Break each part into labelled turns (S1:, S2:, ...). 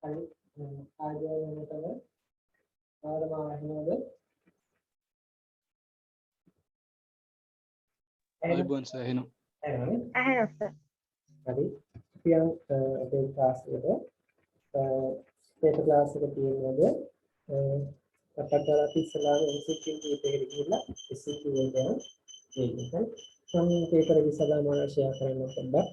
S1: හරි ආයෙත් වෙනතම ආරම අහනවද
S2: ආයිබෝන් සර් එහෙනම්
S1: එහෙනම් හරි පියන් අපේ ක්ලාස් එකට පේපර් ක්ලාස් එක තියෙනවද අපට කරලා ඉස්සලාම MCQ එකකට ගිහිල්ලා MCQ එක යන මේකයි මම පේපර් එක ඉස්සලාම ෂෙයා කරන්න පොඩ්ඩක්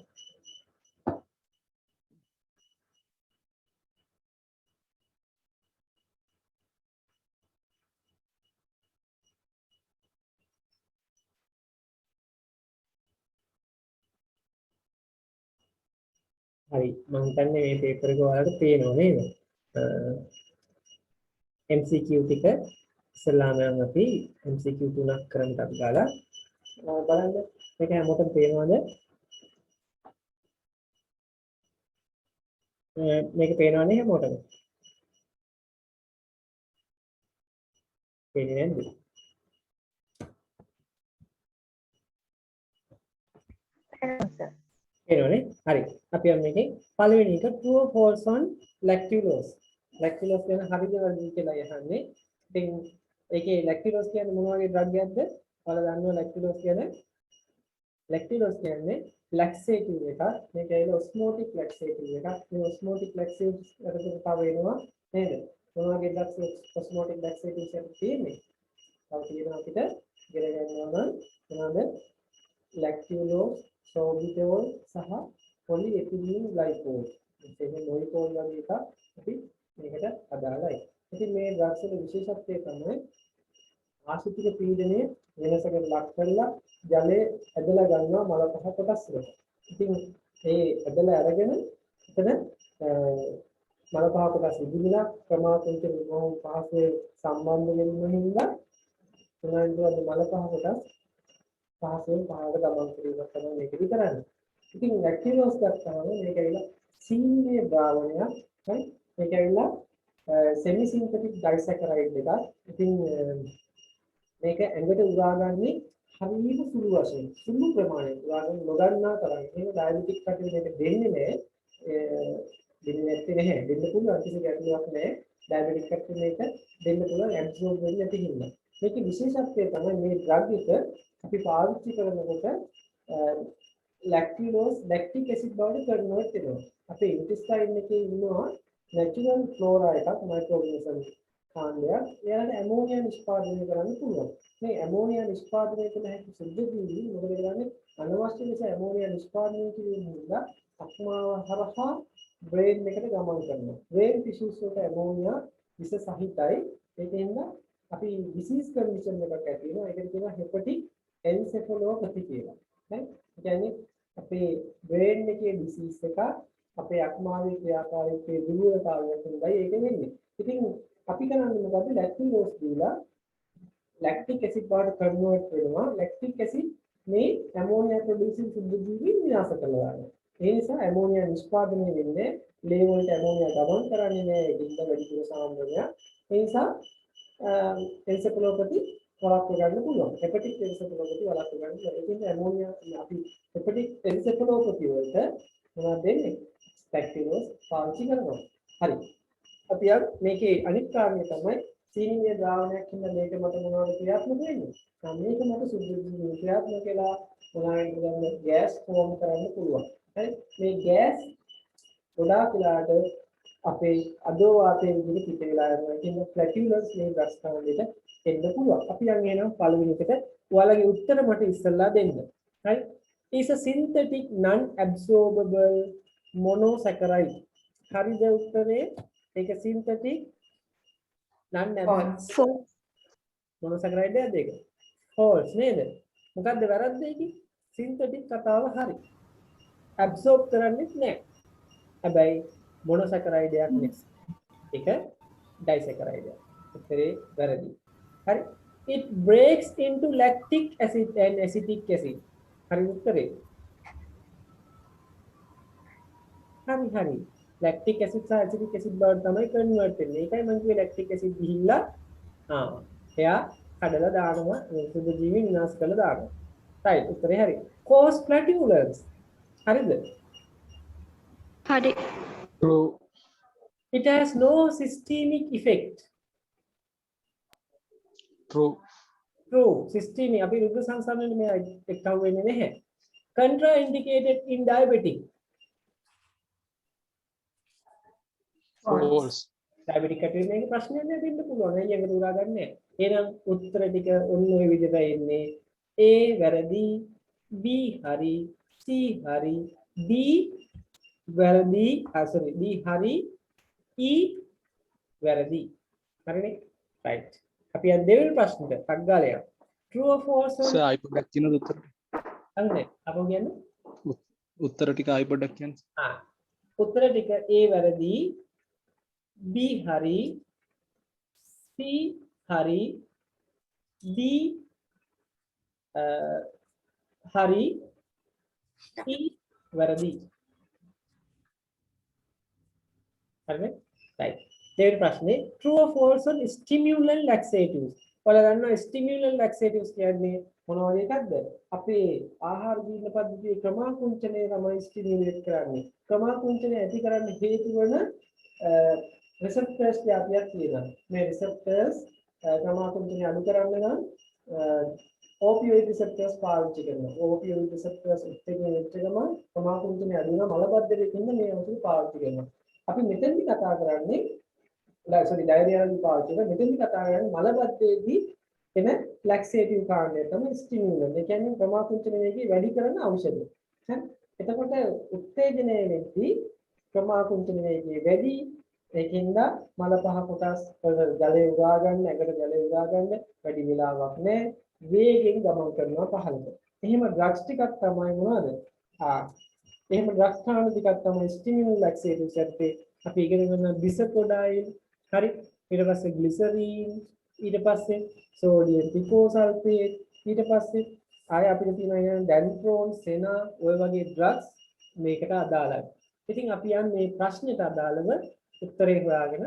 S1: හරි මම හිතන්නේ මේ පේපර් එක ඔයාලට පේනව නේද MCQ ටික ඉස්සලාම අපි MCQ තුනක් කරන්න අපි ගාලා බලන්න මේක හැමෝටම පේනවද මේක පේනවනේ හැමෝටම පේන්නේ නැද්ද පේනවනේ හරි අපි යන්න මේකේ පළවෙනි එක true or false on lactulose lactulose කියන හරිද වැරදිද කියලා අහන්නේ ඉතින් ඒකේ lactulose කියන්නේ මොන වගේ ඩ්‍රග් එකක්ද ඔයාලා දන්නවා lactulose කියන්නේ laxative එකක් මේක ඇවිල්ලා osmotic laxative එකක් මේ osmotic laxative එකට තව වෙනවා නේද මොන වගේ drugs osmotic laxatives එකක් තියෙන්නේ තව තියෙනවා අපිට ඉගෙන ගන්නවා නම් මොනවද lactulose sorbitol සහ polyethylene glycol මේ මොලිකෝල් වගේ එකක් අපි මේකට අදාළයි ඉතින් මේ drugs වල විශේෂත්වය තමයි ආශ්‍රිත පීඩනයේ වෙනසකට ලක් කරලා ජලයේ ඇදලා ගන්නවා මල පහ කොටස් වලට. ඉතින් මේ ඇදලා අරගෙන එතන මල පහ කොටස් ඉදිරිලා ක්‍රමාතුන්ට බොහොම පහසුවේ සම්බන්ධ වෙන්න හින්දා තුනයින්ද මල පහ කොටස් පහසුවෙන් පහකට ගමන් කිරීමක් තමයි මේකදී කරන්නේ. ඉතින් ලැක්ටිලෝස් ගත්තාම මේක ඇවිල්ලා සීනීය ද්‍රාවණයක් right මේක ඇවිල්ලා semi synthetic disaccharide එකක්. ඉතින් මේක ඇඟට උරාගන්නේ හරියට සුළු වශයෙන් සුළු ප්‍රමාණයක් උරාගන්න නොගන්නා තරම් මේක ඩයබටික් කටයුතු දෙන්නේ නැහැ දෙන්න පුළුවන් කිසි ගැටලුවක් නැහැ ඩයබටික් කටයුතු මේක දෙන්න පුළුවන් ඇබ්සෝබ් වෙන්නේ නැති හින්දා මේකේ විශේෂත්වය තමයි මේ ඩ්‍රග් එක අපි පාවිච්චි කරනකොට ලැක්ටිලෝස් ලැක්ටික් ඇසිඩ් බවට කන්වර්ට් වෙනවා අපේ ඉන්ටෙස්ටයින් එකේ ඉන්නවා නැචරල් ෆ්ලෝරා එකක් මයික්‍රෝබියම් කාණ්ඩයක් එයාලට ඇමෝනියා නිෂ්පාදනය කරන්න පුළුවන් මේ ඇමෝනියා නිෂ්පාදනය කළ හැකි සුද්ධජීවි මොකද කරන්නේ අනවශ්‍ය ලෙස ඇමෝනියා නිෂ්පාදනය කිරීම නිසා අක්මාව හරහා බ්‍රේන් එකට ගමන් කරනවා බ්‍රේන් ටිෂුස් වලට ඇමෝනියා විස සහිතයි ඒකෙන්ද අපි ඩිසීස් කන්ඩිෂන් එකක් ඇති වෙනවා ඒකට කියනවා හෙපටික් එන්සෙෆලෝපැති කියලා හරි ඒ කියන්නේ අපේ බ්‍රේන් එකේ ඩිසීස් එක අපේ අක්මාවේ ක්‍රියාකාරීත්වයේ දුර්වලතාවයක් වෙනදයි ඒක වෙන්නේ ඉතින් අපි කරන්නේ මොකද්ද ලැක්ටිලෝස් දීලා ලැක්ටික් ඇසිඩ් බවට කන්වර්ට් වෙනවා ලැක්ටික් ඇසිඩ් මේ ඇමෝනියා ප්‍රොඩියුසින් සුද්ධජීවි විනාශ කරනවා ඒ නිසා ඇමෝනියා නිෂ්පාදනය වෙන්නේ ලේ වලට ඇමෝනියා ගමන් කරන්නේ නැහැ ඒකින්ද වැඩිපුර සාමාන්‍යය ඒ නිසා එන්සෙෆලෝපැති වළක්ව ගන්න පුළුවන් හෙපටික් එන්සෙෆලෝපැති වළක්ව ගන්න පුළුවන් ඒකින්ද ඇමෝනියා අපි හෙපටික් එන්සෙෆලෝපැති වලට මොනවද දෙන්නේ ලැක්ටිලෝස් පාවිච්චි කරනවා හරි අපි මේකේ අනිත් කාරණය තමයි සීනීය ද්‍රාවණයක් හින්ද මේක මත මොනවද ක්‍රියාත්මක වෙන්නේ? මේක මත සුද්ධජීවී ක්‍රියාත්මක වෙලා මොනවායින්ද ගන්න ගෑස් ෆෝම් කරන්න පුළුවන්. හරි මේ ගෑස් ගොඩාක් වෙලාට අපේ අදෝ වාතයේ විදිහට පිට වෙලා යනවා. ඒකෙන් ෆ්ලැටියුලස් මේ ගස්තාවලට එන්න පුළුවන්. අපි යන් එනවා පළවෙනි එකට. ඔයාලගේ උත්තර මට ඉස්සෙල්ලා දෙන්න. right? is a synthetic non-absorbable monosaccharide. හරිද උත්තරේ? ඒක synthetic non-absorbable monosaccharide එකද ඒක? false නේද? මොකද්ද වැරද්ද ඒකේ? synthetic කතාව හරි. absorb කරන්නේ නැහැ. හැබැයි monosaccharide එකක් නෙස්. ඒක disaccharide එකක්. උත්තරේ වැරදි. හරි. it breaks into lactic acid and acetic acid. හරි උත්තරේ. හරි. lactic acid සහ acetic acid බවට තමයි කන්වර්ට් වෙන්නේ. ඒකයි මම කිව්වේ lactic acid ගිහිල්ලා එයා කඩලා දානවා සුද්ධජීවි විනාශ කරලා දානවා. right උත්තරේ හරි. cause platypus. හරිද?
S3: හරි.
S2: true.
S1: It has no systemic effect.
S2: True.
S1: True. Systemic. අපි රුධිර සංසරණයට මේ එක්කව වෙන්නේ නැහැ. Contraindicated in diabetic.
S2: False.
S1: diabetic කටේ මේක ප්‍රශ්නයක් නෑ දෙන්න පුළුවන්. අයිය ඒක උරා ගන්න නෑ. එහෙනම් උත්තර ටික ඔන්න ඔය විදිහට එන්නේ. A වැරදි, B හරි, C හරි, D වැරදි, sorry D හරි, E වැරදි. හරිනේ? right. අපි අද දෙවෙනි ප්‍රශ්නෙට ටක් ගාලා යමු. True or false?
S2: Sir, I පොඩ්ඩක් කියනද උත්තර?
S1: අන්නේ අපෝ කියන්නේ?
S2: උත්තර ටික I පොඩ්ඩක් කියන්න.
S1: උත්තර ටික A වැරදි, B හරි, C හරි, D හරි, E වැරදි. හරිනේ? right. දෙවෙනි ප්‍රශ්නේ true or false on stimulant laxatives. ඔයාලා දන්නවා stimulant laxatives කියන්නේ මොන වගේ එකක්ද? අපේ ආහාර ජීවන පද්ධතියේ ක්‍රමාකුංචනය තමයි ස්ටිමියුලේට් කරන්නේ. ක්‍රමාකුංචනය ඇති කරන්න හේතු වන receptors යාපියක් තියෙනවා. මේ receptors ක්‍රමාකුංචනය අඩු කරන්න නම් opioid receptors පාවිච්චි කරනවා. opioid receptors උත්තේජනය වෙච්ච ගමන් ක්‍රමාකුංචනය අඩු වෙනවා. මලබද්ධකෙකින්ද මේ ඖෂධ පාවිච්චි කරනවා. අපි මෙතෙන්දි කතා කරන්නේ sorry diarrhea වලින් පාවිච්චි කරන මෙතෙන්දි කතා කරන්නේ මලබද්ධයේදී එන laxative කාණ්ඩය තමයි stimulant. ඒ කියන්නේ ක්‍රමාකුංචන වේගය වැඩි කරන ඖෂධ. හරි. එතකොට උත්තේජනය වෙද්දී ක්‍රමාකුංචන වේගය වැඩි ඒකින්ද මල පහ කොටස් වල ජලය උරා ගන්න, ඇඟට ජලය උරා ගන්න වැඩි වෙලාවක් නැහැ. වේගෙන් ගමන් කරනවා පහළට. එහෙම ඩ්‍රග්ස් ටිකක් තමයි මොනවද? එහෙම ඩ්‍රග්ස් කාණ්ඩ ටිකක් තමයි stimulant laxatives ඇත්තේ. අපි ඉගෙන ගන්න bisacodyl හරි ඊට පස්සේ glycerin ඊට පස්සේ sodium picosulfate ඊට පස්සේ ආය අපිට තියෙනවා dantrone sena ඔය වගේ ඩ්‍රග්ස් මේකට අදාළයි. ඉතින් අපි යන්නේ මේ ප්‍රශ්නෙට අදාළව උත්තරේ හොයාගෙන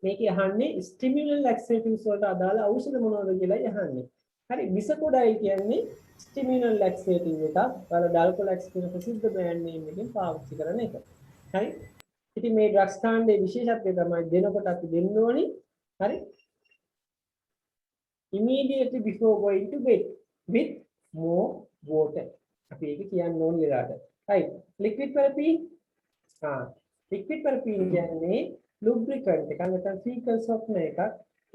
S1: මේකේ අහන්නේ stimulant laxatives වලට අදාළ ඖෂධ මොනවද කියලා අහන්නේ. හරි bisacodyl කියන්නේ stimulant laxative එකක්. ඔයාලා Dalcolax කියන ප්‍රසිද්ධ බ්‍රෑන්ඩ් නේම් එකෙන් පාවිච්චි කරන එක. හරි ඉතින් මේ ඩ්‍රග්ස් කාණ්ඩයේ විශේෂත්වය තමයි දෙනකොට අපි දෙන්න ඕනි හරි immediately before going to bed with more water අපි ඒක කියන්න ඕනි වෙලාවට right liquid paraffin liquid paraffin කියන්නේ lubricant එකක් නැත්නම් fecal softener එකක්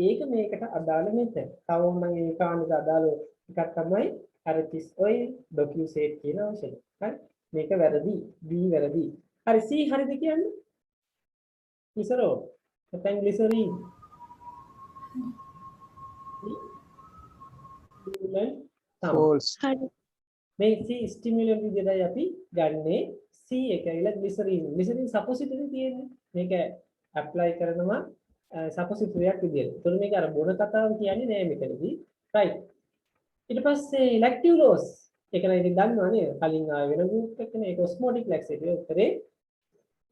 S1: ඒක මේකට අදාළ නැත තව නම් ඒ කාණ්ඩයට අදාළ එකක් තමයි arachis oil docusate කියන ඖෂධ හරි මේක වැරදි B වැරදි හරි C හරිද කියන්නේ Glycerol, නැත්නම් glycerin.
S2: False.
S1: මේ C stimulant විදිහටයි අපි ගන්නෙ C එක ඇවිල්ලා glycerin. glycerin suppository තියෙන්නේ. මේක apply කරනවා suppository එකක් විදිහට. ඒතකොට මේක අර බොන කතාව කියන්නේ නෑ මෙතනදී. right. ඊට පස්සේ lactulose. ඒක නම් ඉතින් දන්නවා නේද? කලින් ආව වෙන group එකනේ ඒක osmotic laxative. උත්තරේ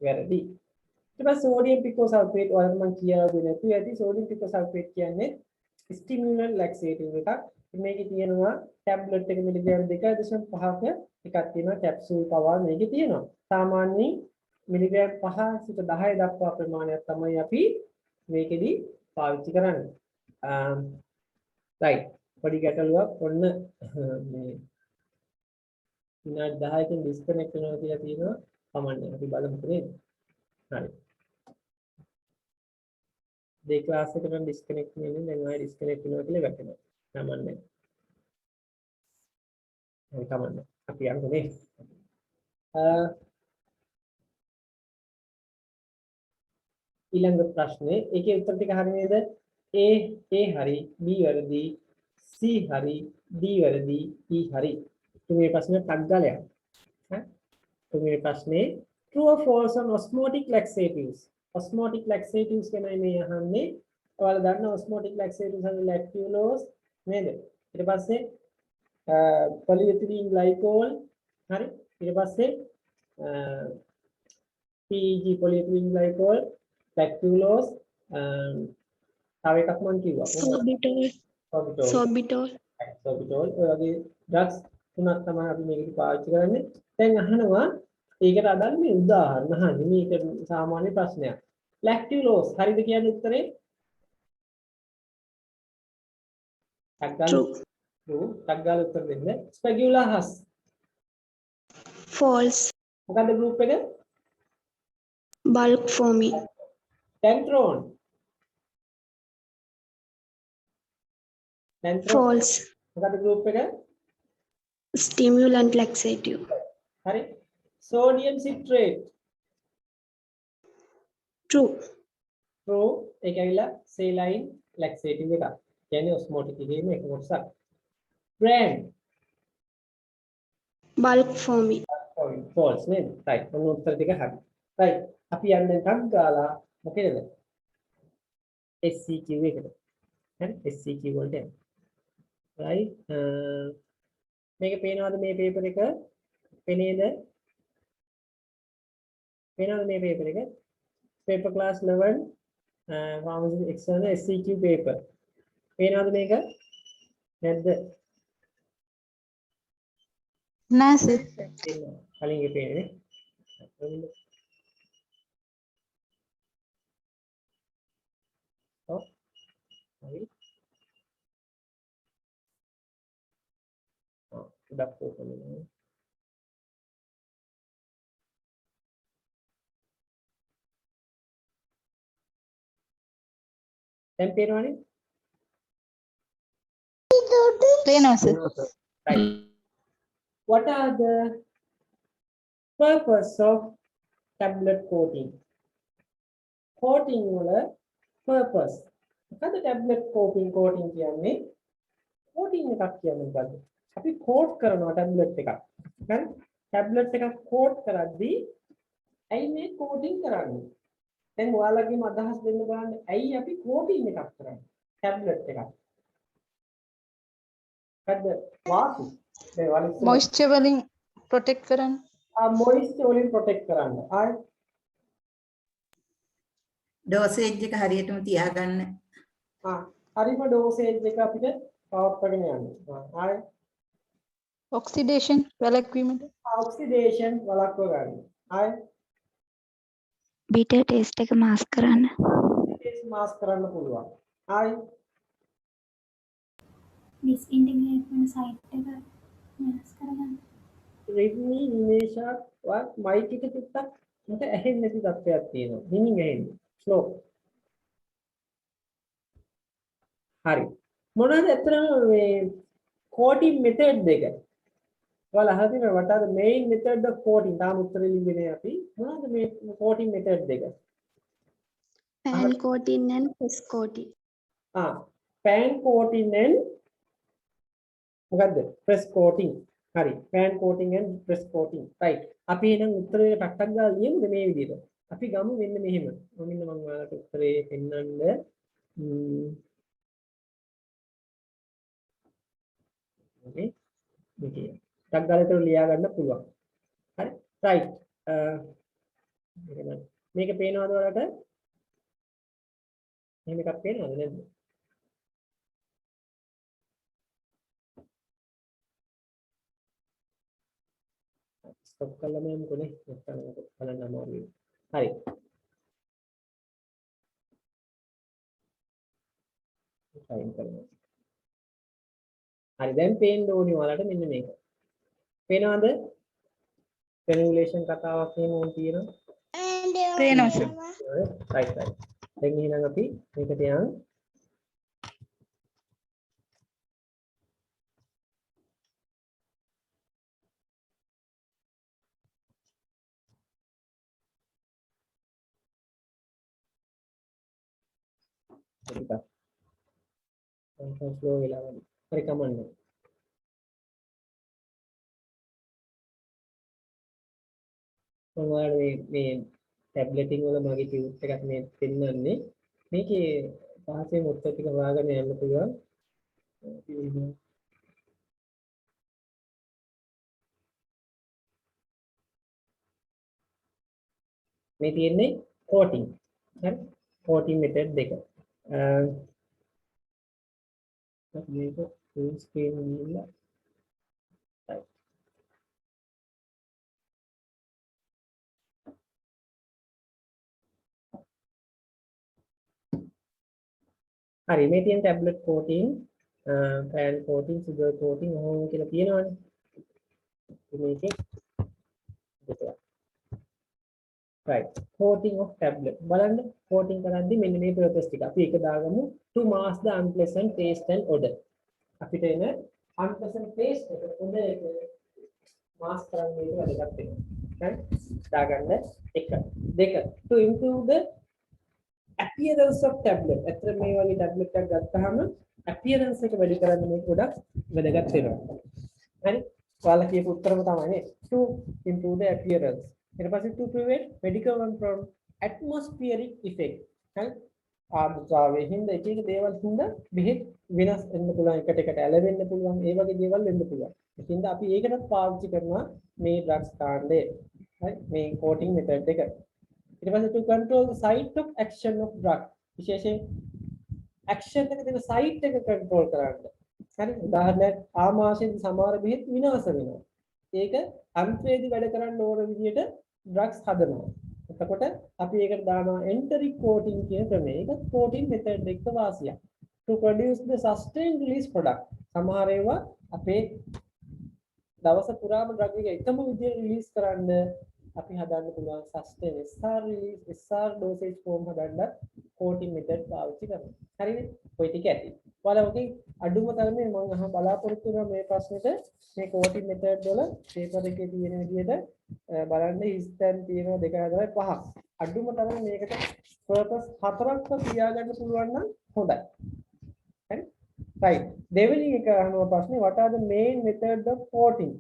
S1: වැරදි. ඊට පස්සේ sodium picosulfate ඔයාලට මම කියලා දුන්නේ නැති ඇති sodium picosulfate කියන්නේ stimulant laxative එකක්. මේකේ තියෙනවා ටැබ්ලට් එක මිලිග්‍රෑම් 2.5ක එකක් තියෙනවා කැප්සූල් පවා මේකේ තියෙනවා. සාමාන්‍යයෙන් මිලිග්‍රෑම් 5 සිට 10 දක්වා ප්‍රමාණයක් තමයි අපි මේකෙදි පාවිච්චි කරන්නේ. right පොඩි ගැටලුවක් ඔන්න මේ විනාඩි 10කින් ඩිස්කනෙක්ට් වෙනවා කියලා තියෙනවා. කමන්නේ අපි බලමු නේද? හරි. මේ ක්ලාස් එකට නම් ඩිස්කනෙක්ට් වෙන්නේ දැන් ආයෙ ඩිස්කනෙක්ට් වෙනවා කියලා වැටෙනවා. කමන්නේ. හරි කමන්නේ. අපි යන්නේ. ඊළඟ ප්‍රශ්නේ ඒකේ උත්තර ටික හරි නේද? A හරි, B වැරදි, C හරි, D වැරදි, E හරි. තුන්වෙනි ප්‍රශ්නේ ටක් ගාලා යන්න. හරි. තුන්වෙනි ප්‍රශ්නේ true or false on osmotic laxatives. Osmotic laxatives කියන්නේ මේ අහන්නේ. ඔයාලා දන්න osmotic laxatives හරි lactulose නේද? ඊට පස්සේ polyethylene glycol හරි. ඊට පස්සේ PEG polyethylene glycol lactulose තව එකක් මම කිව්වා.
S3: sorbitol
S1: ඔය වගේ drugs තුනක් තමයි අපි මේකට පාවිච්චි කරන්නේ. දැන් අහනවා ඒකට අදාළ මේ උදාහරණ අහන්නේ මේක සාමාන්‍ය ප්‍රශ්නයක්. lactulose හරිද කියන්නේ උත්තරේ?
S3: True.
S1: ටක් ගාලා උත්තර දෙන්න. Spagulahas
S3: False.
S1: මොකද්ද group එක?
S3: Bulk forming.
S1: Dendron
S3: False.
S1: මොකද්ද group එක?
S3: Stimulant laxative.
S1: හරි. Sodium citrate
S3: True.
S1: true ඒක ඇවිල්ලා saline laxative එකක්. කියන්නේ osmotic එකේම එක කොටසක්. Brand
S3: Bulk forming.
S1: false නේද? right. මොන උත්තර ටික හරි. right. අපි යන්නේ ටක් ගාලා මොකේද? SCQ එකට. හරි SCQ වලට යන්න. right. මේක පේනවද මේ පේපර් එක? පේනේද? පේනවද මේ පේපර් එක? paper class 11 pharmacy external SCQ paper. පේනවද මේක? නැද්ද?
S4: නෑ සර්.
S1: කලින් එක පේන්නේ. ඔව්. හරි. ඩක් ඕපන් වෙනවා. දැන් පේනවනේ?
S4: පේනවා sir.
S1: Right. What are the purpose of tablet coating? Coating වල purpose. මොකද tablet coating කියන්නේ? coating එකක් කියන්නේ මොකද්ද? අපි coat කරනවා tablet එකක්. හරි? tablet එකක් coat කරද්දී ඇයි මේ coating කරන්නේ? දැන් ඔයාලගේම අදහස් දෙන්න බලන්න. ඇයි අපි coating එකක් කරන්නේ? tablet එකක්. මොකද්ද? වාසි. දැන් ඔයාලා
S4: මොයිස්චර් වලින් ප්‍රොටෙක්ට් කරන්න.
S1: moisture වලින් protect කරන්න. ආයි
S5: ඩෝසේජ් එක හරියටම තියාගන්න.
S1: හරිම dosage එක අපිට පවත්වාගෙන යන්න. ආයි
S4: ඔක්සිඩේෂන් වැළැක්වීමට.
S1: oxidation වළක්ව ගන්න. ආයි
S3: Bitter taste එක mask කරන්න.
S1: face mask කරන්න පුළුවන්. ආයි
S6: disintegrate වෙන site එක වෙනස් කරගන්න.
S1: රිද්මි නිමේෂා වත් මයික් එක ටිකක් මට ඇහෙන්නේ නැති තත්ත්වයක් තියෙනවා. හිමින් ඇහෙන්නේ. slow. හරි. මොනවද ඇත්තටම මේ coating method දෙක? ඔයාලා අහලා තියෙනවා what are the main method of coating? තාම උත්තරේ ලිව්වේ අපි. මොනවද මේ coating method දෙක?
S3: Pan coating and press coating.
S1: pan coating and මොකද්ද? press coating. හරි. pan coating and press coating. right. අපි එහෙනම් උත්තරේ ටක් ටක් ගාලා ලියමුද මේ විදිහට? අපි ගමු මෙන්න මෙහෙම. මෙන්න මම ඔයාලට උත්තරේ පෙන්නන්න. okay. ටක් ගාලා ඒක ලියා ගන්න පුළුවන්. හරි. right. මේක පේනවද ඔයාලට? එහෙම එකක් පේනවද නැද්ද? ස්ටොප් කරලා මම කොනේ නැත්නම් බලන්න අමාරුයි. හරි. ටයිම් කරනවා. හරි දැන් පේන්න ඕනේ ඔයාලට මෙන්න මේක. පේනවද? සිමුලේෂන් කතාවක් එහෙම ඕන තියෙනවා.
S4: පේනවා සර්.
S1: right. දැන් එහෙනම් අපි මේකට යන්. ටිකක් ස්ලෝ වෙලා වගේ. හරි කමන්නේ. මම ඔයාලට මේ ටැබ්ලෙටින් වල මගේ ටියුට් එකක් මේ පෙන්නන්නේ. මේකේ පහසෙන් උත්තර ටික හොයාගෙන යන්න පුළුවන්. මේ තියෙන්නේ coating. හරි? coating method දෙක. මේක full screen එකilla. right. හරි මේ තියෙන tablet coating pan coating sugar coating ඔහොම කියලා තියෙනවනේ. මේකේ දෙකක්. right coating of tablet බලන්න coating කරද්දි මෙන්න මේ purpose ටික අපි එක දාගමු to mask the unpleasant taste and odor අපිට එන unpleasant taste එක odor එක mask කරන්න මේක වැදගත් වෙනවා right දාගන්න එක දෙක to improve the appearance of tablet අතර මේ වගේ tablet එකක් ගත්තාම appearance එක වැඩි කරන්න මේක ගොඩක් වැදගත් වෙනවා හරි ඔයාලා කියපු උත්තරම තමයි නේ to improve the appearance ඊට පස්සේ to prevent medical one from atmospheric effect හරි ආර්ද්‍රතාවයේ හින්දා එක එක දේවල් හින්දා බෙහෙත් වෙනස් වෙන්න පුළුවන් එකට එකට ඇලවෙන්න පුළුවන් ඒ වගේ දේවල් වෙන්න පුළුවන් ඒකින්ද අපි ඒකටත් පාවිච්චි කරනවා මේ ඩ්‍රග්ස් කාණ්ඩේ හරි මේ coating method එක ඊට පස්සේ to control the site of action of drug විශේෂයෙන් action එක දෙන site එක control කරන්න හරි උදාහරණයක් ආමාශයෙන් සමහර බෙහෙත් විනාශ වෙනවා ඒක අන්ත්‍රයේදී වැඩ කරන්න ඕන විදිහට ඩ්‍රග්ස් හදනවා. එතකොට අපි ඒකට දානවා enteric coating කියන ක්‍රමය. ඒක coating method එක වාසියක්. To produce the sustained release product. සමහර ඒවා අපේ දවස පුරාම ඩ්‍රග් එක එකම විදිහට රිලීස් කරන්න අපි හදන්න පුළුවන් sustain SR release SR dosage form හදන්න coating method පාවිච්චි කරනවා. හරිනේ? ඔය ටික ඇති. ඔයාලා ඔකේ අඩුම තරමේ මම බලාපොරොත්තු වෙනවා මේ ප්‍රශ්නෙට මේ coating method වල paper එකේ තියෙන විදිහට බලන්න ඉස්තන් තියෙනවා 2 4 5 අඩුම තරමේ මේකට purpose 4ක්ව තියාගන්න පුළුවන් නම් හොඳයි හරි right දෙවෙනි එක අහනවා ප්‍රශ්නේ what are the main methods of coating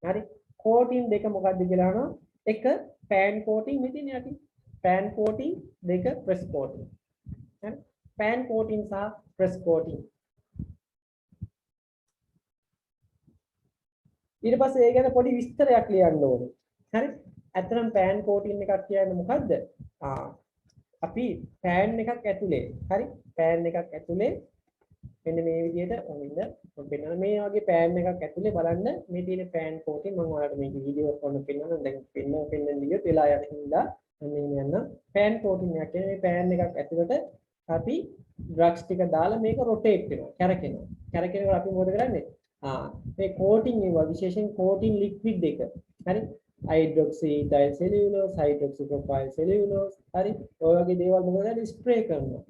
S1: හරි coating දෙක මොකක්ද කියලා අහනවා එක pan coating මෙතන යටි pan coating දෙක press coating හරි pan coating සහ press coating ඊට පස්සේ ඒ ගැන පොඩි විස්තරයක් ලියන්න ඕනේ. හරි? ඇත්තටම pan coating එකක් කියන්නේ මොකද්ද? අපි pan එකක් ඇතුලේ හරි? pan එකක් ඇතුලේ මෙන්න මේ විදිහට ඔන්න පෙන්නන මේ වගේ pan එකක් ඇතුලේ බලන්න මේ තියෙන pan coating මම ඔයාලට මේක වීඩියෝ එකක් ඔන්න පෙන්නනවා. දැන් පෙන්නන විදිහට වෙලා යන හින්දා මෙන්න යන්න pan coating එකක් කියන්නේ මේ pan එකක් ඇතුලට අපි drugs ටික දාලා මේක rotate කරනවා. කැරකෙනවා. කැරකෙනකොට අපි මොකද කරන්නේ? මේ coating එක විශේෂයෙන් coating liquid එක හරි hydroxy ethyl cellulose hydroxy propyl cellulose හරි ඔය වගේ දේවල් මොකද කරන්නේ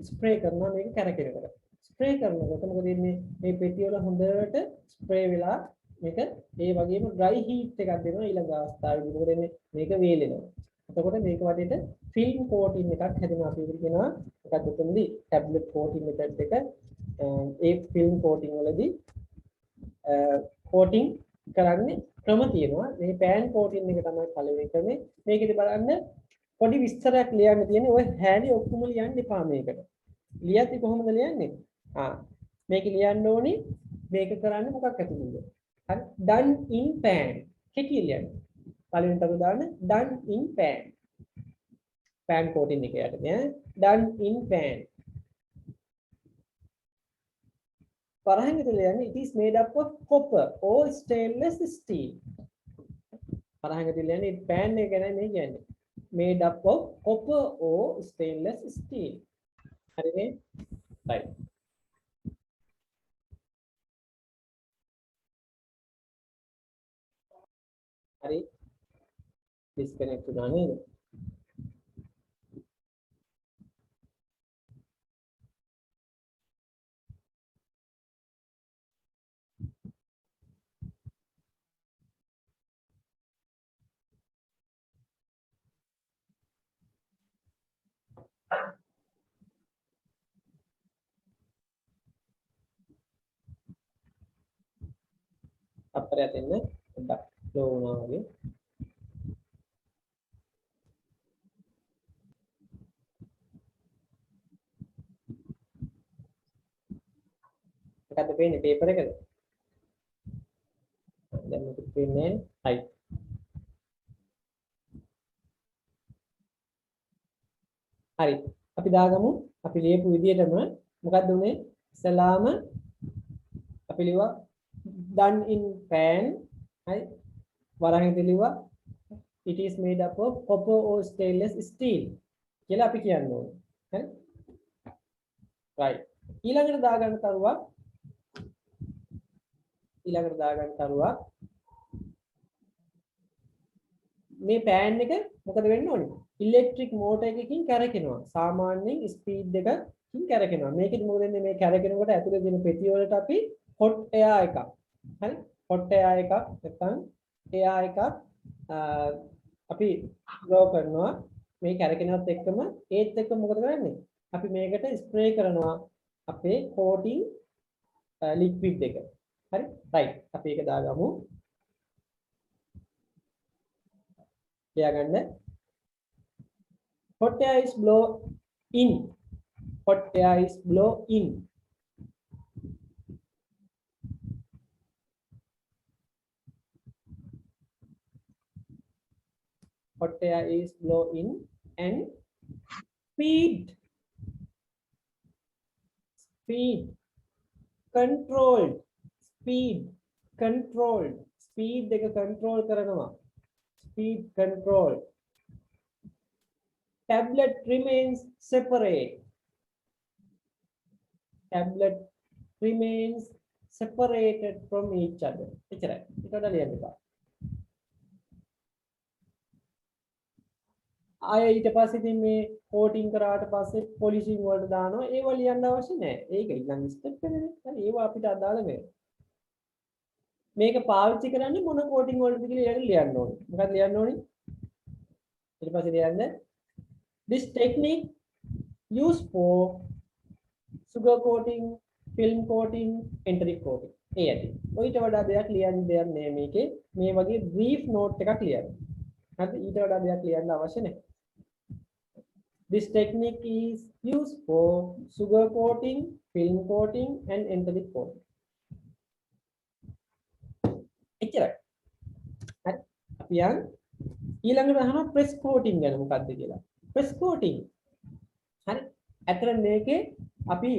S1: ස්ප්‍රේ කරනවා මේක කැරකෙනකොට ස්ප්‍රේ කරනකොට මොකද වෙන්නේ මේ පෙට්ටිය වල හොඳට ස්ප්‍රේ වෙලා මේක ඒ වගේම dry heat එකක් දෙනවා ඊළඟ අවස්ථාවේදී මොකද වෙන්නේ මේක වේලෙනවා එතකොට මේක වටේට film coating එකක් හැදෙනවා අපි කියනවා මොකක්ද උතනදී tablet coating method එක ඒ film coating වලදී coating කරන්නේ ක්‍රම තියෙනවා මේ pan coating එක තමයි පළවෙනි ක්‍රමය මේකෙදි බලන්න පොඩි විස්තරයක් ලියන්න තියෙන්නේ ඔය හැලි ඔක්කොම ලියන්න එපා මේකට ලියද්දි කොහොමද ලියන්නේ මේක ලියන්න ඕනේ මේක කරන්නේ මොකක් ඇතුළේද හරි done in pan කෙටි ලියන්න පළවෙනි තව දාන්න done in pan coating එක යටදී done in pan වරහන් ඇතුලේ යන්නේ it is made up of copper or stainless steel වරහන් ඇතුලේ යන්නේ pan එක ගැන මේ කියන්නේ made up of copper or stainless steel හරිනේ right හරි disconnect වුණා නේද අපරයට එන්න පොඩ්ඩක් ස්ලෝ වුණා වගේ මොකද්ද පේන්නේ පේපර් එකද දැන් මේක පේන්නේ හයි හරි අපි දාගමු අපි ලියපු විදිහටම මොකද්ද උනේ ඉස්සලාම අපි ලියුවා done in pan හරි වරහන් ලියුවා it is made up of copper or stainless steel කියලා අපි කියන්න ඕනේ හරි right ඊළඟට දාගන්න තරුවක් මේ පෑන් එක මොකද වෙන්න ඕනේ ඉලෙක්ට්‍රික් මෝටර් එකකින් කැරකෙනවා සාමාන්‍යයෙන් ස්පීඩ් එකකින් කැරකෙනවා මේකෙදි මොකද වෙන්නේ මේ කැරකෙනකොට ඇතුලේ තියෙන පෙට්ටිය වලට අපි hot air එකක් හරි hot air එකක් නැත්නම් air එකක් අපි ග්‍රෝ කරනවා මේ කැරකෙනවත් එක්කම ඒත් එක්ක මොකද කරන්නේ අපි මේකට ස්ප්‍රේ කරනවා අපේ coating liquid එක හරි right අපි ඒක දාගමු ලියාගන්න hot air is blow in hot air is blow in hot air is blow in and speed controlled speed එක control කරනවා speed control tablet remains separated from each other එච්චරයි ඊට වඩා ලියන්න එපා ආයෙ ඊට පස්සේ ඉතින් මේ coating කරාට පස්සේ polishing වලට දානවා ඒව ලියන්න අවශ්‍ය නැහැ ඒක ඊළඟ ස්ටෙප් එකනේ හරි ඒව අපිට අදාළ නෑ මේක පාවිච්චි කරන්නේ මොන coating වලටද කියලා ලියන්න ඕනේ මොකක්ද ලියන්න ඕනේ ඊට පස්සේ ලියන්න this technique used for sugar coating film coating enteric coating ඒ ඇති ඔයිට වඩා දෙයක් ලියන්න දෙයක් නෑ මේකේ මේ වගේ brief note එකක් ලියන්න හරි ඊට වඩා දෙයක් ලියන්න අවශ්‍ය නැහැ this technique is used for sugar coating film coating and enteric coating එච්චරයි හරි අපි යන් ඊළඟට අහනවා press coating ගැන මොකක්ද කියලා press coating හරි අතන මේකේ අපි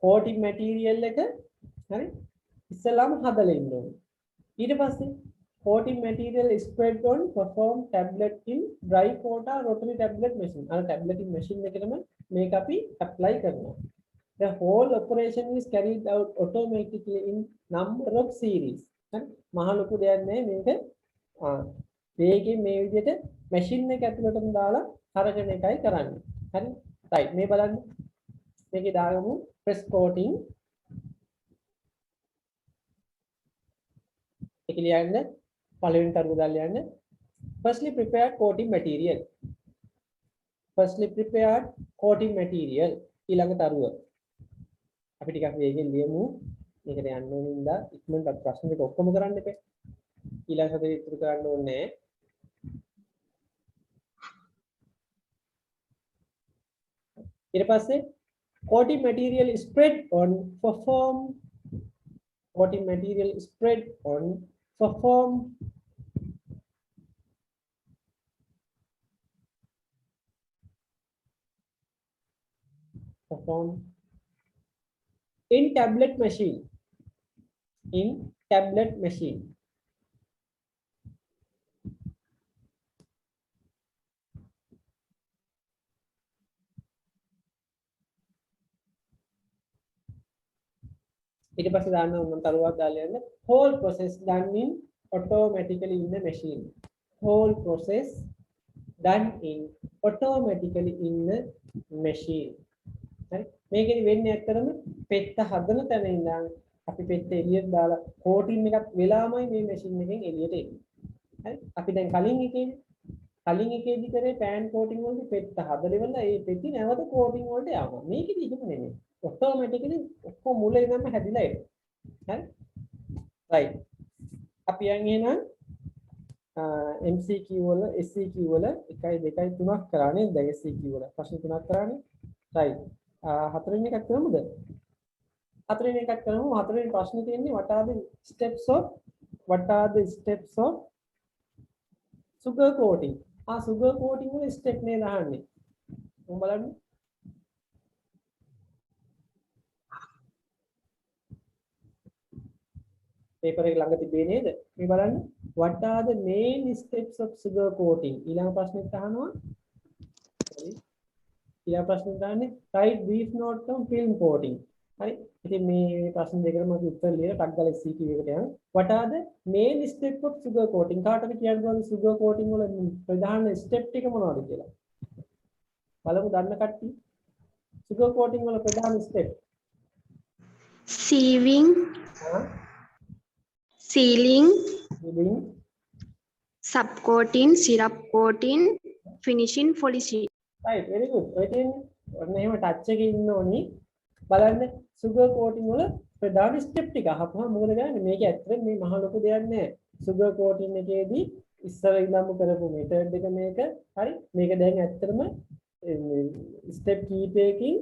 S1: coating material එක හරි ඉස්සලාම හදලා ඉන්න ඕනේ ඊට පස්සේ coating material is spread on perform tablet in dry coat or rotary tablet machine අර tableting machine එකටම මේක අපි apply කරනවා the whole operation is carried out automatically in number of series හරි මහ ලොකු දෙයක් නෑ මේක මේකේ මේ විදිහට machine එක ඇතුළටම දාලා හරගෙන එකයි කරන්නේ හරි right මේ බලන්න මේකේ දාගමු press coating ඒක ලියන්න පළවෙනි තරුව දාලා ලියන්න firstly prepared coating material ඊළඟ තරුව අපි ටිකක් වේගෙන් ලියමු මේකට යන්න ඕන ඉඳලා ඉක්මනට ප්‍රශ්න ටික ඔක්කොම කරන්න එපා ඊළඟ සැරේ ඉතුරු කරන්න ඕනේ ඊට පස්සේ coating material spread on perform in tablet machine ඊට පස්සේ දාන්න ඕන තරුවක් දාලා යන්න whole process done in automatically in the machine whole process done in automatically in the machine හරි මේකෙදි වෙන්නේ ඇත්තටම පෙත්ත හදන තැන ඉඳන් අපි පෙත්ත එළියට දාලා coating එකක් වෙලාමයි මේ machine එකෙන් එළියට එන්නේ හරි අපි දැන් කලින් එකේදී කරේ pan coating වලදී පෙත්ත හදලා ඉවරලා ඒ පෙත්ති නැවත coating වලට යවනවා මේකෙදි එහෙම නෙමෙයි automatically ඔක්කොම මුල ඉඳන්ම හැදිලා එනවා හරි right අපි යන් එහෙනම් MCQ වල SCQ වල 1 2 3ක් කරානේ දැන් SCQ වල ප්‍රශ්න 3ක් කරානේ right හතරවෙනි එකක් කරමුද හතරවෙනි එකක් කරමු හතරවෙනි ප්‍රශ්නේ තියෙන්නේ what are the steps of sugar coating sugar coating වල step නේ දාන්නේ මොකද බලන්න paper එක ළඟ තිබේ නේද මේ බලන්න what are the main steps of sugar coating ඊළඟ ප්‍රශ්නෙත් අහනවා කියා ප්‍රශ්න දාන්නේ write brief note on film coating. හරි. ඉතින් මේ ප්‍රශ්න දෙකකට මම උත්තර ලියලා ටක් ගාලා CQ එකට යනවා. what are the main step of sugar coating? කාටද කියන්න පුළුවන් sugar coating වල ප්‍රධාන step ටික මොනවද කියලා? බලමු දන්න කට්ටිය. sugar coating වල ප්‍රධාන step.
S3: Sieving, sealing,
S1: sealing,
S3: subcoating, syrup coating, finishing, polishing.
S1: right, very good. ඔය තියෙන්නේ ඔන්න එහෙම ටච් එකේ ඉන්න ඕනි. බලන්න sugar coating වල ප්‍රධාන step ටික අහපුවා මොකද ගන්නේ? මේක ඇත්තට මේ මහ ලොකු දෙයක් නෑ. sugar coating එකේදී ඉස්සර ඉඳන්ම කරපු method එක මේක. හරි. මේක දැන් ඇත්තටම step කීපයකින්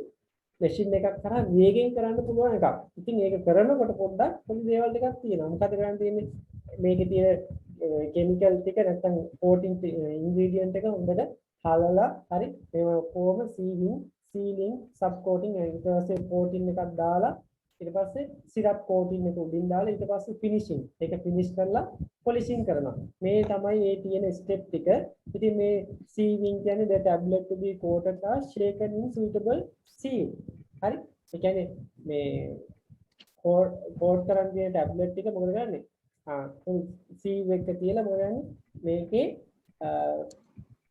S1: machine එකක් කරා වේගෙන් කරන්න පුළුවන් එකක්. ඉතින් ඒක කරනකොට පොඩ්ඩක් පොඩි දේවල් ටිකක් තියෙනවා. මොකද කරන්න තියෙන්නේ? මේකේ තියෙන chemical ටික නැත්නම් coating ingredient එක හොඳට හලලා හරි මේවා කොහොම sieving, sealing, subcoating ඊට පස්සේ coating එකක් දාලා ඊට පස්සේ syrup coating එක උඩින් දාලා ඊට පස්සේ finishing ඒක finish කරලා polishing කරනවා. මේ තමයි මේ තියෙන step ටික. ඉතින් මේ sieving කියන්නේ the tablet to be coated or shaken in suitable sieve. හරි. ඒ කියන්නේ මේ coat කරන් තියෙන tablet ටික මොකද කරන්නේ? sieve එක තියලා මොකද කරන්නේ? මේකේ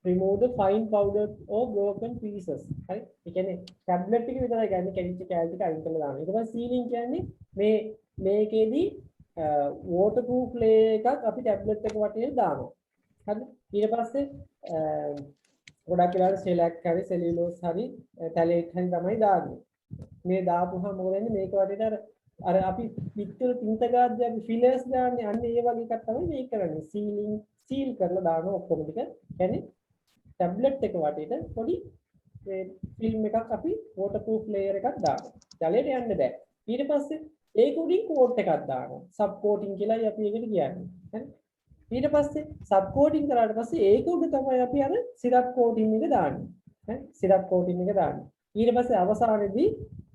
S1: remove the fine powder or broken pieces. හරි. ඒ කියන්නේ ටැබ්ලට් එක විතරයි ගන්න කැඩිච්ච කැලි ටික අයින් කරලා දානවා. ඊට පස්සේ සීලින් කියන්නේ මේකේදී waterproof layer එකක් අපි ටැබ්ලට් එක වටේ දානවා. හරිද? ඊට පස්සේ ගොඩක් වෙලාවට සෙලැක් හරි සෙලියුලෝස් හරි ටැලේට් හරි තමයි දාන්නේ. මේ දාපුවහම මොකද වෙන්නේ? මේක වටේට අර අපි පිටුල් පින්ත ගාද්දී අපි ෆිලර්ස් දාන්නේ අන්න ඒ වගේ එකක් තමයි මේක කරන්නේ. සීලින් සීල් කරලා දානවා ඔක්කොම ටික. කියන්නේ ටැබ්ලට් එක වටේට පොඩි ෆිල්ම් එකක් අපි waterproof layer එකක් දානවා. ජලයට යන්න බෑ. ඊට පස්සේ ඒක උඩින් coat එකක් දානවා. sub coating කියලායි අපි ඒකට කියන්නේ. හරි. ඊට පස්සේ sub coating කරාට පස්සේ ඒක උඩ තමයි අපි අර syrup coating එක දාන්නේ. හරි. syrup coating එක දාන්නේ. ඊට පස්සේ අවසානයේදී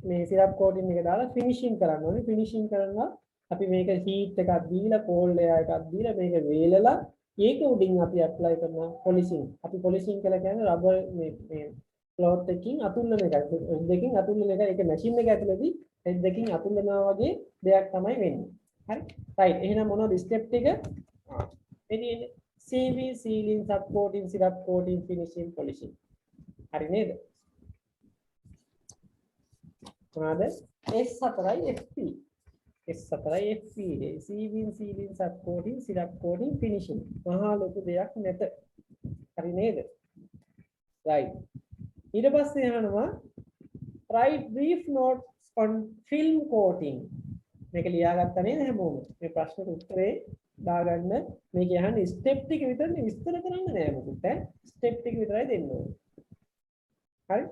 S1: මේ syrup coating එක දාලා finishing කරන්න ඕනේ. finishing කරනවා අපි මේක heat එකක් දීලා cold layer එකක් දීලා මේක වේලලා ඒක උඩින් අපි apply කරන polishing. අපි polishing කියලා කියන්නේ rubber මේ cloth එකකින් අතුල්ලන එක. දෙකකින් අතුල්ලන එක. ඒක machine එක ඇතුළේදී දෙකකින් අතුල්ලනවා වගේ දෙයක් තමයි වෙන්නේ. හරි. right. එහෙනම් මොනවද step ටික? එදින sieving, sealing, subcoating, syrup coating, finishing, polishing. හරි නේද? මොනවාද? S4යි FP. S4යි FP sieving, sealing, subcoating, syrup coating, finishing. මහා ලොකු දෙයක් නැත. හරි නේද? right. ඊට පස්සේ යනවා write brief notes on film coating. මේක ලියාගත්තා නේද හැමෝම? මේ ප්‍රශ්නෙට උත්තරේ දාගන්න. මේක යහන්නේ step ටික විතරනේ විස්තර කරන්න නෑ මොකුත් ඈ. step ටික විතරයි දෙන්න ඕනේ. හරි?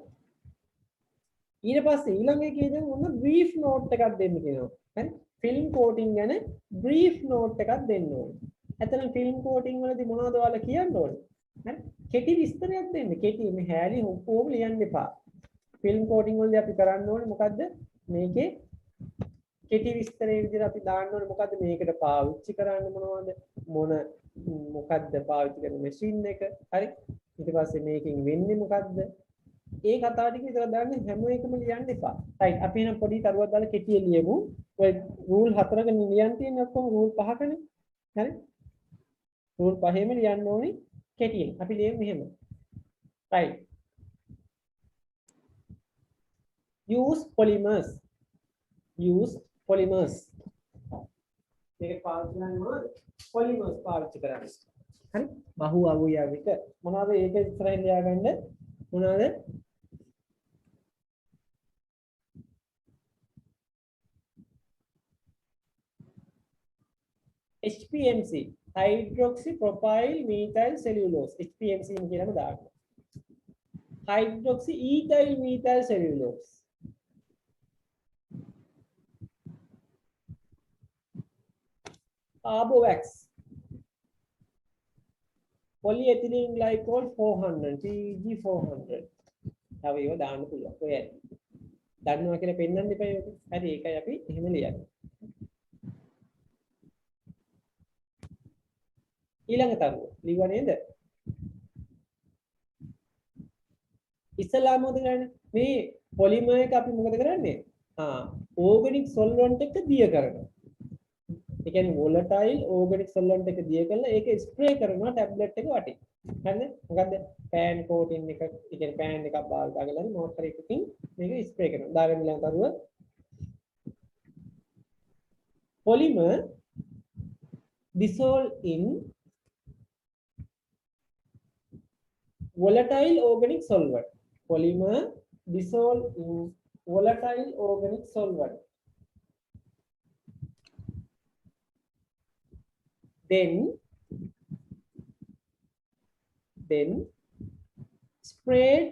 S1: ඊට පස්සේ ඊළඟ එකේදී මොන brief note එකක් දෙන්න කියනවා. හරි? film coating ගැන brief note එකක් දෙන්න ඕනේ. එතන film coating වලදී මොනවද ඔයාලා කියන්න ඕනේ? හරි? කෙටි විස්තරයක් දෙන්න. කෙටි මේ හැලි ඔක්කොම ලියන්න එපා. film coating වලදී අපි කරන්න ඕනේ මොකද්ද? මේකේ කෙටි විස්තරයේ විදිහට අපි දාන්න ඕනේ මොකද්ද මේකට පාවිච්චි කරන්න මොනවද? මොකද්ද පාවිච්චි කරන මැෂින් එක? හරි? ඊට පස්සේ මේකෙන් වෙන්නේ මොකද්ද? ඒ කතාව ටික විතර දාන්න හැම එකම ලියන්න එපා. right. අපි එහෙනම් පොඩි කරුවක් දාලා කෙටිය ලියමු. ඔය රූල් 4ක ලියන්න තියෙන ඔක්කොම රූල් 5කනේ. හරි? රූල් 5ෙම ලියන්න ඕනේ කෙටියෙන්. අපි ලියමු මෙහෙම. right. use polymers. use polymers. මේක පාවිච්චි කරනවා polymers පාවිච්චි කරන්නේ. හරි? බහු අවයවික මොනවාද ඒක ඉස්සරහින් ලියාගන්න මොනවාද? HPMC hydroxy propyl methyl cellulose HPMC කියලාම දාන්න. hydroxy ethyl methyl cellulose. Carbovax polyethylene glycol 400 PG 400. තව ඒවා දාන්න පුළුවන්. ඔය දන්නවා කියලා පෙන්නන්න එපා ඒක. හරි ඒකයි අපි එහෙම ලියන්නේ. ඊළඟ තරුව ලිව්වා නේද? ඉස්සලා මොකද කරන්නේ? මේ පොලිමර් එක අපි මොකද කරන්නේ? ඕගනික් සොල්වන්ට් එක දිය කරනවා. ඒ කියන්නේ volatile organic solvent එක දිය කරලා ඒක ස්ප්‍රේ කරනවා ටැබ්ලට් එක වටේ. හරිද? මොකද්ද? pan coating එක, ඒ කියන්නේ pan එකක් භාවිත කරලා මොකක්ද එකකින් මේක ස්ප්‍රේ කරනවා. දාගෙන Elon කරුව polymer dissolve in volatile organic solvent. Polymer dissolve in volatile organic solvent. Then sprayed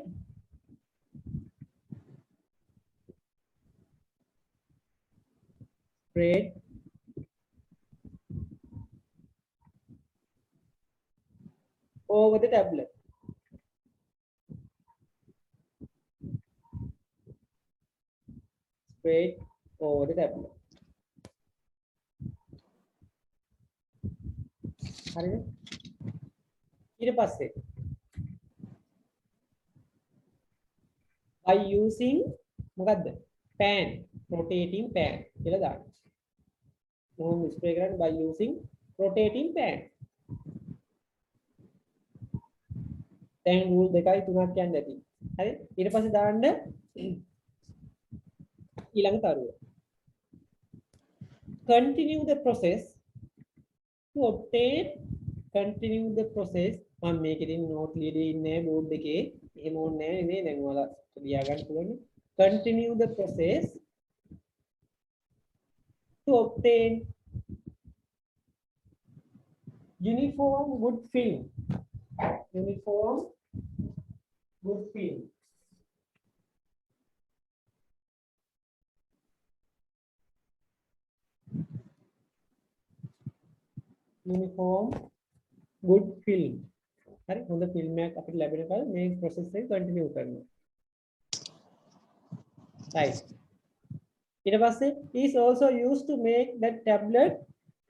S1: over the tablet. Sprayed over the tablet. හරිද? ඊට පස්සේ by using මොකද්ද? pan, rotating pan කියලා දාන්න. මොහොම ස්ප්‍රේ කරන්න by using rotating pan. දැන් rule 2යි 3ක් යන්න ඇති. හරි? ඊට පස්සේ දාන්න ඊළඟ තරුව. Continue the process to obtain මම මේකෙදී note ලියලා ඉන්නේ board එකේ එහෙම ඕනේ නැහැ නේ දැන් ඔයාලා ලියා ගන්න පුළුවන්. Continue the process to obtain uniform good film. Uniform good film. හරි හොඳ ෆිල්ම් එකක් අපිට ලැබෙනකල් මේ process එක continue කරනවා. right. ඊට පස්සේ is also used to make that tablet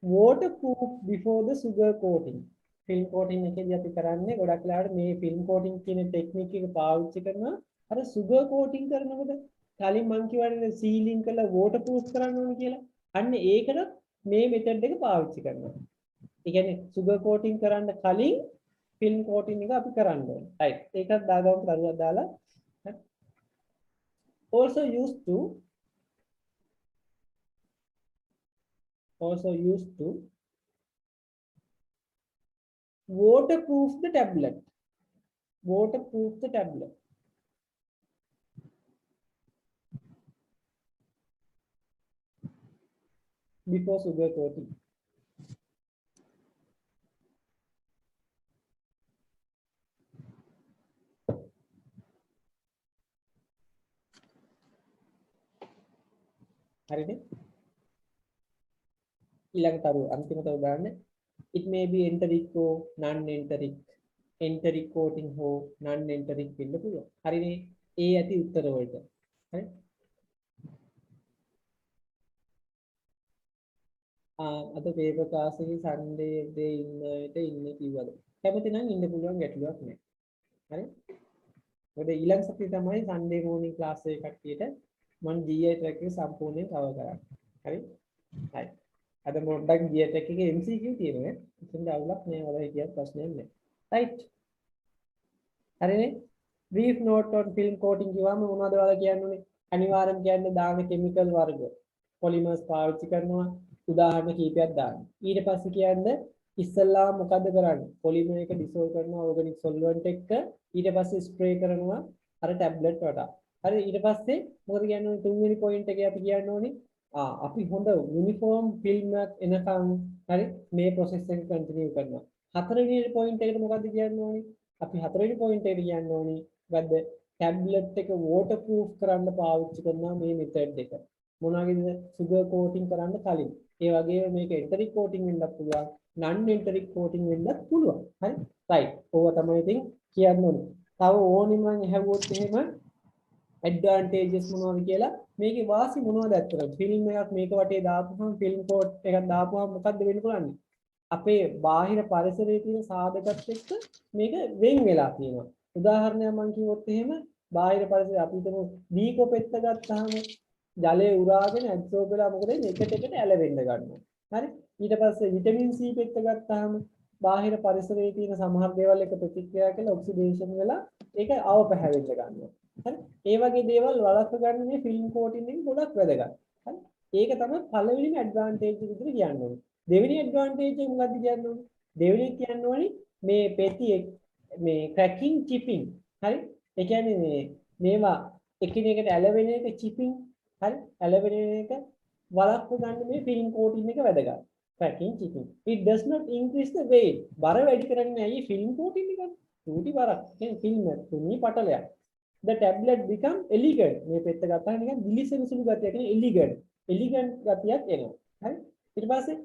S1: waterproof before the sugar coating. film coating එකේදී අපි කරන්නේ ගොඩක් වෙලාවට මේ film coating කියන ටෙක්නික් එක පාවිච්චි කරනවා අර sugar coating කරනකොට කලින් මම කියවනේ සීලින් කරලා waterproof කරන්න ඕනේ කියලා. අන්න ඒකට මේ method එක පාවිච්චි කරනවා. ඒ කියන්නේ sugar coating කරන්න කලින් film coating එක අපි කරන්න ඕනේ. right. ඒකත් දාගමු කරුවක් දාලා. also used to waterproof the tablet. Before sugar coating. හරිද? ඊළඟ තරුව අන්තිම තරුව බලන්න. It may be enteric or non-enteric. Enteric coating හෝ non-enteric වෙන්න පුළුවන්. හරිනේ? ඒ ඇති උත්තර වලට. හරි? අද පේපර් ක්ලාස් එකේ සන්ඩේ දේ ඉන්න කිව්වද? කැමති නම් ඉන්න පුළුවන් ගැටලුවක් නැහැ. හරි? මොකද ඊළඟ සතියේ තමයි සන්ඩේ මෝර්නින් ක්ලාස් එකේ කට්ටියට මම GI track එක සම්පූර්ණයෙන් කවර් කරන්නේ. හරි? හරි. අද මොඩක් GI track එකේ MCQ තියෙනවා. ඉතින් අවුලක් නෑ වල හිතියක් ප්‍රශ්නයක් නෑ. right. හරිනේ? brief note on film coating කිව්වම මොනවද ඔයාලා කියන්නේ? අනිවාර්යයෙන් කියන්නේ දාන chemical වර්ග. polymers පාවිච්චි කරනවා. උදාහරණ කීපයක් දාන්න. ඊට පස්සේ කියන්නේ ඉස්සල්ලා මොකද්ද කරන්නේ? polymer එක dissolve කරනවා organic solvent එක්ක. ඊට පස්සේ spray කරනවා අර tablet වලට. හරි ඊට පස්සේ මොකද කියන්නේ තුන්වෙනි පොයින්ට් එකේ අපි කියන්න ඕනේ අපි හොඳ යුනිෆෝම් ෆිල්ම් එකක් එනකන් හරි මේ process එක continue කරනවා. හතරවෙනි පොයින්ට් එකට මොකද්ද කියන්න ඕනේ? අපි හතරවෙනි පොයින්ට් එකට කියන්න ඕනේ මොකද්ද? tablet එක waterproof කරන්න පාවිච්චි කරනවා මේ method එක. මොනවාගේද? sugar coating කරන්න කලින්. ඒ වගේම මේක enteric coating වෙන්නත් පුළුවන්, non enteric coating වෙන්නත් පුළුවන්. හරි? right. ඕවා තමයි ඉතින් කියන්න ඕනේ. තව ඕනිම නම් ඇහුවොත් එහෙම advantages මොනවද කියලා මේකේ වාසි මොනවද ඇත්තට ෆිල්ම් එකක් මේක වටේ දාපුවම ෆිල්ම් කෝට් එකක් දාපුවම මොකද්ද වෙන්න පුළුවන් අපේ බාහිර පරිසරයේ තියෙන සාධකත් එක්ක මේක වෙන් වෙලා තියෙනවා උදාහරණයක් මම කිව්වොත් එහෙම බාහිර පරිසරය අපි හිතමු දී කොපෙත්ත ගත්තාම ජලයේ උරාගෙන ඇබ්සෝබ් වෙලා මොකද වෙන්නේ? එකට එකට ඇලවෙන්න ගන්නවා. හරි? ඊට පස්සේ විටමින් C පෙත්ත ගත්තාම බාහිර පරිසරයේ තියෙන සමහර දේවල් එක ප්‍රතික්‍රියා කරලා ඔක්සිඩේෂන් වෙලා ඒක අවපැහැවෙන්න ගන්නවා. හරි? ඒ වගේ දේවල් වළක්ව ගන්න මේ ෆිල්ම් කෝටින් එක ගොඩක් වැදගත්. හරි? ඒක තමයි පළවෙනිම ඇඩ්වාන්ටේජ් එක විදිහට කියන්නේ. දෙවෙනි ඇඩ්වාන්ටේජ් එක මොකක්ද කියන්නේ? දෙවෙනි කියන්නේ මේ පෙති මේ ක්‍රැකින් චිපින්. හරි? ඒ කියන්නේ මේවා එකිනෙකට ඇලවෙන එක චිපින්. හරි? ඇලවෙන එක වළක්ව ගන්න මේ ෆිල්ම් කෝටින් එක වැදගත්. ක්‍රැකින් චිපින්. It does not increase the weight. බර වැඩි කරන්නේ ඇයි ෆිල්ම් කෝටින් එක? චූටි බරක්. කියන්නේ ෆිල්ම් එක තුනී පටලයක්. The tablet become elegant. මේ පෙත්ත ගත්තාම නිකන් දිලිසෙන සුළු ගතියක් කියන්නේ elegant. elegant ගතියක් එනවා. හරි? ඊට පස්සේ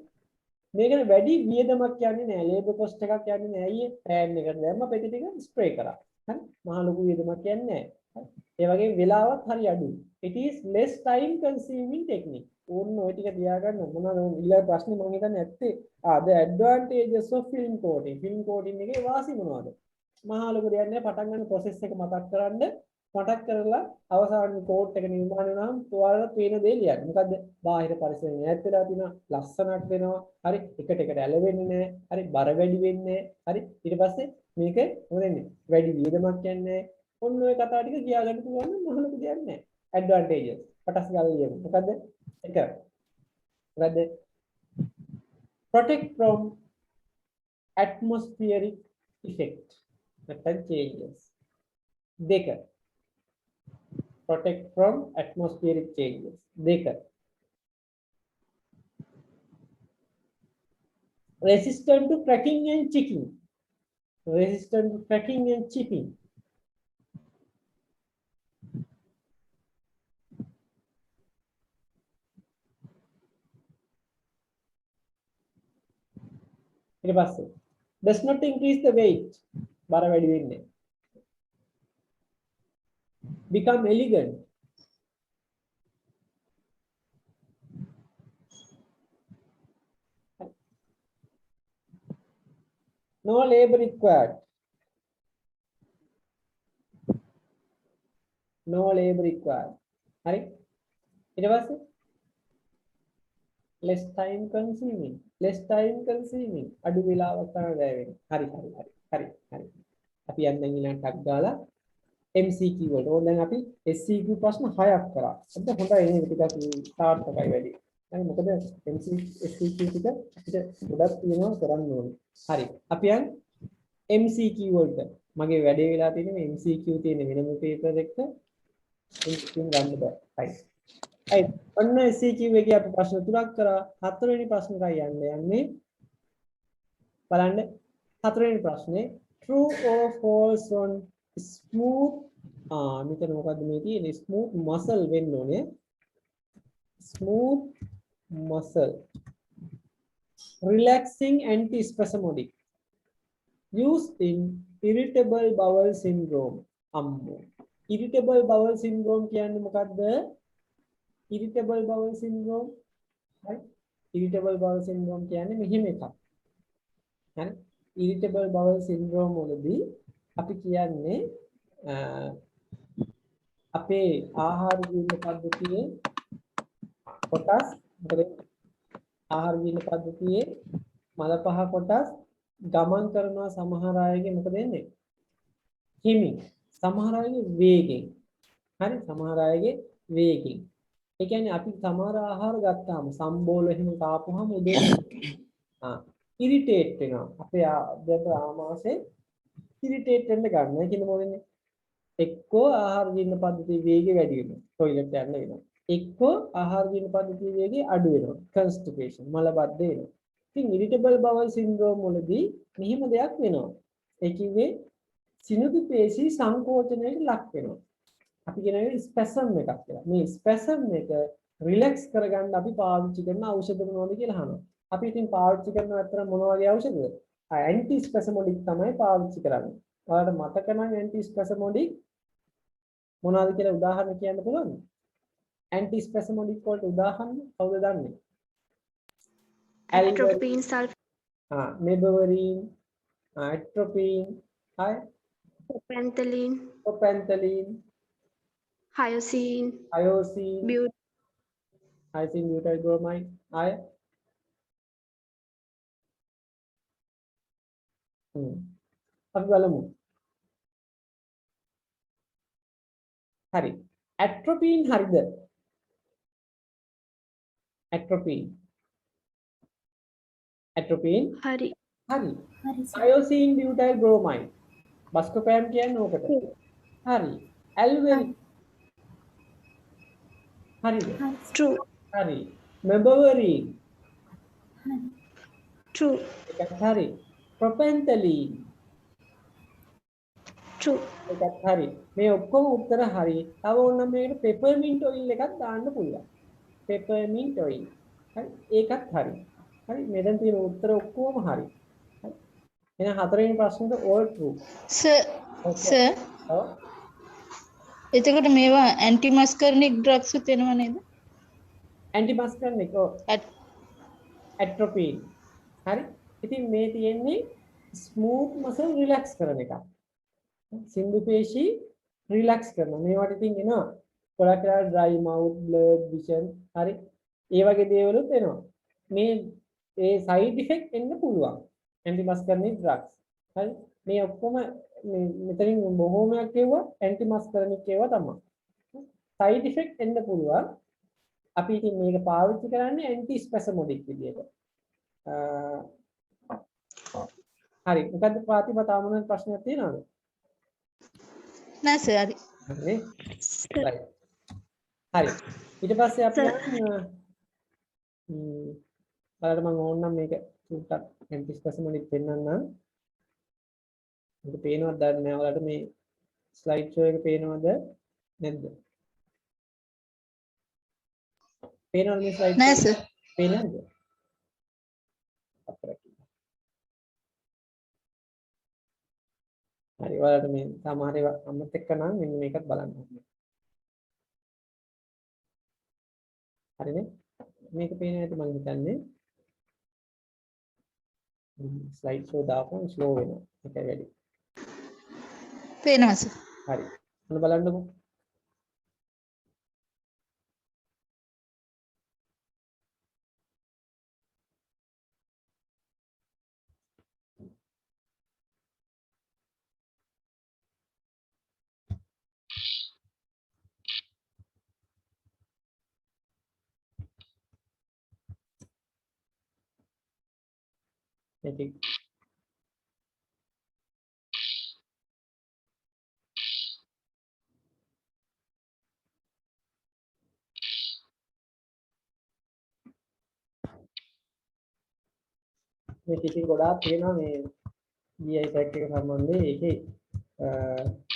S1: මේකට වැඩි වියදමක් කියන්නේ නෑ. ලේබර් කොස්ට් එකක් කියන්නේ නෑ. අයියේ පෑන් එකට දැම්ම පෙති ටික ස්ප්‍රේ කරා. හරි? මහා ලොකු වියදමක් කියන්නේ නෑ. හරි? ඒ වගේ වෙලාවත් හරි අඩුයි. It is less time consuming technique. ඕන්න ඔය ටික තියාගන්න මොනවද ඊළඟ ප්‍රශ්නේ මම හිතන්නේ ඇත්තේ the advantages of film coating. film coating එකේ වාසි මොනවද? මහා ලොකු දෙයක් නෑ. පටන් ගන්න process එක මතක් කරන්න. මතක් කරලා අවසාන කෝට් එක නිර්මාණය වුණාම ඔයාලට පේන දේ ලියන්න. මොකද්ද? බාහිර පරිසරයෙන් ඈත් වෙලා තියෙනවා, ලස්සනක් වෙනවා. හරි? එකට එකට ඇලවෙන්නේ නැහැ. හරි? බර වැඩි වෙන්නේ නැහැ. හරි? ඊට පස්සේ මේක මොකද වෙන්නේ? වැඩි වියදමක් යන්නේ නැහැ. ඔන්න ඔය කතාව ටික කියා ගන්න පුළුවන් නම් මහලු දෙයක් නැහැ. ඇඩ්වාන්ටේජස්. පටස් ගාලා ලියමු. මොකද්ද? එක. මොකද්ද? protect from atmospheric effect. නැත්නම් changes. දෙක. protect from atmospheric changes. දෙක. resistant to cracking and chipping. resistant to cracking and chipping. ඊට පස්සේ does not increase the weight. බර වැඩි වෙන්නේ. become elegant. No labor required. No labor required. හරි? ඊට පස්සේ less time consuming. less time consuming. අඩු වෙලාවක් තමයි වැය වෙන්නේ. හරි. අපි යන්න ඊළඟ ටක් ගාලා MCQ වලට. ඕන දැන් අපි SCQ ප්‍රශ්න 6ක් කරා. අද හොඳයි මේ ටිකක් සාර්ථකයි වැඩි. දැන් මොකද SCQ ටික අපිට ගොඩක් තියෙනවා කරන්න ඕනේ. හරි. අපි යන් MCQ වලට. මගේ වැඩේ වෙලා තියෙන්නේ MCQ තියෙන වෙනම පේපර් එකක ඉතින් ගන්න බෑ. හරි. ඔන්න SCQ එකේ අපි ප්‍රශ්න තුනක් කරා. හතරවෙනි ප්‍රශ්නටයි යන්නේ. බලන්න හතරවෙනි ප්‍රශ්නේ true or false on smooth මෙතන මොකද්ද මේ තියෙන්නේ smooth muscle වෙන්න ඕනේ. smooth muscle relaxing antispasmodic used in irritable bowel syndrome. අම්මෝ irritable bowel syndrome කියන්නේ මොකද්ද? irritable bowel syndrome. හරි? irritable bowel syndrome කියන්නේ මෙහෙම එකක්. හරි? irritable bowel syndrome වලදී අපි කියන්නේ අපේ ආහාර ජීවන පද්ධතියේ කොටස් මොකද ආහාර ජීවන පද්ධතියේ මල පහ කොටස් ගමන් කරනවා. සමහර අයගේ මොකද වෙන්නේ? හිමින්. සමහර අයගේ වේගෙන්. හරි? සමහර අයගේ වේගෙන්. ඒ කියන්නේ අපි සමහර ආහාර ගත්තාම සම්බෝල එහෙම කාපුවාම උදේ ඉරිටේට් වෙනවා. අපේ ආමාශය ඉරිටේට් වෙන්න ගන්නවා. ඒ කියන්නේ මොකද? එක්කෝ ආහාර ජීවන පද්ධතියේ වේගය වැඩි වෙනවා. টয়ලට් යන්න වෙනවා. එක්කෝ ආහාර ජීවන පද්ධතියේ වේගය අඩු වෙනවා. constipation මලබද්ධ වෙනවා. ඉතින් irritable bowel syndrome වලදී මෙහෙම දෙයක් වෙනවා. ඒ කිව්වේ සිනුදු පේශි සංකෝචනයට ලක් වෙනවා. අපි කියනවා ස්පැසම් එකක් කියලා. මේ ස්පැසම් එක රිලැක්ස් කරගන්න අපි පාවිච්චි කරන ඖෂධ මොනවද කියලා අහනවා. අපි ඉතින් පාවිච්චි කරන අතර මොන වගේ ඖෂධද? ඇන්ටි ස්පැසමොඩික් තමයි පාවිච්චි කරන්නේ. ඔයාලට මතක නම් ඇන්ටි ස්පැසමොඩික් මොනවද කියලා උදාහරණ කියන්න පුළුවන්ද? ඇන්ටි ස්පැසමොඩික් වලට උදාහරණ කවුද දන්නේ?
S3: atropine sulfate
S1: මෙබවරින්, atropine,
S3: panthenolene
S1: propanthenolene,
S3: hyoscine,
S1: hyoscine,
S3: but
S1: hyoscine butyl bromide. ආය අපි බලමු. හරි. atropine හරිද? atropine. atropine
S3: hari,
S1: හරි.
S6: හරි සර්.
S1: hyoscine butyl bromide. බස්කෝපෑම් කියන්නේ ඕකට. හරි. alverin හරිද?
S6: හරි
S3: true,
S1: හරි. mebeverine
S3: true,
S1: එකක් හරි. propenthaline
S3: true,
S1: එකක් හරි. මේ ඔක්කොම උත්තර හරි. තව ඕනනම් මේකට peppermint oil එකක් දාන්න පුළුවන්. peppermint oil. හරි. ඒකත් හරි. හරි. මෙතන තියෙන උත්තර ඔක්කොම හරි. හරි. එහෙනම් හතරවෙනි ප්‍රශ්නෙට all true.
S4: sir sir
S1: ඔව්.
S4: එතකොට මේවා ඇන්ටි මස්කර්නික් ඩ්‍රග්ස් උත් වෙනව නේද?
S1: antimuscarinic ඔව්. atropine. හරි. ඉතින් මේ තියෙන්නේ smooth muscle relax කරන එක. සින්දු පේශී relax කරනවා. මේවට ඉතින් එනවා. ගොඩක් වෙලාවට dry mouth, blurred vision. හරි. ඒ වගේ දේවලුත් එනවා. මේ ඒ side effect එන්න පුළුවන්. antimuscarinic drugs. හරි. මේ ඔක්කොම මෙතනින් බොහෝමයක් කියුවා antimuscarinic ඒවා තමයි. side effect එන්න පුළුවන්. අපි ඉතින් මේක පාවිච්චි කරන්නේ antispasmodic විදියට. හරි. මොකද්ද ප්‍රාතිපා තාම මොනවද ප්‍රශ්නයක් තියෙනවද?
S4: නෑ සර් හරි.
S1: හරි. right. හරි. ඊට පස්සේ අපි බලන්න මම ඕනනම් මේක චුට්ටක් antispasmodic පෙන්නන්නම්. මේක පේනවද දන්නේ නැහැ. ඔයාලට මේ ස්ලයිඩ් ෂෝ එක පේනවද නැද්ද? පේනවද මේ ස්ලයිඩ්?
S4: නෑ සර්.
S1: පේන්නේ නැද්ද? හරි. ඔයාලට මේ සමහර ඒවා අමතක නම් මෙන්න මේකත් බලන්න ඕනේ. හරිනේ? මේක පේන්නේ නැති මම හිතන්නේ. ස්ලයිඩ් ෂෝ දාපුවම ස්ලෝ වෙනවා. ඒකයි වැඩි.
S4: පේනවා සර්.
S1: හරි. ඔන්න බලන්නකෝ. මේක මේක ඉතින් ගොඩාක් තියෙනවා මේ GI tag එක සම්බන්ධයෙන් ඒකේ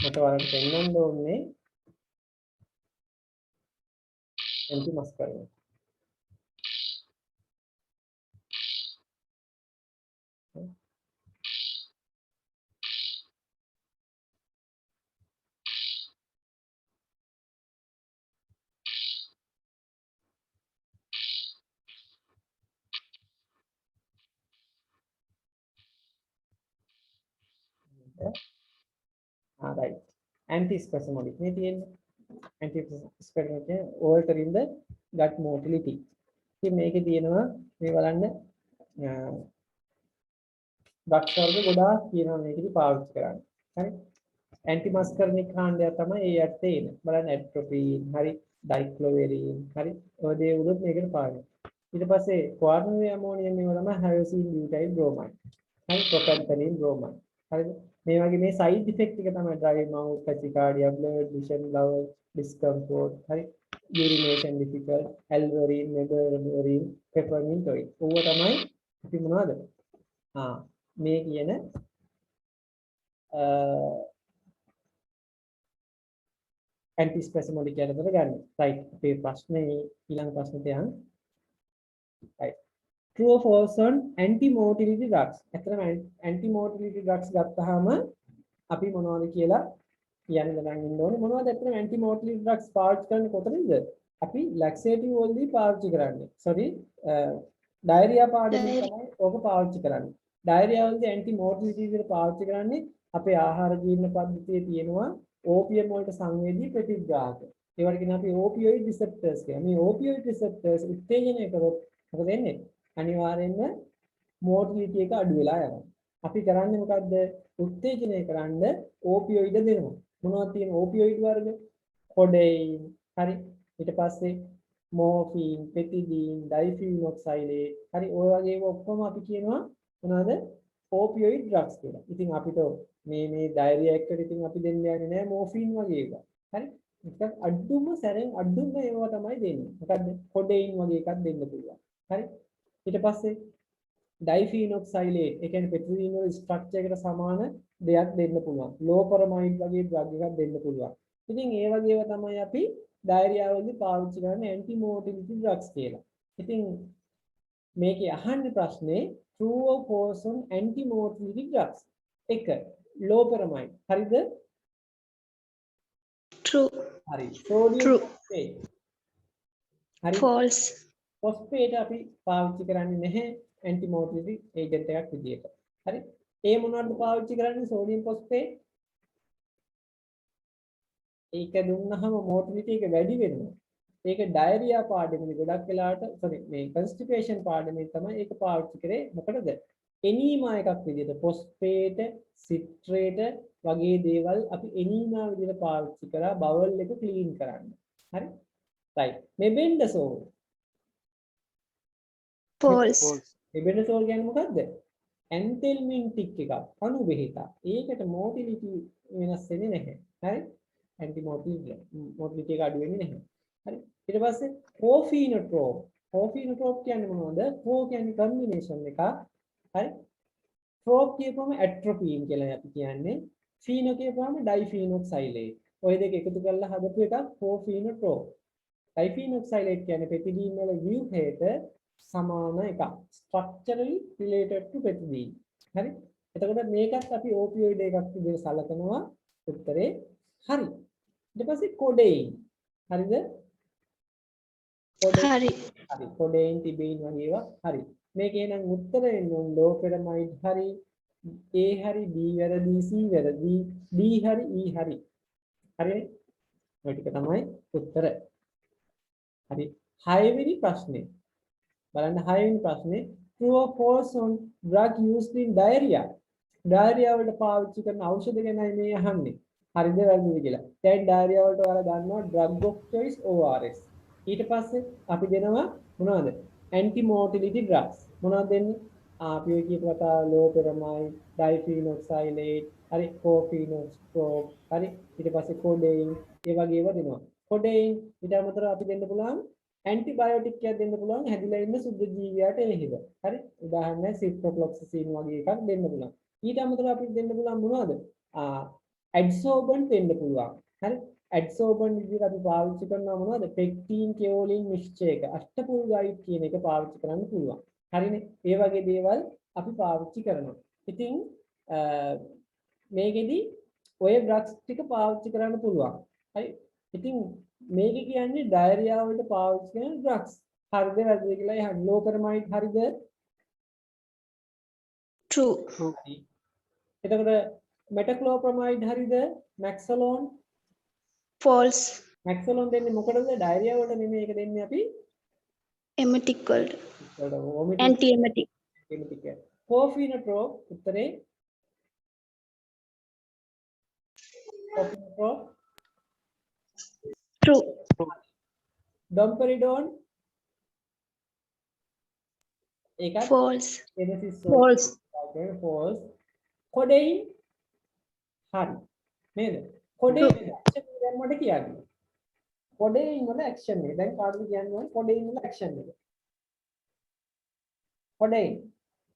S1: මට ඔයාලට පෙන්වන්න ඕනේ antimuscarinic. Right. Antispasmodic. මේ තියෙන්නේ antispasmodic altering the gut motility. ඉතින් මේකේ තියෙනවා මේ බලන්න ඩ්‍රග්ස් වර්ග ගොඩාක් තියෙනවා මේකෙදි පාවිච්චි කරන්න. හරි. antimuscarinic කාණ්ඩය තමයි ඒ යටතේ එන්නේ. බලන්න atropine, හරි, dicloverine, හරි. ඔය දේ උඩත් මේකට පාවිච්චි. ඊට පස්සේ quaternary ammonium මේවා තමයි hyoscine butyl bromide. හරි, propenthaline bromide. හරිද? මේ වගේ මේ side effect එක තමයි dry mouth, tachycardia, blurred vision, lower discomfort, හරි, urination difficult, alverine, mebeverine, peppermint oil. ඕව තමයි අපි මොනවද? මේ කියන antispasmodic යනතර ගන්න. right. අපේ ප්‍රශ්නේ ඊළඟ ප්‍රශ්නෙට යන්න. right. True or false on anti-motility drugs. ඇත්තටම anti-motility drugs ගත්තාම අපි මොනවද කියලා කියන්න දැනගෙන ඉන්න ඕනේ. මොනවද ඇත්තටම anti-motility drugs පාවිච්චි කරන්නේ කොතනද? අපි laxative වලදී පාවිච්චි කරන්නේ. sorry, diarrhea පාඩමේ තමයි ඕක පාවිච්චි කරන්නේ. diarrhea වලදී anti-motility විදිහට පාවිච්චි කරන්නේ අපේ ආහාර ජීර්ණ පද්ධතියේ තියෙනවා opium වලට සංවේදී ප්‍රතිග්‍රාහක. ඒවට කියන අපි opioid receptors කියලා. මේ opioid receptors උත්තේජනය කරොත් මොකද වෙන්නේ? අනිවාර්යෙන්ම motility එක අඩු වෙලා යනවා. අපි කරන්නේ මොකද්ද? උත්තේජනය කරන්න opioid දෙනවා. මොනවද තියෙන opioid වර්ග? codeine, හරි. ඊට පස්සේ morphine, pethidine, diphenhydroxylate, හරි. ඔය වගේ ඔක්කොම අපි කියනවා මොනවද? opioid drugs කියලා. ඉතින් අපිට මේ diarrhea එකට ඉතින් අපි දෙන්න යන්නේ නැහැ morphine වගේ ඒවා. හරි. ඒක අඩුම සැරෙන් අඩුම ඒවා තමයි දෙන්නේ. මොකද්ද? codeine වගේ එකක් දෙන්න පුළුවන්. හරි. ඊට පස්සේ diphenhydroxylate, ඒ කියන්නේ pethidine වල ස්ට්‍රක්චර් එකට සමාන දෙයක් දෙන්න පුළුවන්. loperamide වගේ drug එකක් දෙන්න පුළුවන්. ඉතින් ඒ වගේ ඒවා තමයි අපි diarrhea වලදී පාවිච්චි කරන anti motility drugs කියලා. ඉතින් මේකේ අහන්නේ ප්‍රශ්නේ true or false on anti motility drugs. එක loperamide. හරිද?
S3: True.
S1: හරි. sodium
S3: True.
S1: phosphate. හරි.
S3: False.
S1: phosphate අපි පාවිච්චි කරන්නේ නැහැ anti motility agent එකක් විදියට. හරි. ඒ මොනවද පාවිච්චි කරන්නේ sodium phosphate? ඒක දුන්නහම motility එක වැඩි වෙනවා. ඒක diarrhea පාඩමේ ගොඩක් වෙලාවට sorry මේ constipation පාඩමේ තමයි ඒක පාවිච්චි කරේ. මොකටද? එනීමා එකක් විදියට phosphate, citrate වගේ දේවල් අපි එනීමා විදියට පාවිච්චි කරා බවල් එක ක්ලීන් කරන්න. හරි? right. mebendazole.
S3: False.
S1: mebendazole කියන්නේ මොකද්ද? anthelmintic එකක් අණු බෙහෙතක්. ඒකට motility වෙනස් වෙන්නේ නැහැ. හරි? anti motility එක අඩු වෙන්නේ නැහැ. හරි. ඊට පස්සේ coffeenotrope. coffeenotrope කියන්නේ මොනවද? co කියන්නේ combination එකක්. හරි. trope කියපුවම atropine කියලා අපි කියන්නේ. pheno කියපුවම diphenhydroxylate. ওই දෙක එකතු කරලා හදපු එකක් coffeenotrope. diphenhydroxylate කියන්නේ pethidine වල ව්‍යුහයට සමාන එකක්. structurally related to pethidine. හරි. එතකොට මේකත් අපි opioid එකක් විදිහට සලකනවා. උත්තරේ හරි. ඊට පස්සේ codeine. හරිද?
S3: Hari.
S1: හරි. codeine තිබෙන වගේ ඒවා හරි. මේකේ නම් උත්තරේ එන්නේ loperamide හරි. A හරි B වැරදි C වැරදි D හරි E හරි. හරිනේ? ඔය ටික තමයි උත්තර. හරි. 6 වෙනි ප්‍රශ්නේ. බලන්න 6 වෙනි ප්‍රශ්නේ true or false on drug used in diarrhea. diarrhea වලට පාවිච්චි කරන ඖෂධ ගැනයි මේ අහන්නේ. හරිද වැරදිද කියලා. දැන් diarrhea වලට ඔයාලා දන්නවා drug of choice ORS. ඊට පස්සේ අපි දෙනවා මොනවද? anti motility drugs. මොනවද දෙන්නේ? අපි ඔය කියපු කතා loperamide, diphenhydroxylate, හරි coffeenotrope, හරි ඊට පස්සේ codeine ඒ වගේ ඒවා දෙනවා. codeine ඊට අමතරව අපි දෙන්න පුළුවන් antibiotic එකක් දෙන්න පුළුවන් හැදිලා ඉන්න සුද්ධ ජීවියට එහෙම. හරි උදාහරණයක් ciprofloxacin වගේ එකක් දෙන්න පුළුවන්. ඊට අමතරව අපි දෙන්න පුළුවන් මොනවද? adsorbent දෙන්න පුළුවන්. හරි adsorbent විදිහට අපි පාවිච්චි කරනවා මොනවද? pectin kaolin mixture එක අෂ්ටපුල්ගයිඩ් කියන එක පාවිච්චි කරන්න පුළුවන්. හරිනේ ඒ වගේ දේවල් අපි පාවිච්චි කරනවා. ඉතින් මේකෙදි ඔය ඩ්‍රග්ස් ටික පාවිච්චි කරන්න පුළුවන්. හරි ඉතින් මේක කියන්නේ diarrhea වලට පාවිච්චි කරන ඩ්‍රග්ස්. හරිද වැරදිද කියලා අහන්න. loperamide හරිද?
S3: True.
S1: එතකොට metoclopramide හරිද? maxolone
S3: False.
S1: maxolone දෙන්නේ මොකටද? diarrhea වලට නෙමෙයි ඒක දෙන්නේ අපි
S3: Emetic වලට.
S1: vomiting
S3: Anti-emetic.
S1: emetic. coffeenotrope උත්තරේ coffeenotrope.
S3: True.
S1: domperidone ඒකත්
S3: False.
S1: genesis
S4: False.
S1: okay false. codeine හරි නේද? codeine action එක දැන් මට කියන්න. codeine වල action එක දැන් කාටද කියන්නේ codeine වල action එක. codeine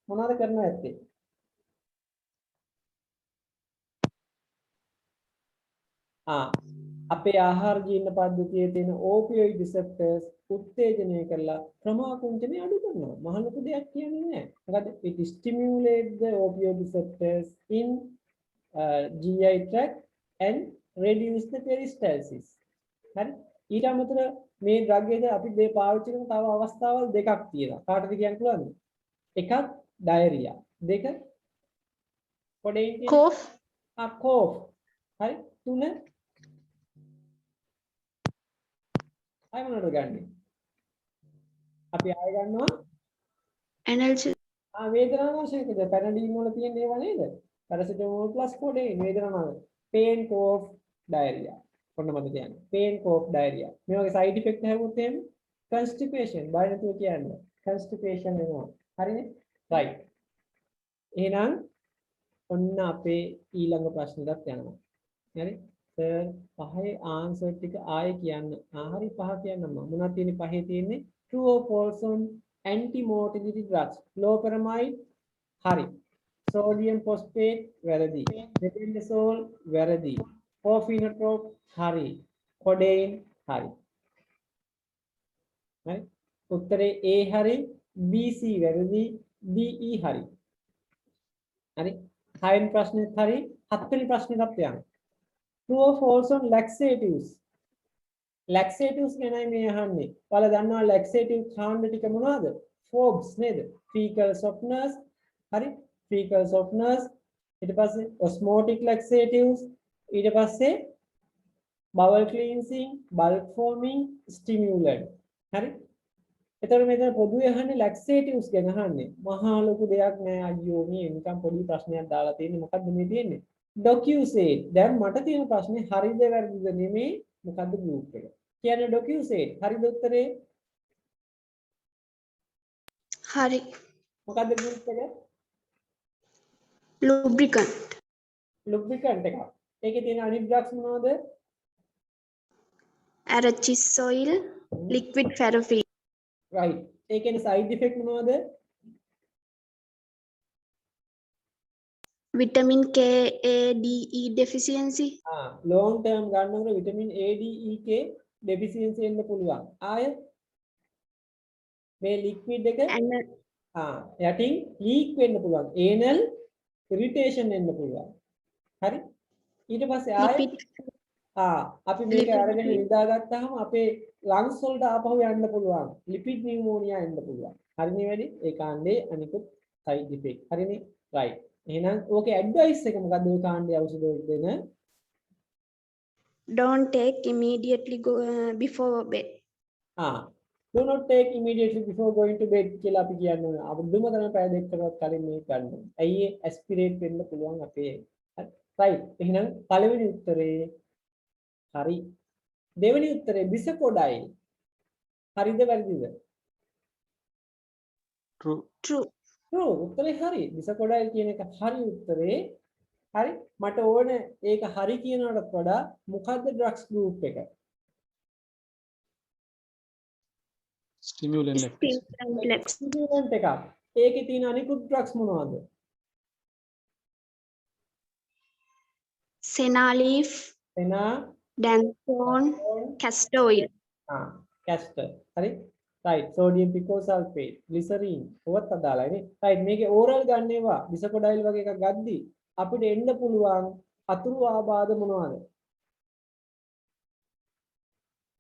S1: මොනවද කරන්න ඇත්තේ? අපේ ආහාර ජීර්ණ පද්ධතියේ තියෙන opioid receptors උත්තේජනය කරලා ප්‍රමාකුංචනය අඩු කරනවා. මහ ලොකු දෙයක් කියන්නේ නැහැ. මොකද it stimulates the opioid receptors in GI tract and reduce the peristalsis. හරි. ඊට අමතරව මේ drug එක අපි මේ පාවිච්චි කරන තව අවස්ථාවල් දෙකක් තියෙනවා. කාටද කියන්න පුළුවන්ද? එකක් diarrhea. දෙක codeine
S3: Cough.
S1: cough. හරි. තුන ආය මොනවද ගන්නෙ? අපි ආය ගන්නවා
S3: analgesic,
S1: වේදනානාශකද පැනඩීන් වල තියෙන ඒවා නේද? පැරසිටමෝල් ප්ලස් කොඩේන් වේදනානාශක. pain cough diarrhea. ඔන්න මම කියන්නේ. pain cough diarrhea. මේ වගේ side effect හැවුවොත් එහෙම constipation බය නැතුව කියන්නේ. constipation වෙනවා. හරිනේ? right. එහෙනම් ඔන්න අපේ ඊළඟ ප්‍රශ්නෙට යනවා. හරි? සර් පහේ ආන්සර් ටික ආයෙ කියන්න. හරි පහ කියන්න මම. මොනවද තියෙන්නේ පහේ තියෙන්නේ? True or false on anti-motility drugs. Loperamide හරි. Sodium phosphate වැරදි. Methimazole වැරදි. Cofenatrope හරි. Codeine හරි. හරි. උත්තරේ A හරි, B C වැරදි, D E හරි. හරි. 6 වෙනි ප්‍රශ්නෙත් හරි. 7 වෙනි ප්‍රශ්නෙටත් යන්න. True or false on laxatives. laxatives ගැනයි මේ අහන්නේ. ඔයාලා දන්නවා laxative කාණ්ඩ ටික මොනවද? Forbes නේද? Fecal softeners. හරි? Fecal softeners. ඊට පස්සේ osmotic laxatives. ඊට පස්සේ bowel cleansing, bulk forming, stimulant. හරි? එතකොට මෙතන පොදුවේ අහන්නේ laxatives ගැන අහන්නේ. මහා ලොකු දෙයක් නෑ අයියෝ මේ නිකන් පොඩි ප්‍රශ්නයක් දාලා තියෙන්නේ. මොකද්ද මේ තියෙන්නේ? Docusate. දැන් මට තියෙන ප්‍රශ්නේ හරිද වැරදිද නෙමෙයි මොකද්ද group එක. කියන්නේ docusate. හරිද උත්තරේ?
S3: hari,
S1: මොකද්ද group එක?
S3: lubricant,
S1: lubricant එකක්. ඒකේ තියෙන අනිත් drugs මොනවද?
S3: arachis oil, liquid paraffin,
S1: right. ඒකේ side effect මොනවද?
S3: vitamin K, A, D, E deficiency,
S1: long term ගන්නකොට vitamin A D E K deficiency එන්න පුළුවන්. ආය මේ liquid එක
S3: and
S1: යටින් leak වෙන්න පුළුවන්. anal irritation එන්න පුළුවන්. හරි? ඊට පස්සේ ආය
S3: lipid,
S1: අපි මේක
S3: lipid
S1: අරගෙන නිදාගත්තාම අපේ lungs වලට ආපහු යන්න පුළුවන්. lipid pneumonia එන්න පුළුවන්. හරිනේ වැඩි? ඒ කාණ්ඩේ අනිකුත් side effect. හරිනේ? right. එහෙනම් ඕකේ ඇඩ්වයිස් එක මොකද්ද ඔය කාණ්ඩේ ඖෂධ දෙන?
S3: don't take immediately before bed,
S1: do not take immediately before going to bed කියලා අපි කියන්නේ. අමුදුම තමයි පැය දෙකකට කලින් මේක ගන්න ඕනේ. ඇයි ඒ ඇස්පිරේට් වෙන්න පුළුවන් අපේ. right. එහෙනම් පළවෙනි උත්තරේ හරි. දෙවෙනි උත්තරේ බිසකොඩයිල්. හරිද වැරදිද?
S2: True.
S3: true,
S1: true. උත්තරේ හරි. බිසකොඩයිල් කියන එක හරි උත්තරේ. හරි. මට ඕනේ ඒක හරි කියනකට වඩා මොකද්ද drugs group එක?
S2: Stimulant.
S3: stimulant, lax,
S1: stimulant එකක්. ඒකේ තියෙන අනිකුත් drugs මොනවද?
S3: senna leaf,
S1: එනා
S3: danthone, castor oil,
S1: castor. හරි. right. sodium picosulfate, glycerin ඔවත් අදාළයි නේ. right. මේකේ oral ගන්න ඒවා බිසකොඩයිල් වගේ එකක් ගද්දි අපිට එන්න පුළුවන් අතුරු ආබාධ මොනවද?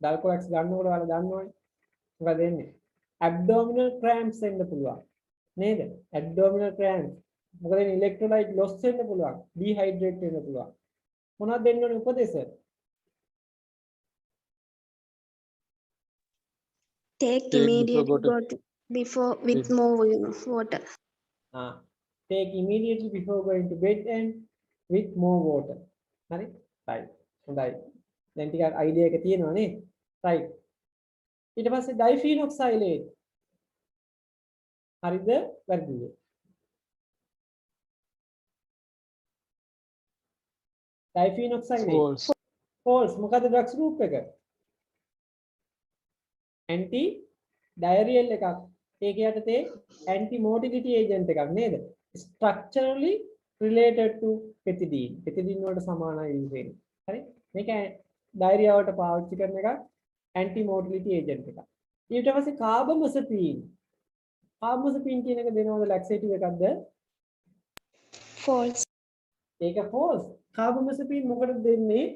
S1: ඩල්කොලැක්ස් ගන්නකොට ඔයාලා දන්නවනේ. මොකද එන්නේ? abdominal cramps එන්න පුළුවන්. නේද? abdominal cramps. මොකද electrolyte loss වෙන්න පුළුවන්. dehydrate වෙන්න පුළුවන්. මොනවද දෙන්න ඕනේ උපදේශ?
S3: take
S2: Take
S3: immediately
S2: before
S3: go to, before with more water,
S1: take immediately before going to bed and with more water. හරි? right. හොඳයි. දැන් ටිකක් idea එක තියෙනවා නේ? right. ඊට පස්සේ diphenhoxylate. හරිද? වැරදිද? diphenhoxylate.
S2: False.
S1: false. මොකද drugs group එක? anti diarrheal එකක්. ඒක යටතේ anti motility agent එකක් නේද? structurally related to pethidine. pethidine වලට සමානයි වෙන්නේ. හරි? මේක diarrhea වලට පාවිච්චි කරන එකක් anti motility agent එකක්. ඊට පස්සේ carbamazepine. carbamazepine කියන එක දෙනවද laxative එකක්ද?
S3: false,
S1: ඒක false. carbamazepine මොකටද දෙන්නේ?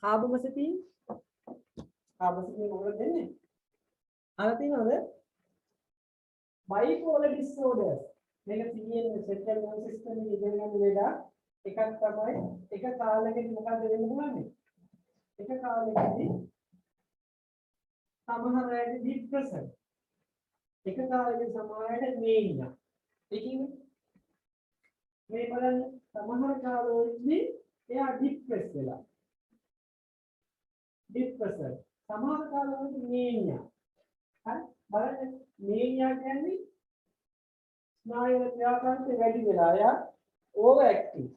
S1: carbamazepine මොකටද දෙන්නේ? අහලා තියෙනවද? bipolar disorders. මේක CN central nervous system එකේ ඉගෙන ගන්න වෙලාව එකක් තමයි එක කාලෙකදී මොකක්ද වෙන්න පුළුවන්? එක කාලෙකදී සමහර අයට ડિප්‍රෙෂන් එක කාලෙකදී සමහර අයට මේනියා ඒ කියන්නේ මේ බලන්න සමහර කාලවලදී එයා ડિප්‍රෙස් වෙලා ડિප්‍රෙෂන් සමහර කාලවලදී මේනියා හරි බලන්න මේනියා කියන්නේ ස්නායු ක්‍රියාකාරීත්වය වැඩි වෙලා එයා ඕවර් ඇක්ටිව්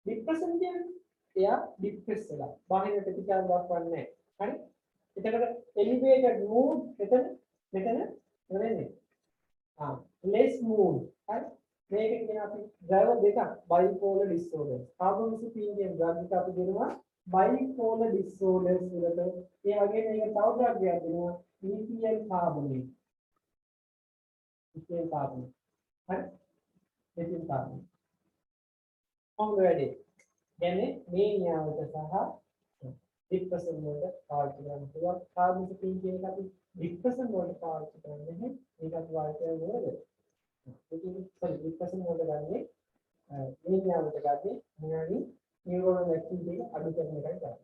S1: ડિප්‍රෙෂන් කියන්නේ එයා ડિප්‍රෙස් වෙලා බාහිර ප්‍රතිචාර දක්වන්නේ නැහැ හරි එතකොට එලිවේටඩ් මූඩ් මෙතන වෙන්නේ less mood හරි මේක කියන අපි driver දෙකක් bipolar disorder carbamazepine කියන drug එක අපි දෙනවා bipolar disorders වලට ඒ වගේම මේක තව drug එකක් දෙනවා ethyl carbamate ethyl carbamate හරි ethyl carbamate already කියන්නේ මේ න්‍යායට සහ ડિප්‍රෙෂන් වලට පාවිච්චි කරන්න පුළුවන් carbamazepine කියන එක අපි ડિප්‍රෙෂන් වලට පාවිච්චි කරන්නේ නැහැ ඒක අපි වාසිය නේද sorry ડિප්‍රෙෂන් වලට ගන්නේ මේ න්‍යායට ගන්නේ මොනවාරි නියුරෝනල් ඇක්ටිවිටි එක අඩු කරන එකයි කරන්නේ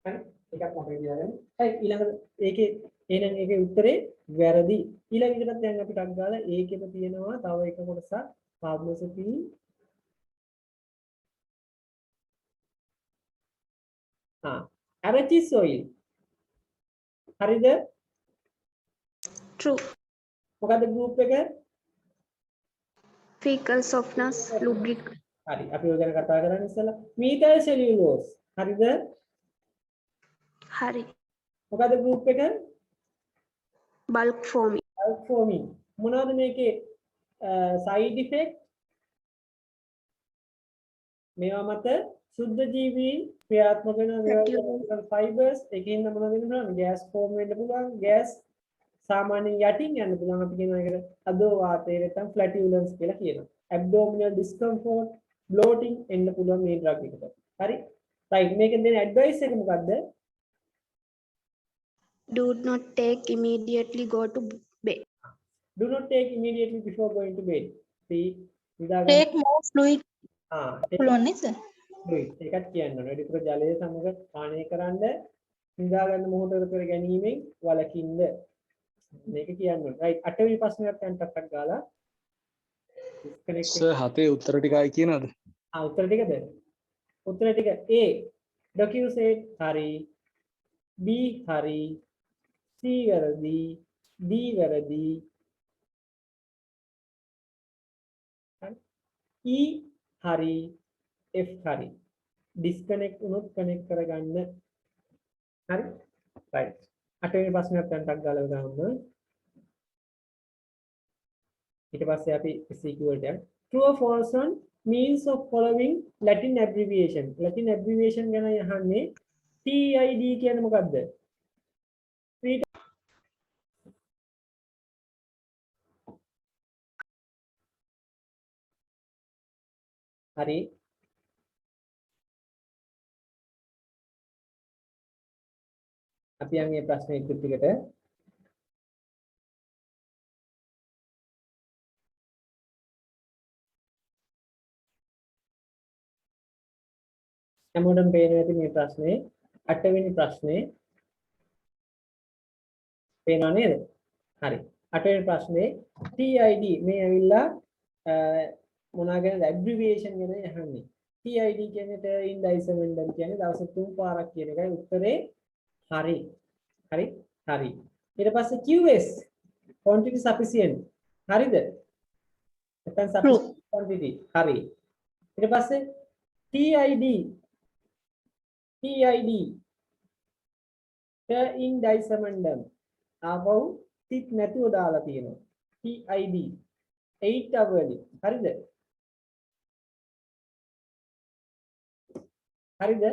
S1: හරි ඒකක් මතක තියාගන්න හරි ඊළඟට ඒකේ එහෙනම් ඒකේ උත්තරේ වැරදි ඊළඟටත් දැන් අපි ටක් ගාලා ඒකෙම තියෙනවා තව එක කොටසක් carbamazepine arachis oil හරිද
S3: True.
S1: මොකද group එක
S3: Fecal softness lubricant.
S1: හරි අපි ඔය ගැන කතා කරන්නේ ඉස්සෙල්ලා methyl cellulose හරිද
S3: Hari.
S1: මොකද group එක
S3: Bulk forming.
S1: forming මොනවද මේකේ side effect මේවා මත සුද්ධ ජීවීන් ක්‍රියාත්මක වෙන fibers එකකින් මොනවද වෙන්නේ gas form වෙන්න පුළුවන් gas සාමාන්‍යයෙන් යටින් යන්න පුළුවන් අපි කියන එකට අදෝ වාතය නැත්නම් flatulence කියලා කියනවා abdominal discomfort bloating එන්න පුළුවන් මේ drug එකට හරි right මේකෙන් දෙන advice එක මොකද්ද
S3: Do not take immediately go to bed.
S1: do not take immediately before going to bed see
S4: take more fluid පුළුවන් නේද
S1: fluid ඒකත් කියන්න ඕනේ වැඩිපුර ජලය සමග පානය කරන්න නිදා ගන්න මොහොතකට කර ගැනීමෙන් වළකින්න මේක කියන්න ඕනේ right 8 වෙනි ප්‍රශ්නයක් යන්න ටක් ගාලා
S2: සර් හතේ උත්තර ටිකයි කියනද
S1: උත්තර ටිකද උත්තර ටික A docuset හරි B හරි C වැරදි D වැරදි E හරි F හරි disconnect වුණොත් connect කරගන්න හරි right 8 වෙනි ප්‍රශ්නයක් දැන් ටක් ගාලා ගමු ඊට පස්සේ අපි CQ වලට යමු true or false on means of following latin abbreviation ගැන යහන්නේ TID කියන්නේ මොකද්ද හරි අපි යන්නේ ප්‍රශ්න ඉදිරි ටිකට හැමෝටම පේනවා ඇති මේ ප්‍රශ්නේ 8 වෙනි ප්‍රශ්නේ පේනව නේද හරි 8 වෙනි ප්‍රශ්නේ TID මේ ඇවිල්ලා මොනවා ගැනද ඇබ්‍රිවියේෂන් ගැන අහන්නේ TID කියන්නේ ටර්න් ඩයිසමෙන්ඩම් කියන්නේ දවස් 3 පාරක් කියන එකයි උත්තරේ හරි හරි හරි ඊට පස්සේ QS quantity sufficient හරිද නැත්නම් sufficient quantity හරි ඊට පස්සේ TID ටර්න් ඩයිසමෙන්ඩම් ආපහු තිත් නැතුව දාලා තියෙනවා TID 8 hourly හරිද හරිද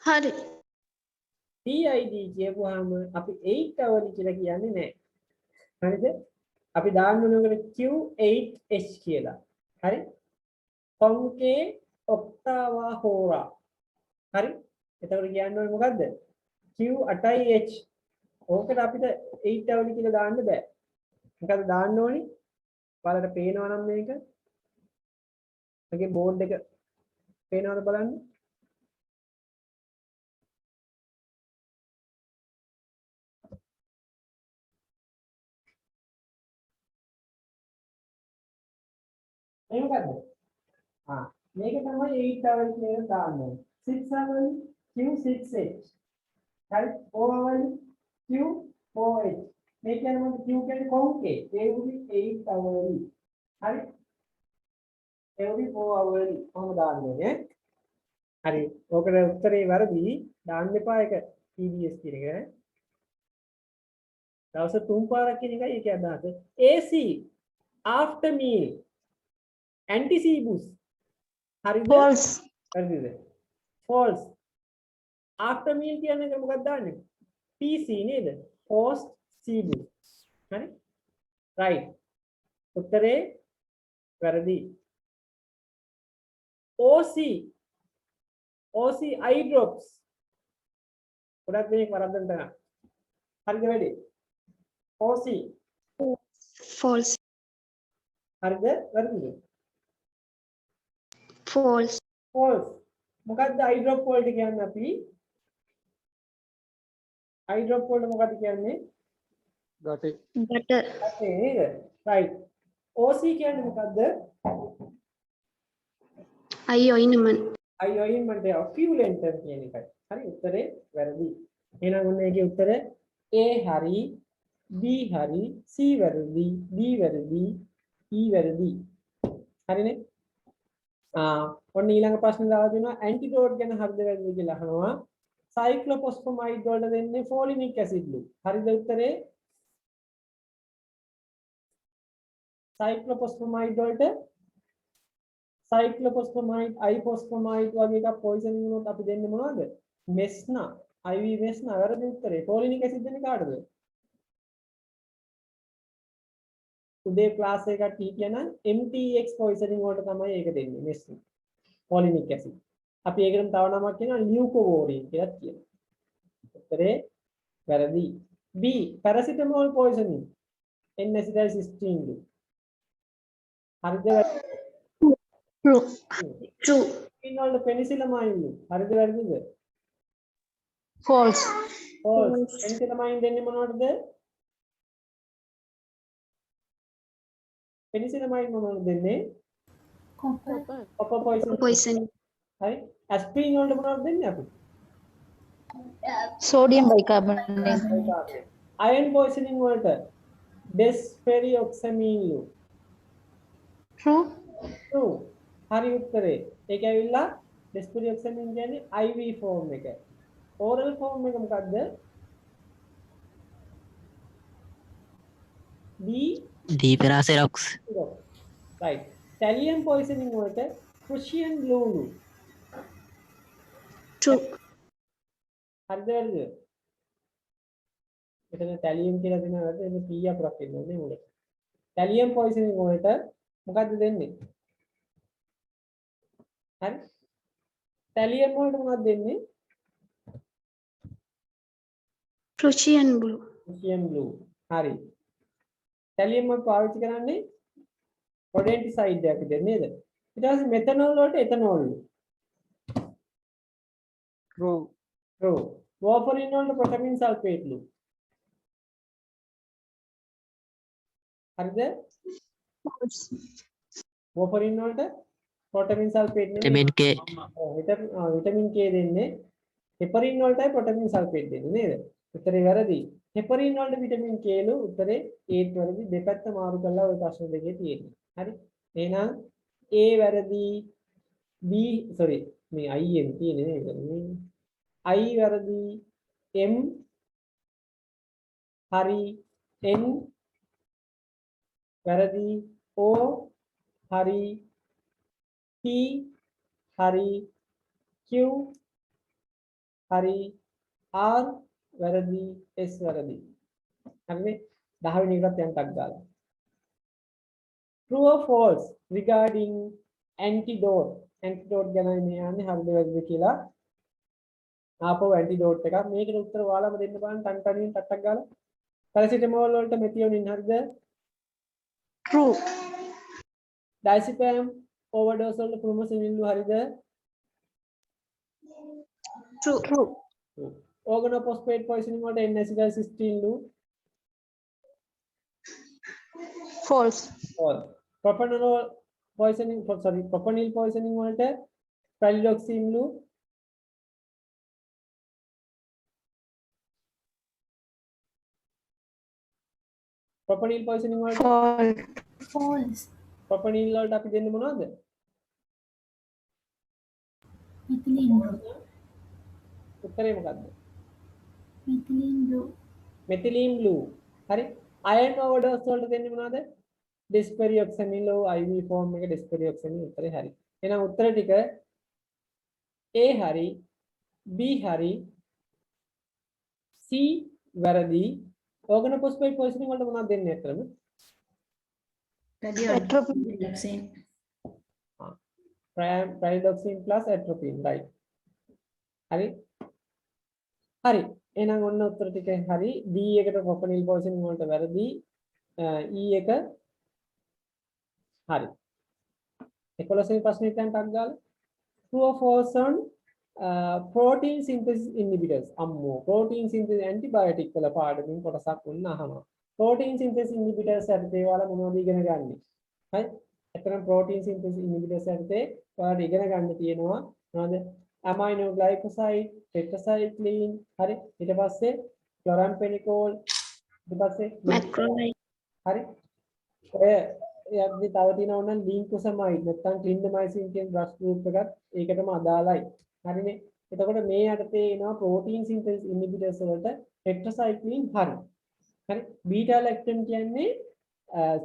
S3: Hari.
S1: TID කියපුවාම අපි 8 hourly කියලා කියන්නේ නැහැ හරිද අපි දාන්න ඕනේ Q8H කියලා හරි කොන්කේ ඔක්ටාවා හෝරා හරි එතකොට කියන්න ඕනේ මොකද්ද Q8H ඕකට අපිට 8 hourly කියලා දාන්න බෑ මොකද දාන්න ඕනේ ඔයාලට පේනවා නම් මේක මගේ බෝඩ් එක පේනවද බලන්න මේ මොකද්ද? මේක තමයි 8 hour කියලා දාන්නේ. 6 hour Q6H. හරි 4 hour Q4H. මේ කියන්නේ මොකද? Q කියන්නේ කොහොමද? ඒ උදි 8 hour. හරි ඒ උදි 4 hour කොහොමද දාන්නේ? හරි ඕකට උත්තරේ වැරදි දාන්න එපා ඒක TBS කියන එක. දවස් 3 පාරක් කියන එකයි ඒකේ අදහස. AC after meal anti-cebus හරිද?
S4: false
S1: හරිද? false. after meal කියන්නේ මොකක්ද දාන්නේ? PC නේද? post cebus. හරි? right. උත්තරේ වැරදි. OC eye drops. ගොඩක් දෙනෙක් වරද්දන්න තමයි. හරිද වැඩි? OC
S3: false,
S1: හරිද? වැරදිද?
S3: false,
S1: false. මොකද්ද eye drop වලට කියන්නේ අපි? eye drop වලට මොකද්ද කියන්නේ?
S2: ගටේ
S3: butter,
S1: අපේ නේද? right. OC කියන්නේ මොකද්ද?
S3: eye ointment,
S1: eye ointment එක occlusion කියන එකයි. හරි උත්තරේ වැරදි. එහෙනම් ඔන්න ඒකේ උත්තරේ A හරි B හරි C වැරදි D වැරදි E වැරදි. හරිනේ? ඔන්න ඊළඟ ප්‍රශ්නේ දාලා දෙනවා ඇන්ටිඩෝට් ගැන හරිද වැරදිද කියලා අහනවා. සයික්ලොපොස්ෆොමයිඩ් වලට දෙන්නේ ෆෝලිනික් ඇසිඩ්ලු. හරිද උත්තරේ? සයික්ලොපොස්ෆොමයිඩ් වලට සයික්ලොපොස්ෆොමයිඩ් අයිෆොස්ෆොමයිඩ් වගේ එකක් පොයිසන් වුණොත් අපි දෙන්නේ මොනවද? මෙස්නා IV මෙස්නා වැරදි උත්තරේ. ෆෝලිනික් ඇසිඩ් දෙන්නේ කාටද? උදේ ක්ලාස් එකකට හිටියනම් MTX පොයිසනින් වලට තමයි ඒක දෙන්නේ මෙස්නා. ෆෝලිනික් ඇසිඩ්. අපි ඒකටම තව නමක් කියනවා ලියුකෝවෝරින් කියලා කියනවා. උත්තරේ වැරදි. B paracetamol poisoning N-acetylcysteine. හරිද?
S3: true, true,
S1: ඉන්නවල පෙනිසිලමයින්. හරිද වැරදිද?
S4: false
S1: false. පෙනිසිලමයින් දෙන්නේ මොනවටද? පෙනිසිලමයින් මොනවද දෙන්නේ?
S6: copper,
S1: copper poison.
S3: poison,
S1: හරි. aspirin වලට මොනවද දෙන්නේ අපි?
S4: sodium bicarbonate
S1: iron poisoning වලට desferrioxamine.
S4: true
S1: true. හරි උත්තරේ. ඒක ඇවිල්ලා desferrioxamine කියන්නේ IV form එක. oral form එක මොකද්ද? D
S7: Deeperacerox.
S1: right. thallium poisoning වලට Prussian blue.
S3: true,
S1: හරිද වැරදිද? එතන thallium කියලා දෙනවා වැරදිද? එතන P අකුරක් එන්න ඕනේ මුලට. thallium poisoning වලට මොකද්ද දෙන්නේ? හරි. thallium වලට මොකක්ද දෙන්නේ?
S3: Prussian blue,
S1: Prussian blue. හරි. thallium එක පාවිච්චි කරන්නේ rodenticide එකක් විදිහට නේද? ඊට පස්සේ methanol වලට ethanol.
S2: true
S1: true. warfarin වලට protamine sulfate ලු. හරිද?
S3: false,
S1: warfarin වලට protamine sulfate නෙමෙයි.
S7: Vitamin K.
S1: විටමින් K දෙන්නේ. heparin වලටයි protamine sulfate දෙන්නේ නේද? උත්තරේ වැරදි. heparin වලට විටමින් K ලු. උත්තරේ ඒත් වැරදි. දෙපැත්ත මාරු කරලා ওই ප්‍රශ්න දෙකේ තියෙන්නේ. හරි. එහෙනම් A වැරදි B sorry මේ IM තියෙන්නේ නේද? මේ I වැරදි M හරි N වැරදි O හරි P හරි Q හරි R වැරදි S වැරදි. හරිනේ? 10 වෙනි එකත් යන්ටක් ගාලා. True or false regarding antidote. Antidote ගැන මේ යන්නේ හරිද වැරදිද කියලා. ආපහු antidote එකක්. මේකට උත්තර ඔයාලම දෙන්න බලන්න ටන් ටනින් ටට්ටක් ගාලා. paracetamol වලට methionine හරිද?
S3: true,
S1: diazepam overdose වලට flumazenil හරිද?
S3: true,
S1: organophosphate poisoning වලට N-acetylcysteine
S4: false
S1: false. propranolol poisoning sorry propanil poisoning වලට pralidoxime blue propanil poisoning වලට
S6: false
S1: propanil වලට අපි දෙන්නේ මොනවද
S6: methylene blue
S1: උත්තරේ මොකද්ද
S6: methylene blue
S1: methylene blue හරි iron overdose වලට දෙන්නේ මොනවද desperioxamil IV form එක desperioxamil උත්තරේ හරි එහෙනම් උත්තර ටික A හරි B හරි C වැරදි organophosphate poisoning වලට මොනවද දෙන්නේ අතරම
S5: Pralidoxime.
S1: pralidoxime plus atropine right හරි හරි එහෙනම් ඔන්න උත්තර ටික හරි D එකට propanil poisoning වලට වැරදි E එක හරි 11 වෙනි ප්‍රශ්නෙට දැන් ටක් ගාලා true or false on protein synthesis inhibitors අම්මෝ protein synthesis antibiotic වල පාඩමින් කොටසක් වුණ අහනවා protein synthesis inhibitors යටතේ ඔයාලා මොනවද ඉගෙන ගන්නේ හරි එතන protein synthesis inhibitors යටතේ ඔයාලට ඉගෙන ගන්න තියෙනවා මොනවද amino glycoside tetracycline හරි ඊට පස්සේ chloramphenicol ඊට පස්සේ
S3: macrolide
S1: හරි ඔය යද්දි තව තියෙනවා නම් ලින්කෝසමයිඩ් නැත්නම් ක්ලින්ඩමයිසින් කියන ඩ්‍රග් ගෲප් එකත් ඒකටම අදාළයි හරිනේ එතකොට මේ යටතේ එනවා protein synthesis inhibitors වලට tetracycline හරි හරි beta lactam කියන්නේ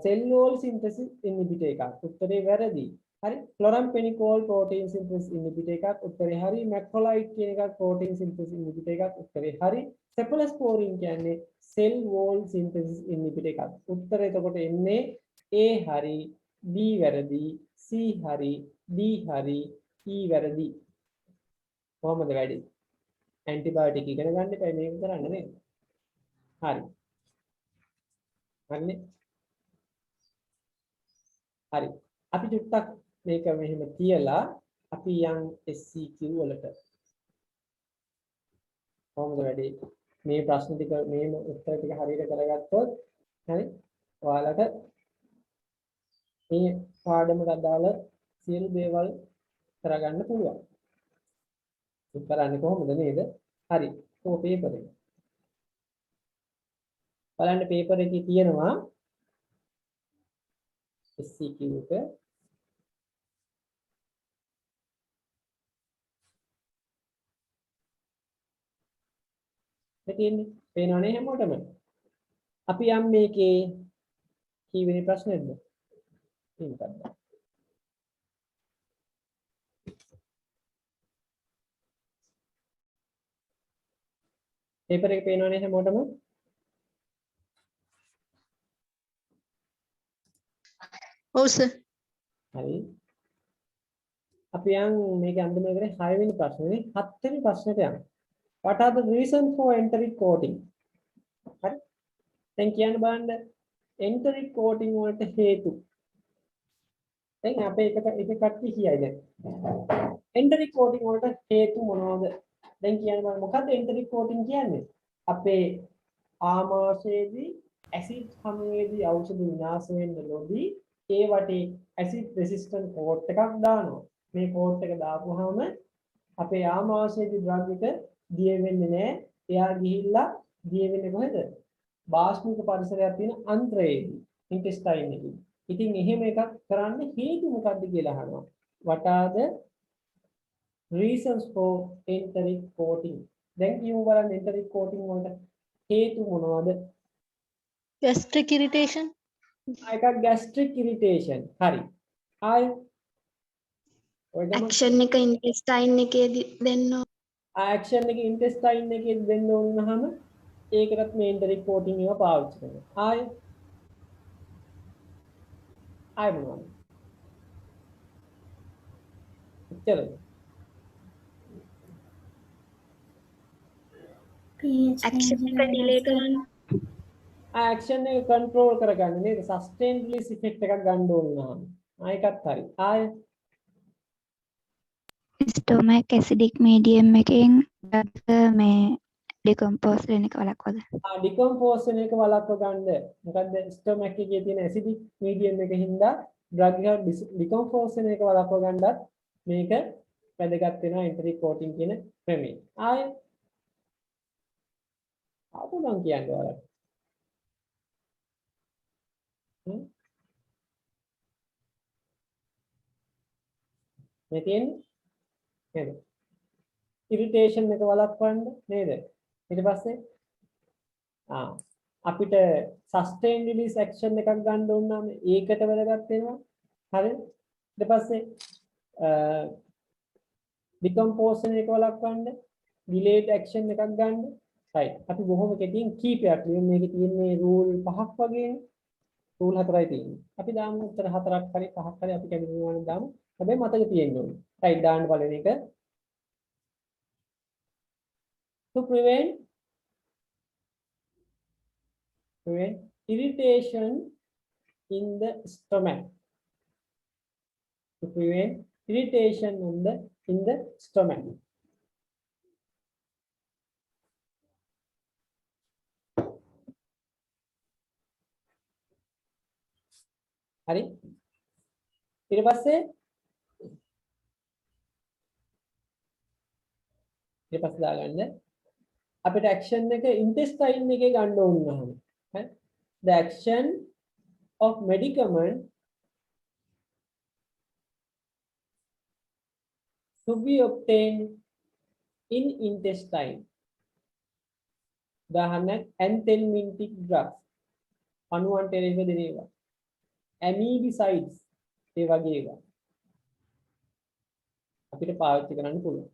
S1: cell wall synthesis inhibitor එකක් උත්තරේ වැරදි හරි chloramphenicol protein synthesis inhibitor එකක් උත්තරේ හරි macrolide කියන එකක් protein synthesis inhibitor එකක් උත්තරේ හරි cephalosporin කියන්නේ cell wall synthesis inhibitor එකක් උත්තරේ එතකොට එන්නේ A හරි B වැරදි C හරි D හරි E වැරදි කොහොමද වැඩි ඇන්ටිබයොටික් ඉගෙන ගන්න එපා මේක කරන්න නේද හරි හරිනේ හරි අපි චුට්ටක් මේක මෙහෙම තියලා අපි යන් SCQ වලට කොහොමද වැඩි මේ ප්‍රශ්න ටික මේ උත්තර ටික හරියට කරගත්තොත් හරි ඔයාලට මේ පාඩමට අදාළ සියලු දේවල් කරගන්න පුළුවන්. ඒක කරන්නේ කොහොමද නේද? හරි. ඔය පේපර් එක. බලන්න පේපර් එකේ තියෙනවා SCQ එක. දෙකින්නේ පේනවනේ හැමෝටම. අපි යම් මේකේ කීවෙනි ප්‍රශ්නේද? මොකක්ද? පේපර් එක පේනවනේ හැමෝටම?
S4: ඔව් සර්.
S1: හරි. අපි යන් මේක අන්තිම කරේ 6 වෙනි ප්‍රශ්නේ 7 වෙනි ප්‍රශ්නෙට යමු. What are the reasons for enteric coating? හරි. දැන් කියන්න බලන්න enteric coating වලට හේතු. දැන් අපේ එක කට්ටිය කියයි දැන්. enteric coating වලට හේතු මොනවද? දැන් කියන්න බලන්න මොකද්ද enteric coating කියන්නේ? අපේ ආමාශයේදී ඇසිඩ් සමයේදී ඖෂධ විනාශ වෙන්න නොදී ඒ වටේ ඇසිඩ් රෙසිස්ටන්ට් කෝට් එකක් දානවා. මේ කෝට් එක දාපුවාම අපේ ආමාශයේදී ඩ්‍රග් එක දිය වෙන්නේ නැහැ. එයා ගිහිල්ලා දිය වෙන්නේ කොහෙද? බාෂ්මික පරිසරයක් තියෙන අන්ත්‍රයේදී, ඉන්ටෙස්ටයින් එකේ. ඉතින් එහෙම එකක් කරන්න හේතු මොකක්ද කියලා අහනවා. What are the reasons for enteric coating? දැන් කියමු බලන්න enteric coating වලට හේතු මොනවද?
S4: gastric irritation.
S1: එකක් gastric irritation. හරි. ආය ඔය ගමන්
S3: action එක intestine එකේදී දෙන්න
S1: action එක intestine එකේ දෙන්න ඕන නම් ඒකටත් මේ enteric coating එක පාවිච්චි කරනවා. ආය මොනවද? එච්චරද?
S6: pH
S3: action එක delay කරන්න
S1: action එක control කරගන්න නේද? sustained release effect එකක් ගන්න ඕන නම්. ආයකත් හරි. ආය
S7: ස්ටොමක් ඇසිඩික් මීඩියම් එකෙන් මේ ඩිකම්පෝස් වෙන එක වළක්වද?
S1: decompose වෙන එක වළක්ව ගන්න. මොකද stomach එකේ තියෙන acidic medium එක හින්දා ඩ්‍රග් එක ඩිකම්පෝස් වෙන එක වළක්ව ගන්නත් මේක වැදගත් වෙනවා එන්ටරික් කෝටින් කියන ක්‍රමය. ආයෙ ආපුනම් කියන්නේ ඔයාලට. මේ තියෙන්නේ නේද? ඉරිටේෂන් එක වළක්වන්න නේද? ඊට පස්සේ අපිට සස්ටේන් රිලීස් ඇක්ෂන් එකක් ගන්න ඕන නම් ඒකට වැදගත් වෙනවා. හරිද? ඊට පස්සේ ඩිකම්පෝසන් එක වළක්වන්න ඩිලේඩ් ඇක්ෂන් එකක් ගන්න. right. අපි බොහොම කෙටියෙන් කීපයක් ලියමු. මේකේ තියෙන්නේ රූල් 5ක් වගේ. රූල් 4යි තියෙන්නේ. අපි දාමු උත්තර 4ක් හරි 5ක් හරි අපි කැමති වෙනවා දාමු. හැබැයි මතක තියෙන්න ඕනේ. right දාන්න පළවෙනි එක. To prevent irritation in the stomach. To prevent irritation in the stomach. hari ඊට පස්සේ දාගන්න අපිට action එක intestine එකේ ගන්න ඕන නම් the action of medicament to be obtained in intestine. උදාහරණයක් anthelmintic drugs අණුවන්ට එරෙහිව දෙන ඒවා. Amebicides ඒ වගේ ඒවා අපිට පාවිච්චි කරන්න පුළුවන්.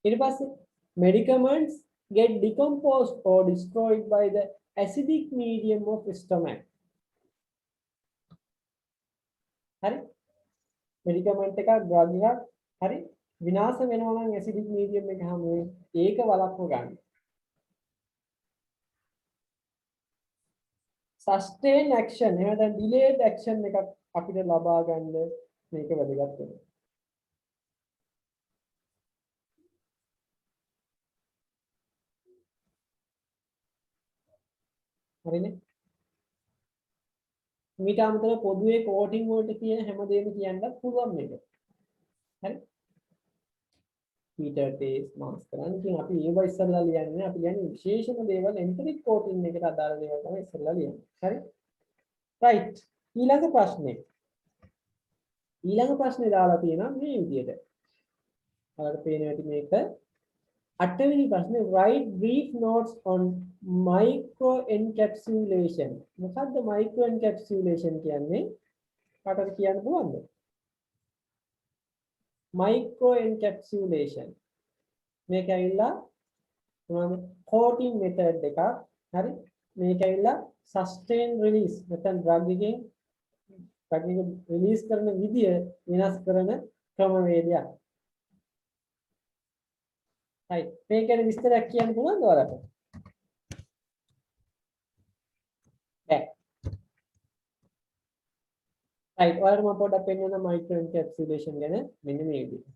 S1: ඊට පස්සේ medicaments get decomposed or destroyed by the acidic medium of stomach. හරි medicament එකක් drug එකක් හරි විනාශ වෙනවා නම් acidic medium එක හැමෝම ඒක වළක්ව ගන්න. sustain action එහෙම නැත්නම් delayed action එකක් අපිට ලබා ගන්න මේක වැදගත් වෙනවා. හරිනේ? මීට අමතරව පොදුවේ coating වලට කියන හැමදේම කියන්නත් පුළුවන් මේක. හරි? Peter Taste mask කරන්න. ඉතින් අපි ඒව ඉස්සෙල්ලා ලියන්නේ අපි කියන්නේ විශේෂම දේවල් enteric coating එකට අදාළ දේවල් තමයි ඉස්සෙල්ලා ලියන්නේ. හරි? right. ඊළඟ ප්‍රශ්නේ දාලා තියෙනවා මේ විදිහට. ඔයාලට පේනවා ඇති මේක 8 වෙනි ප්‍රශ්නේ write brief notes on micro encapsulation. මොකද්ද micro encapsulation කියන්නේ? කාටද කියන්න පුළුවන්ද? micro encapsulation මේක ඇවිල්ලා මොනවද coating method එකක්. හරි මේක ඇවිල්ලා sustain release නැත්නම් drug එකෙන් release කරන විදිය වෙනස් කරන ක්‍රමවේදයක්. හරි මේක ගැන විස්තරයක් කියන්න පුළුවන්ද ඔයාලට? right ඔයාලට මම පොඩ්ඩක් පෙන්නන micro encapsulation ගැන මෙන්න මේ විදිහට.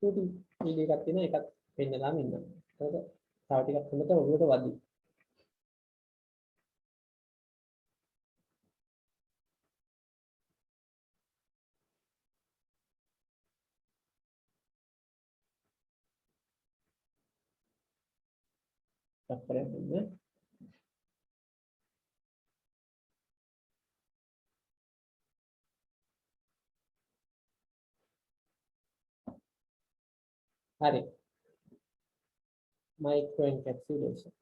S1: චූටි වීඩියෝ එකක් තියෙනවා ඒකත් පෙන්නලා මෙන්න. ඒක තව ටිකක් හොඳට ඔළුවට වදින්න. තත්පරයක් දෙන්න. hari micro encapsulation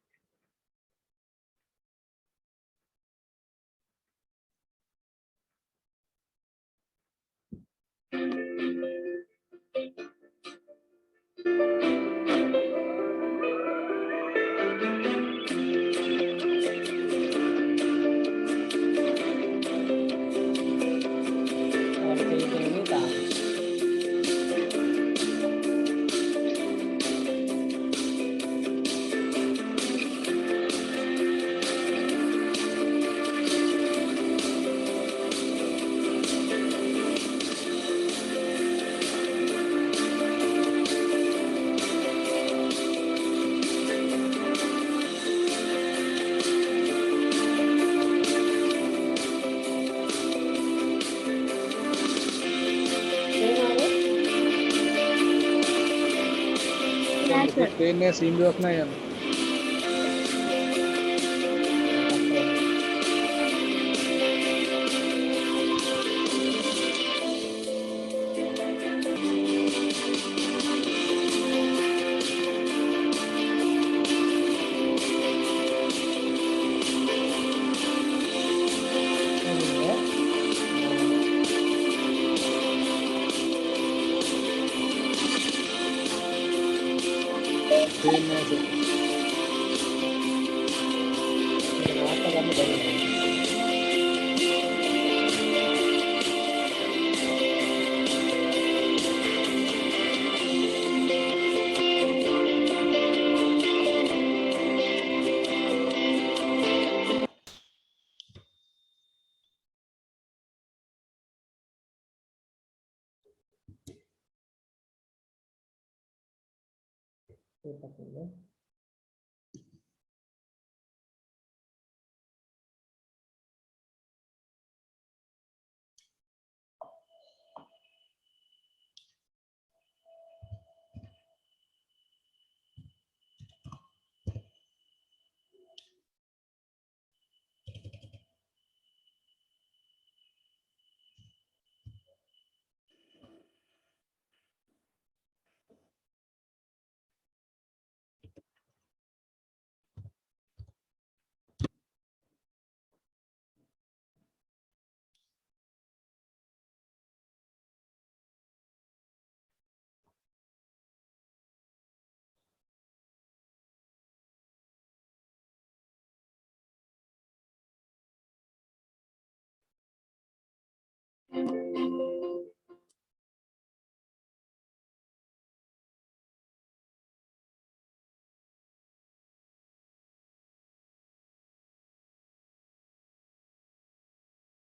S2: පේන්නේ සීන්දුවක් නෑ යන්න. පේන්නේ නෑ සර්.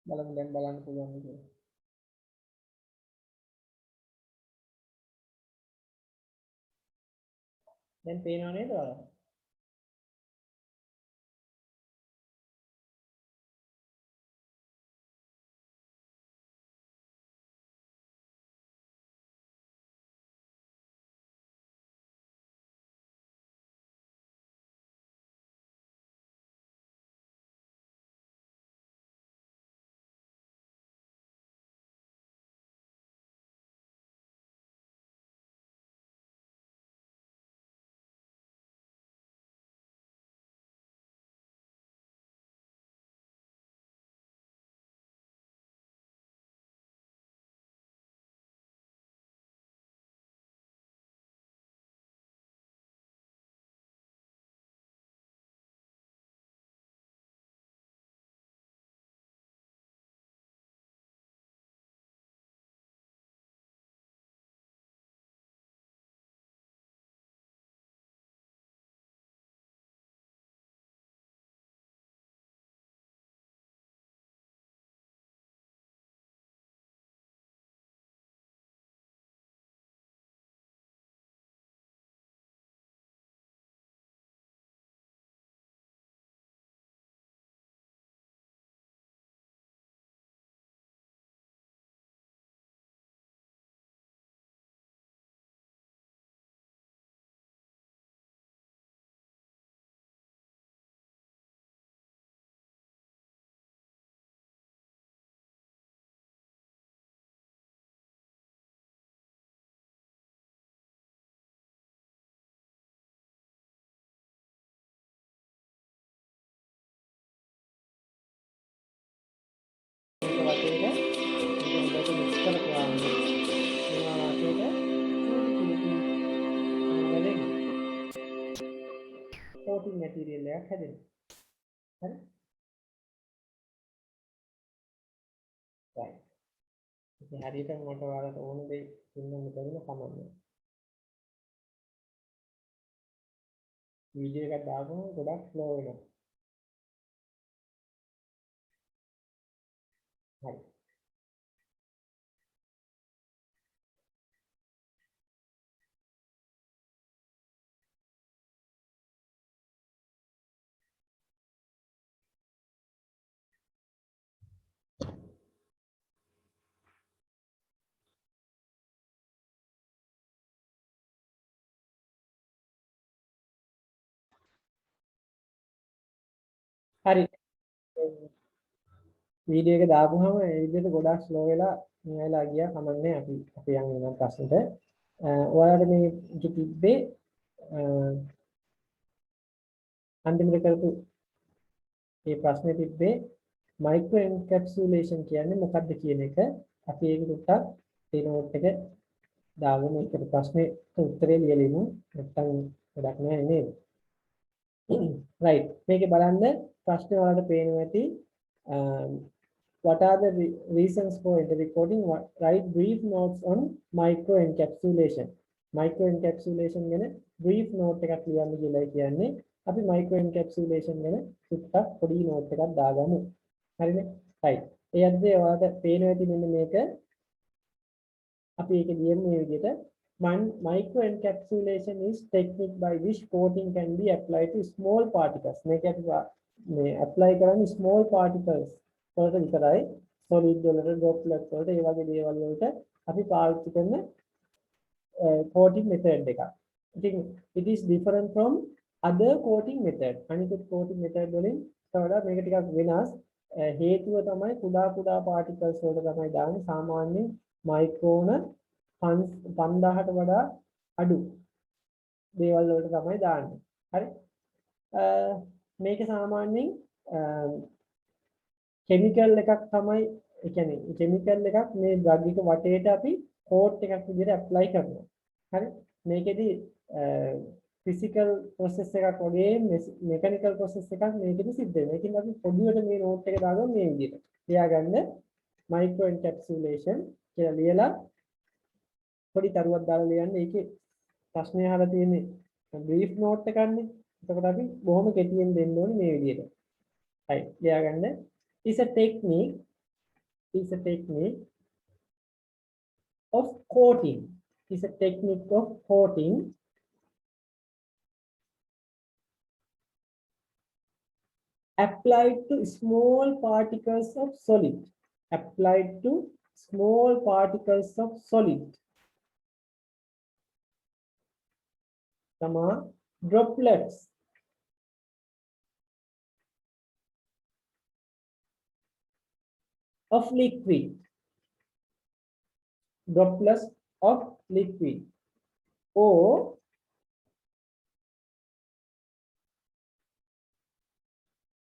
S2: බලමු දැන් බලන්න පුළුවන් කියලා. දැන් පේනව නේද ඔයාලා? coating material එකක් හැදෙනවා. හරි? right. ඉතින් හරියටම මට ඔයාලට ඕන දේ දෙන්න බැරිම කමන්නේ. වීඩියෝ එකක් දාපුවම ගොඩක් ස්ලෝ වෙනවා. හරි. හරි. වීඩියෝ එක දාපුවම ඒ විදිහට ගොඩාක් ස්ලෝ වෙලා මෙයාලා ගියා කමන්නේ අපි යන් වෙන ප්‍රශ්නෙට. ඔයාලට මේ තිබ්බේ අන්තිමට කරපු මේ ප්‍රශ්නේ තිබ්බේ මයික්‍රෝ එන්කැප්සුලේෂන් කියන්නේ මොකක්ද කියන එක. අපි ඒක ටිකක් ඒ නෝට් එක දාගෙන ඒකට ප්‍රශ්නේ උත්තරේ ලියලිමු. නැත්තම් වැඩක් නැහැ නේද? right. මේකේ බලන්න ප්‍රශ්නේ වලට පේනවා ඇති what are the reasons for recording? Write brief notes on microencapsulation. Microencapsulation ගැන brief note එකක් ලියන්න කියලා කියන්නේ. අපි microencapsulation ගැන සුට්ටක් පොඩි note එකක් දාගමු. හරිනේ? right. ඒ අද්දේ ඔයාලට පේනවා ඇති මෙන්න මේක. අපි ඒක ලියමු මේ විදිහට. Microencapsulation is technique by which coating can be applied to small particles. මේක අපි මේ apply කරන්නේ small particles වලට විතරයි. solid වලට droplet වලට ඒ වගේ දේවල් වලට අපි පාවිච්චි කරන coating method එකක්. ඉතින් it is different from other coating method. අනිකුත් coating method වලින් වඩා මේක ටිකක් වෙනස්. හේතුව තමයි කුඩා particles වලට තමයි දාන්නේ. සාමාන්‍යයෙන් මයික්‍රෝන 5000ට වඩා අඩු දේවල් වලට තමයි දාන්නේ. හරි. මේක සාමාන්‍යයෙන් කෙමිකල් එකක් තමයි, ඒ කියන්නේ කෙමිකල් එකක් මේ ඩ්‍රග් එක වටේට අපි කෝට් එකක් විදිහට ඇප්ලයි කරනවා. හරි. මේකෙදි ෆිසිකල් ප්‍රොසෙස් එකක් වගේ මෙකැනිකල් ප්‍රොසෙස් එකක් මේකෙදි සිද්ධ වෙනවා. ඒකින් අපි පොඩ්ඩුවට මේ නෝට් එක දාගමු මේ විදිහට. ලියාගන්න මයික්‍රෝ එන්කැප්සුලේෂන් කියලා ලියලා පොඩි තරුවක් දාලා ලියන්න. ඒකේ ප්‍රශ්නය අහලා තියෙන්නේ බ්‍රීෆ් නෝට් එකක්නේ. එතකොට අපි බොහොම කෙටියෙන් දෙන්න ඕනේ මේ විදිහට. හරි. ලියාගන්න. is a technique of coating. Is a technique of coating applied to small particles of solid. Applied to small particles of solid. Droplets of liquid. Droplets of liquid or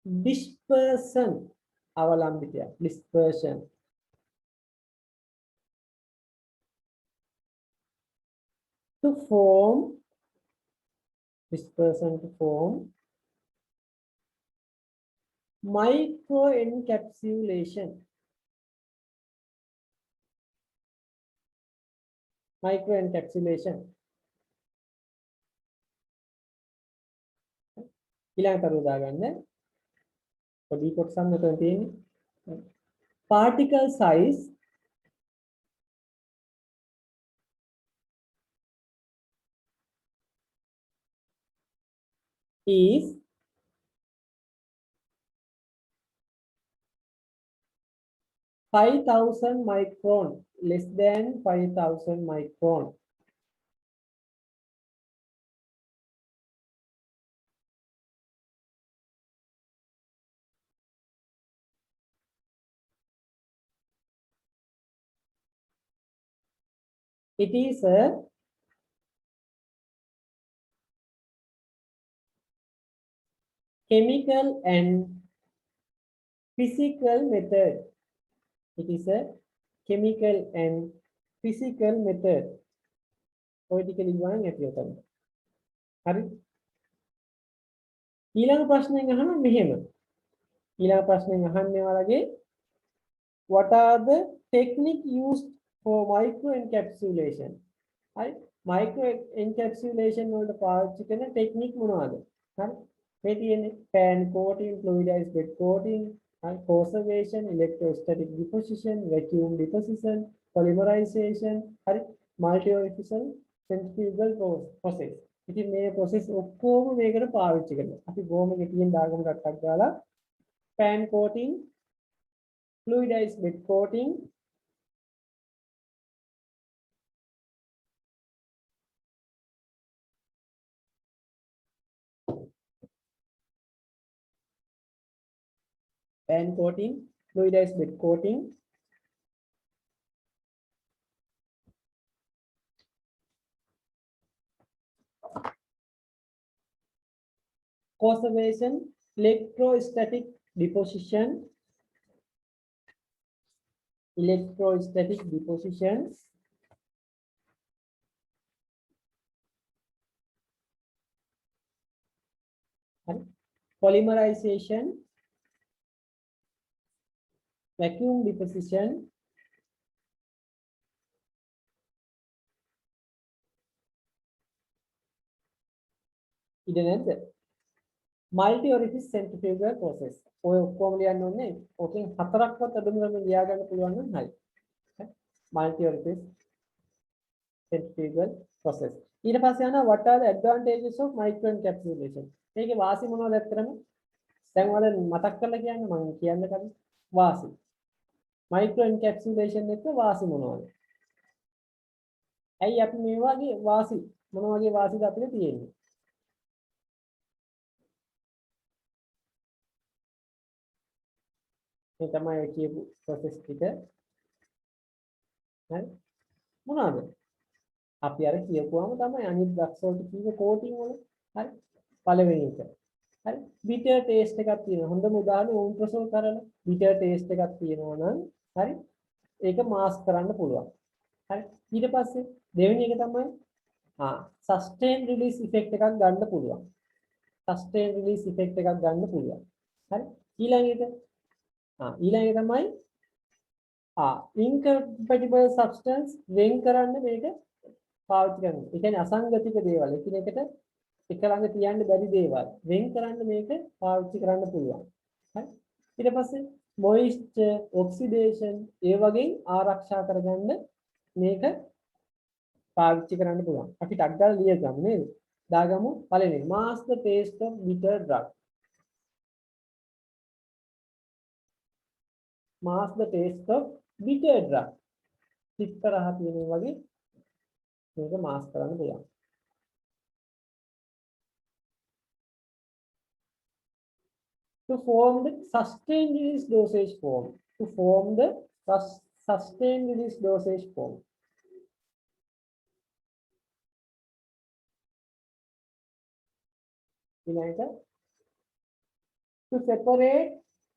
S2: dispersion. අවලම්බිතය. Dispersion. To form microencapsulation. Microencapsulation. ඊළඟ කරුව දාගන්න. පොඩි කොටසක් මෙතන තියෙන්නේ. Particle size is 5,000 micron, less than 5,000 micron. It is a chemical and physical method. It is a chemical and physical method. Politically one ඇතිව තමයි. හරි. ඊළඟ ප්‍රශ්නයෙන් අහනවා මෙහෙම. ඊළඟ ප්‍රශ්නයෙන් අහන්නේ වලගේ what are the technique used for microencapsulation? හරි. microencapsulation වලට පාවිච්චි කරන ටෙක්නික් මොනවද? හරි. මේ තියෙන්නේ pan coating, fluidized bed coating, conservation, electrostatic deposition, vacuum deposition, polymerization, හරි. multi-orifical centrifugal process. ඉතින් මේ process ඔක්කොම මේකට පාවිච්චි කරනවා. අපි බොහොම කෙටියෙන් දාගමු ටක් ගාලා. pan coating, fluidized bed coating, band coating, fluidized bed coating, conservation, electrostatic deposition, polymerization, vacuum deposition, multi orifice centrifugal process. ඔය ඔක්කොම ලියන්න ඕනේ. ඔකෙන් හතරක්වත් අඩු කරන්න ලියා ගන්න පුළුවන් නම් හරි. multi orifice centrifugal process. ඊට පස්සේ යනවා what are the advantages of microencapsulation? මේකේ වාසි මොනවද ඇත්තටම? දැන් ඔයාලා මතක් කරලා කියන්න මම කියන්න කලින් වාසි. microencapsulation එක වාසි මොනවද? ඇයි අපි මේ වගේ වාසි මොන වගේ වාසිද අපිට තියෙන්නේ? මේ තමයි ඔය කියපු process ටික. හරි මොනවාද? අපි අර කියපුවාම තමයි අනිත් ඩ්‍රග්ස් වලට කියව coating වල. හරි පළවෙනි එක. හරි bitter taste එකක් තියෙනවා. හොඳම උදාහරණය ඕම්ප්‍රසෝල් කරලා bitter taste එකක් තියෙනවා නම් හරි ඒක මාස්ක් කරන්න පුළුවන්. හරි ඊට පස්සේ දෙවෙනි එක තමයි sustain release effect එකක් ගන්න පුළුවන්. sustain release effect එකක් ගන්න පුළුවන්. හරි ඊළඟ එක තමයි incompatible substance වෙන් කරන්න මේක පාවිච්චි කරනවා. ඒ කියන්නේ අසංගතික දේවල් එකිනෙකට එක ළඟ තියන්න බැරි දේවල් වෙන් කරන්න මේක පාවිච්චි කරන්න පුළුවන්. හරි ඊට පස්සේ moisture oxidation ඒ වගේ ආරක්ෂා කරගන්න මේක පාවිච්චි කරන්න පුළුවන්. අපි ටක් ගාලා ලියගමු නේද? දාගමු පළවෙනි mask the taste of bitter drug. mask the taste of bitter drug. පිටතරහ තියෙන වගේ මේක මාස්ක් කරන්න පුළුවන්. To form the sustained release dosage form. Sustained release dosage form. To separate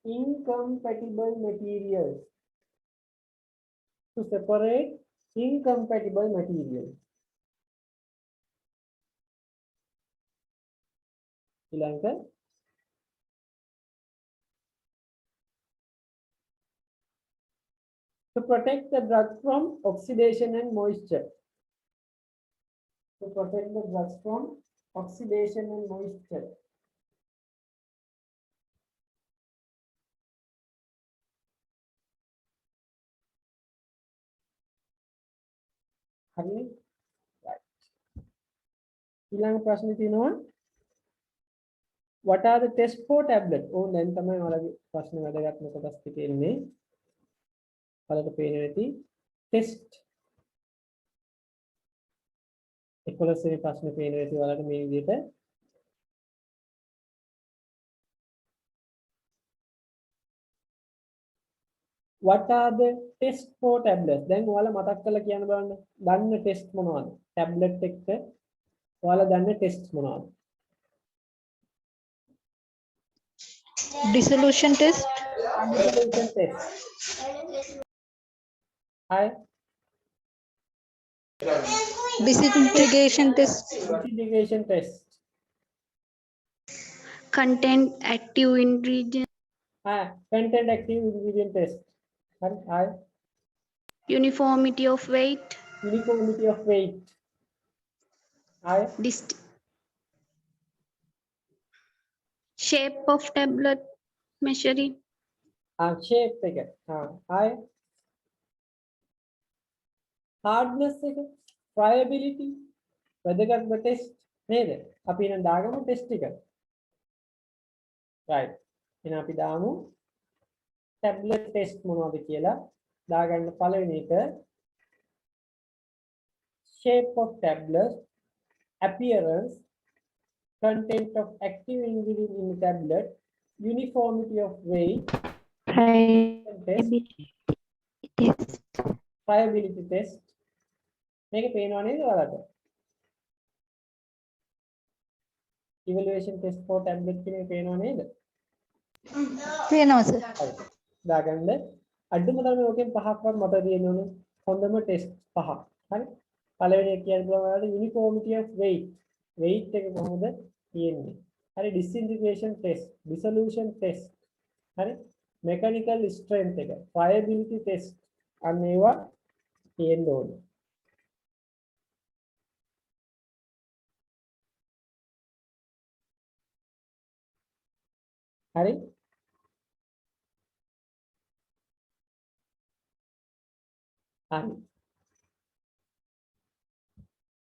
S2: incompatible materials. To protect the drug from oxidation and moisture. හරි ඊළඟ ප්‍රශ්නේ තියෙනවා what are the test for tablet? ඕන දැන් තමයි ඔයාලගේ ප්‍රශ්න වැදගත්ම කොටස් ටික එන්නේ. ඔයාලට පේන්නේ නැති test 11 වෙනි ප්‍රශ්නේ පේන්නේ නැති ඔයාලට මේ විදිහට what are the test for tablets? දැන් ඔයාලා මතක් කරලා කියන්න බලන්න. දන්න ටෙස්ට් මොනවද? ටැබ්ලට් එක්ක ඔයාලා දන්න ටෙස්ට් මොනවද?
S4: Dissolution test.
S2: Hi.
S4: Disintegration test.
S2: Disintegration test.
S3: Content active ingredient.
S2: Content active ingredient test. Hi.
S3: Uniformity of weight.
S2: Hi.
S3: Shape of tablet measuring.
S2: Shape එක. Hi. Hardness එක. Friability. වැදගත්ම test නේද? අපි එහෙනම් දාගමු test එක. right. එහෙනම් අපි දාමු tablet test මොනවද කියලා. දාගන්න පළවෙනි එක shape of tablet, appearance, content of active ingredient in the tablet, uniformity of weight,
S7: Friability test.
S2: friability test මේක පේනව නේද ඔයාලට evaluation test for tablet කියන එක පේනව නේද
S4: පේනවා සර්.
S2: හරි දාගන්න අඩුම තරමේ ඔකෙන් පහක්වත් මතක තියෙන්න ඕනේ හොඳම ටෙස්ට් පහ හරි පළවෙනි එක කියන්නේ ඔයාලට uniformity of weight එක කොහොමද තියෙන්නේ හරි disintegration test dissolution test හරි mechanical strength එක friability test අන්න ඒවා තියෙන්න ඕනේ හරි හරි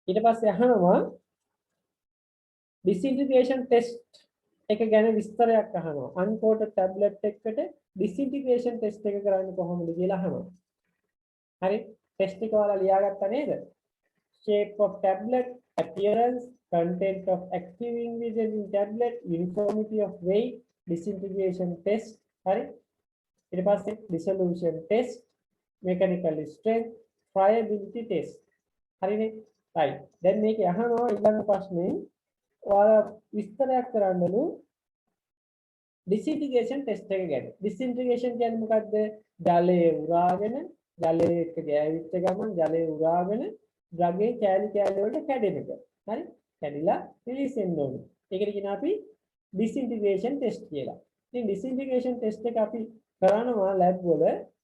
S2: ඊට පස්සේ අහනවා disintegration test එක ගැන විස්තරයක් අහනවා uncoated tablet එකකට disintegration test එක කරන්නේ කොහොමද කියලා අහනවා හරි ටෙස්ට් එක ඔයාලා ලියාගත්තා නේද shape of tablet appearance content of active ingredient in tablet uniformity of weight disintegration test හරි ඊට පස්සේ dissolution test mechanical strength friability test හරිනේ right දැන් මේක අහනවා ඊළඟ ප්‍රශ්නේ ඔයාලා විස්තරයක් කරන්නලු disintegration test එක ගැන disintegration කියන්නේ මොකද්ද ජලයේ උරාගෙන ජලයේ එක්ක ගෑවිච්ච ගමන් ජලයේ උරාගෙන ද්‍රවයේ කැලි කැලි වලට කැඩෙන එක හරි කැඩිලා රිලීස් වෙන්න ඕනේ ඒකට කියනවා අපි disintegration test කියලා ඉතින් disintegration test එක අපි කරනවා lab වල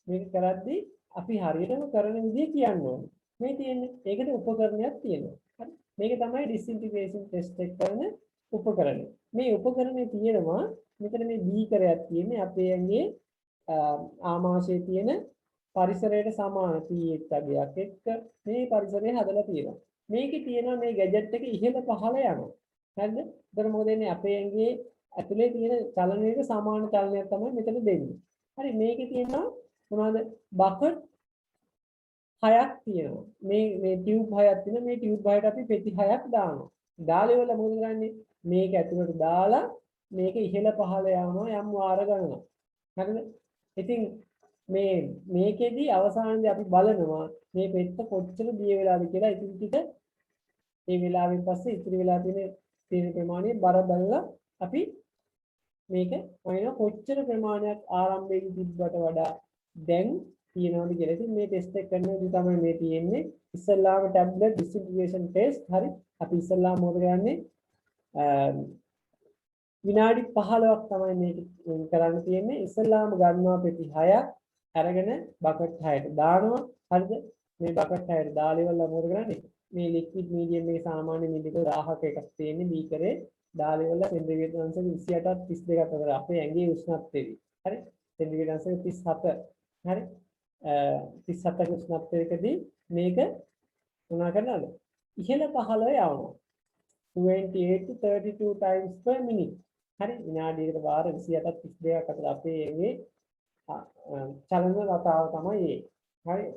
S2: මේක කරද්දී අපි හරියටම කරන විදිහ කියන්න ඕනේ මේ තියෙන්නේ ඒකට උපකරණයක් තියෙනවා හරි මේක තමයි disintegration test එක කරන උපකරණය මේ උපකරණේ තියෙනවා මෙතන මේ බීකරයක් තියෙන්නේ අපේ ඇඟේ ආමාශයේ තියෙන පරිසරයට සමාන pH අගයක් එක්ක මේ පරිසරය හදලා තියෙනවා මේකේ තියෙනවා මේ ගැජට් එක ඉහළ පහළ යනවා හරිද ඒතර මොකද වෙන්නේ අපේ ඇඟේ ඇතුලේ තියෙන චලනයක සමාන චලනයක් තමයි මෙතන දෙන්නේ හරි මේකේ තියෙනවා මොනවද බකට් 6ක් තියෙනවා මේ ටියුබ් 6ක් තියෙනවා මේ ටියුබ් 6ට අපි පෙති 6ක් දානවා දාලා ඉවරලා මොකද කරන්නේ මේක ඇතුලට දාලා මේක ඉහළ පහළ යනවා යම් වාර ගණනක් හරිද ඉතින් මේකෙදි අවසානයේදී අපි බලනවා මේ පෙත්ත කොච්චර දිය වෙලාද කියලා ඉතින් ටික මේ වෙලාවෙන් පස්සේ ඉතිරි වෙලා තියෙන ප්‍රමාණය බර බලලා අපි මේක වයින් කොච්චර ප්‍රමාණයක් ආරම්භයේදී තිබ්බට වඩා දැන් තියෙනවද කියලා. ඉතින් මේ ටෙස්ට් එක කරනකොට තමයි මේ තියෙන්නේ. ඉස්සල්ලාම ටැබ්ලට් disintegration test. හරි. අපි ඉස්සල්ලාම මොකද කරන්නේ? විනාඩි 15ක් තමයි මේක කරන්න තියෙන්නේ. ඉස්සල්ලාම ගන්නවා පෙති 6ක් අරගෙන බකට් 6ට දානවා. හරිද? මේ බකට් 6ට දාලා ඉවරලා මොකද කරන්නේ? මේ liquid medium එක සාමාන්‍ය මිලිලීටර් 1000ක එකක් තියෙන්නේ බීකරේ දාලා ඉවරලා සෙන්ටිග්‍රේඩ් අංශක 28ත් 32ත් අතර අපේ ඇඟේ උෂ්ණත්වය. හරි? සෙන්ටිග්‍රේඩ් අංශක 37. හරි? 37ක උෂ්ණත්වයකදී මේක මොනවා කරනවද? ඉහළ පහළ යවනවා. 28 to 32 times per minute. හරි? විනාඩියකට වාර 28ත් 32ක් අතර අපේ ඇඟේ චලන රටාව තමයි ඒ. හරි?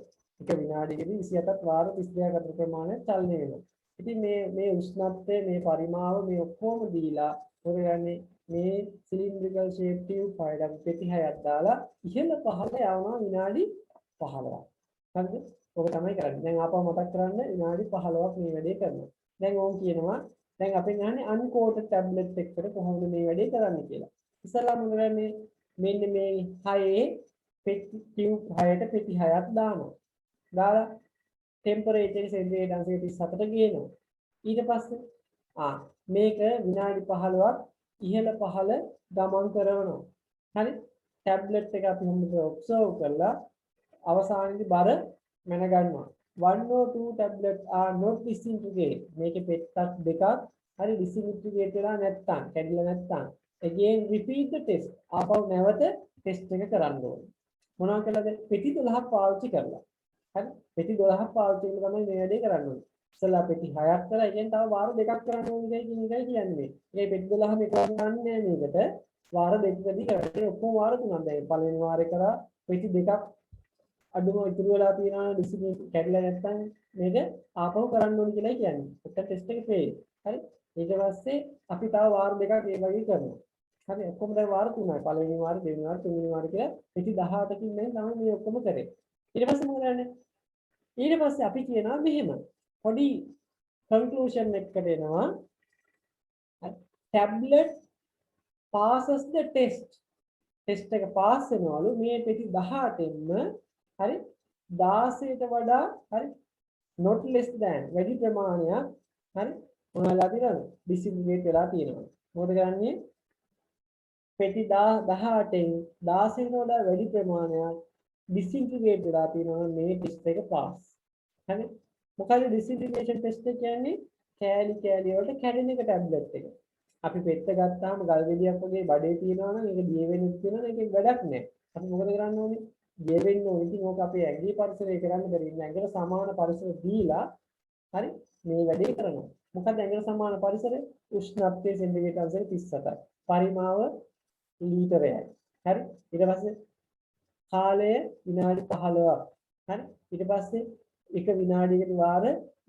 S2: එක විනාඩියකදී 27ත් වාර 32ක් අතර ප්‍රමාණයක් චලනය වෙනවා. ඉතින් මේ උෂ්ණත්වය මේ පරිමාව මේ ඔක්කොම දීලා මොකදන්නේ මේ සිලින්ඩ්‍රිකල් ෂේප් ටියුබ් 6ක් පෙති 6ක් දාලා ඉහළ පහළ යවනවා විනාඩි 15ක්. හරිද? ඔක තමයි කරන්නේ. දැන් ආපහු මතක් කරන්න විනාඩි 15ක් මේ වැඩේ කරනවා. දැන් ඕම් කියනවා දැන් අපෙන් අහන්නේ අන්කෝටඩ් ටැබ්ලට් එකකට කොහොමද මේ වැඩේ කරන්නේ කියලා. ඉස්සෙල්ලාම මොකදන්නේ මෙන්න මේ 6 පෙති ටියුබ් 6ට පෙති 6ක් දානවා. දාලා ටෙම්පරේචර් සෙන්ටිග්‍රේඩ් අංශක 37ට ගේනවා. ඊට පස්සේ මේක විනාඩි 15ක් ඉහළ පහළ ගමන් කරනවා. හරි? ටැබ්ලට් එක අපි හොඳට ඔබ්සර්ව් කරලා අවසානයේදී බර මැන ගන්නවා. 1 or 2 tablets are not disintegrated. මේකේ පෙත්තක් දෙකක් හරි disintegrate වෙලා නැත්තම් කැඩිලා නැත්තම් again repeat the test. ආපහු නැවත ටෙස්ට් එක කරන්න ඕනේ. මොනවා කළාද? පෙති 12ක් පාවිච්චි කරලා. හරි? පෙති 12ක් පාවිච්චි කරලා තමයි මේ වැඩේ කරන්න ඕනේ. ඉස්සලා පෙති 6ක් කරලා ඒ කියන්නේ තව වාර දෙකක් කරන්න ඕනේ කියන එකයි කියන්නේ. මේ පෙති 12ම එක ගන්නෑ මේකට. වාර දෙකකදී කරන්නේ ඔක්කොම වාර තුනක්. දැන් පළවෙනි වාරේ කරා පෙති දෙකක් අඩුම ඉතුරු වෙලා තියෙනවා ඩිසිප්ලින් කැඩලා නැත්නම් මේක ආපහු කරන්න ඕනේ කියලා කියන්නේ. එක ටෙස්ට් එක ෆේල්. හරි? ඊට පස්සේ අපි තව වාර දෙකක් ඒ වගේ කරනවා. හරි ඔක්කොම දැන් වාර 3යි. පළවෙනි වාරේ, දෙවෙනි වාරේ, තුන්වෙනි වාරේ කියලා පැති 18කින් දැන් තමයි මේ ඔක්කොම කරේ. ඊට පස්සේ මොකද කරන්නේ? ඊට පස්සේ අපි කියනවා මෙහෙම. පොඩි conclusion එකකට එනවා. tablet passes the test. test එක pass වෙනවලු මේ පැති 18න්ම හරි 16ට වඩා හරි not less than වැඩි ප්‍රමාණයක් හරි මොනවලා තියෙනවද? disintegrate වෙලා තියෙනවා. මොකද කරන්නේ? පැති 18න් 16ට වඩා වැඩි ප්‍රමාණයක් disintegrate වෙලා තියෙනවා මේ ටෙස්ට් එක පාස්. හරි. මොකද disintegration test එක කියන්නේ කෑලි කෑලි වලට කැඩෙන එක ටැබ්ලට් එක. අපි පෙත්ත ගත්තාම ගල් ගෙඩියක් වගේ බඩේ තියෙනවා නම් ඒක දිය වෙන්නේ තියෙනවා නම් ඒකේ වැඩක් නැහැ. අපි මොකද කරන්න ඕනේ? දිය වෙන්න ඕනේ. ඉතින් ඕක අපේ ඇඟේ පරිසරය කරන්න බැරි නෑ. ඇඟට සමාන පරිසර දීලා හරි මේ වැඩේ කරනවා. මොකද ඇඟට සමාන පරිසරය උෂ්ණත්වයේ සෙන්ටිග්‍රේඩ් අංශය 37යි. පරිමාව ලීටරයයි. හරි. ඊට පස්සේ කාලය විනාඩි 15ක්. හරි. ඊට පස්සේ එක විනාඩියකට වාර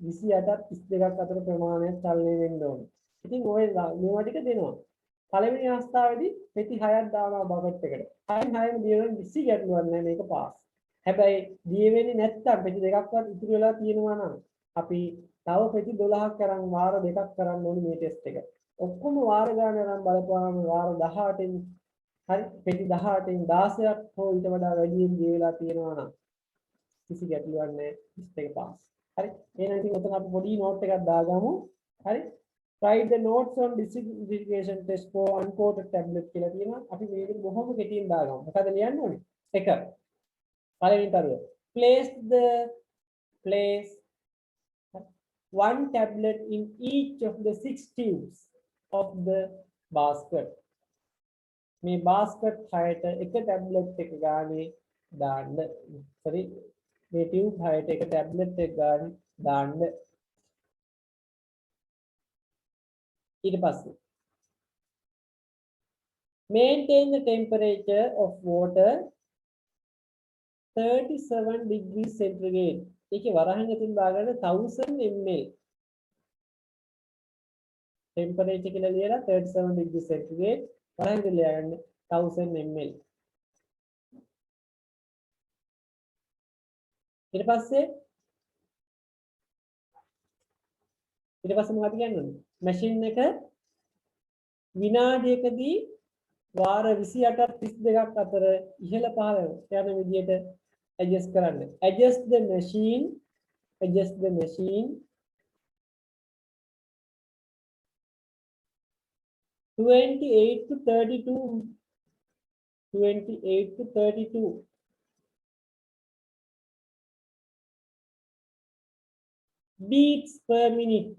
S2: 28ක් 32ක් අතර ප්‍රමාණයක් චලනය වෙන්න ඕනේ. ඉතින් ඔය මේවා ටික දෙනවා. පළවෙනි අවස්ථාවේදී පෙති 6ක් දානවා බකට් එකට. 6න් දිය වෙන කිසි ගැටලුවක් නැහැ මේක පාස්. හැබැයි දිය වෙන්නේ නැත්තම් පෙති දෙකක්වත් ඉතුරු වෙලා තියෙනවා නම් අපි තව පෙති 12ක් අරන් වාර දෙකක් කරන්න ඕනේ මේ ටෙස්ට් එක. ඔක්කොම වාර ගන්න අරන් බලපුවාම වාර 18න් හරි පෙති 18න් 16ක් හෝ ඊට වඩා වැඩියෙන් දිය වෙලා තියෙනවා නම් කිසි ගැටලුවක් නැහැ ටෙස්ට් එක පාස්. හරි. එහෙනම් ඉතින් ඔතන අපි පොඩි නෝට් එකක් දාගමු. හරි. Write the notes on disintegration test for uncoated tablet කියලා තියෙනවා. අපි මේක බොහොම කෙටියෙන් දාගමු. මොකද ලියන්න ඕනේ? 1. පළවෙනි තරුව. Place one tablet in each of the 6 tubes of the basket. මේ basket හයට එක tablet එක ගානේ දාන්න. sorry මේ tube හයට එක tablet එක ගානේ දාන්න. ඊට පස්සේ maintain the temperature of water 37 degrees centigrade. ඒකේ වරහන් ඇතුළේ දාගන්න 1000 ml. temperature කියලා ලියලා 37 degrees centigrade වරහන් ඇතුළේ ලියගන්න 1000 ml. ඊට පස්සේ මොකක්ද කියන්නේ? මැෂින් එක විනාඩියකදී වාර 28ක් 32ක් අතර ඉහළ පහළ යන විදිහට adjust කරන්න. Adjust the machine 28 to 32 beats per minute.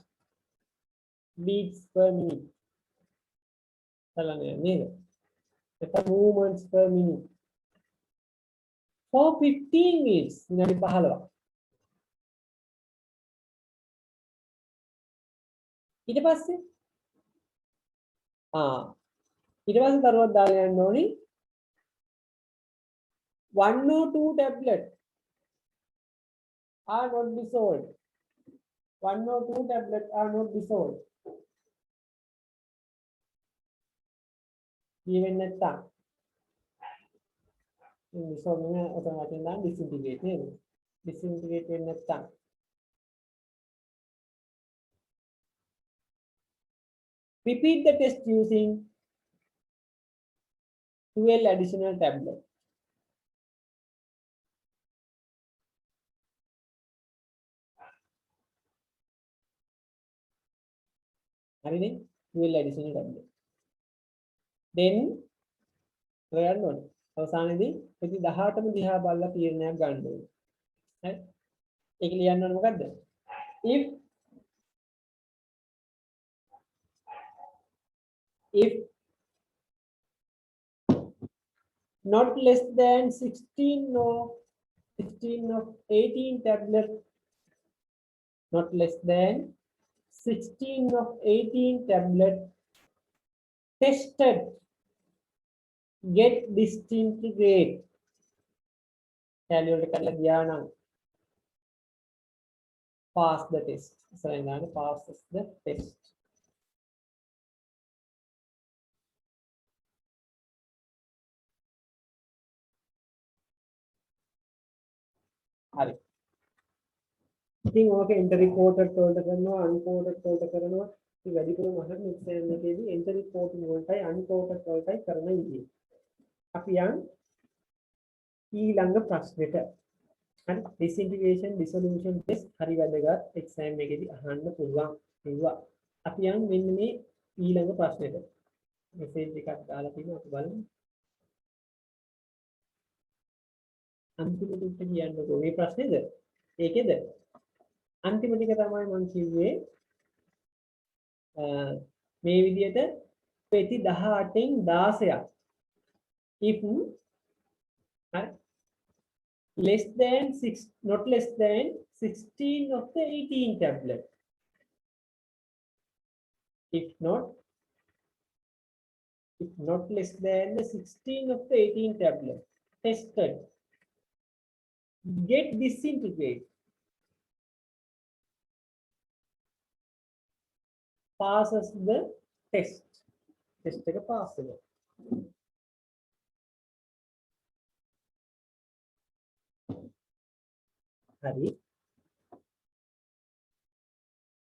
S2: चलने नहीं это movements per minute for 15 minutes විනාඩි 15ක්. ඊට පස්සේ දරුවක් දාලා යන්න ඕනි 1 or 2 tablet are not dissolved. 1 or 2 tablet are not dissolved. Even නැත්තම් dissolve වෙන ඔතන වටින් දාන්න disintegrate නේද? disintegrate වෙන්නේ නැත්තම් repeat the test using 12 additional tablets. හරිනේ 12 additional tablets. then කරන්න ඕනේ. අවසානයේදී ප්‍රති 18ම දිහා බලලා තීරණයක් ගන්න ඕනේ. හරි? ඒක ලියන්න ඕනේ මොකද්ද? if not less than 16 of 18 tablet, not less than 16 of 18 tablet tested get disintegrate. කැලියෝට කරලා ගියා නම් pass the test. ඉස්සරහින් passes the test.
S1: හරි. ඉතින් ඕක ඉන්ටර්රිපෝටඩ් වලට කරනවා අන්කෝටඩ් වලට කරනවා. ඉතින් වැඩිපුරම අහන එක්සෑම් එකේදී ඉන්ටර්රිපෝටින් වලටයි අන්කෝටඩ් වලටයි කරන ඉන්නේ. අපි යන් ඊළඟ ප්‍රශ්නෙට. හරි disintegration dissolution test හරි වැදගත් එක්සෑම් එකේදී අහන්න පුළුවන් කිව්වා. අපි යන් මෙන්න මේ ඊළඟ ප්‍රශ්නෙට. මෙසේජ් එකක් දාලා තියෙනවා අපි බලමු. අන්තිමට කියන්නකෝ මේ ප්‍රශ්නේද? ඒකේද? අන්තිම ටික තමයි මම කිව්වේ මේ විදිහට පෙති 18න් 16ක් if less than 6 not less than 16 of the 18 tablet if not less than the 16 of the 18 tablet tested get disintegrate passes the test එක pass වෙනවා. හරි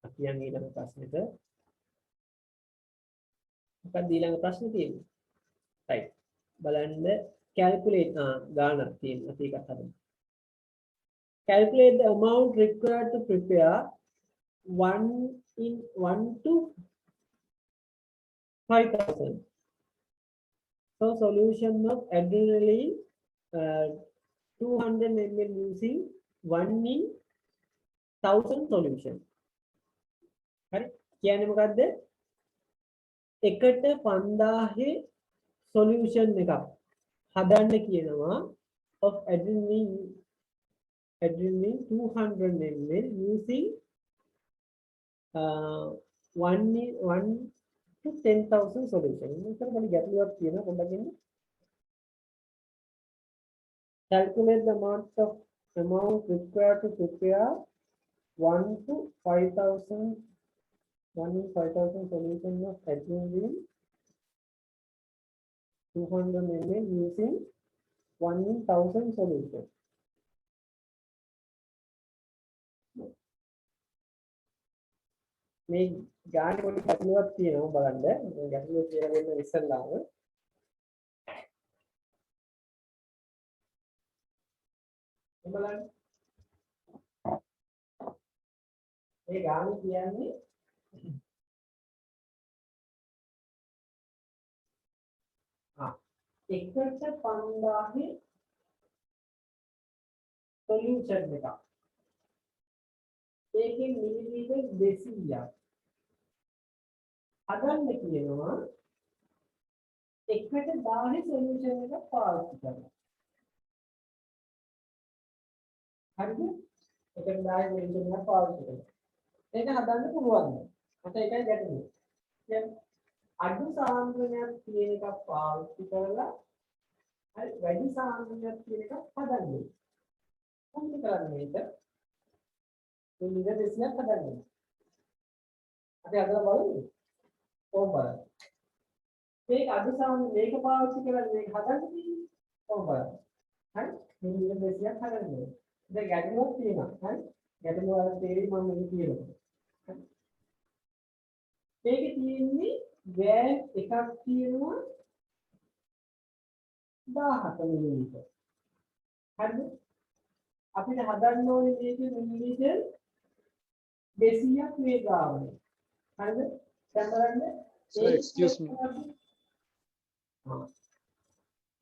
S1: අපි යන් ඊළඟ ප්‍රශ්නෙට. මොකක්ද ඊළඟ ප්‍රශ්නේ තියෙන්නේ? right බලන්න calculate ගානක් තියෙනවා අපි එකක් හදමු. calculate the amount required to prepare 1 to 5,000 so solution of adrenaline 200 ml using 1 in 1000 solution. හරි කියන්නේ මොකද්ද? එකට 5000 solution එකක් හදන්න කියනවා of adrenaline 200 ml using 1 to 10,000 solution. මෙතන පොඩි ගැටලුවක් තියෙනවා පොඩ්ඩක් ඉන්න. Calculate the amount required to prepare 1 to 5,000 solution of adrenaline 200 ml using 1 in 1000 solution. මේ ගානේ පොඩි ගැටලුවක් තියෙනවා බලන්න. මම ගැටලුව කියලා දෙන්න ඉස්සෙල්ලාම බලන්න. මේ ගානේ කියන්නේ එකට 5000 solution එකක්. ඒකේ මිලිලීටර් 200ක් හදන්න කියනවා එකට 1000 solution එකක් පාවිච්චි කරනවා. හරිද? එකට 1000 solution එකක් පාවිච්චි කරනවා. ඒක හදන්න පුළුවන්. මට ඒකයි ගැටලුව. දැන් අඩු සාන්ද්‍රණයක් තියෙන එකක් පාවිච්චි කරලා හරි වැඩි සාන්ද්‍රණයක් තියෙන එකක් හදන්නේ. කොහොමද කරන්නේ ඒක? මිලිලීටර් 200ක් හදන්නේ. අපි අදලා බලමු. කොහොමද බලන්න. මේක අඩු සාන්ද්‍රණය මේක පාවිච්චි කරලා මේක හදන්න තියෙන්නේ. කොහොමද බලන්න. හරි? මිලිලීටර් 200ක් හදන්නේ. දැන් ගැටලුවක් තියෙනවා. හරි? ගැටලුව වල තේරෙයි මම මේක කියනවා. මේකේ තියෙන්නේ වෑන් එකක් තියෙනවා 17 මිලිලීටර්. හරිද? අපිට හදන්න ඕනේ මේකේ මිලිලීටර් 200ක් මේ ගාවනේ. හරිද? දැන් බලන්න.
S8: Sir, excuse me.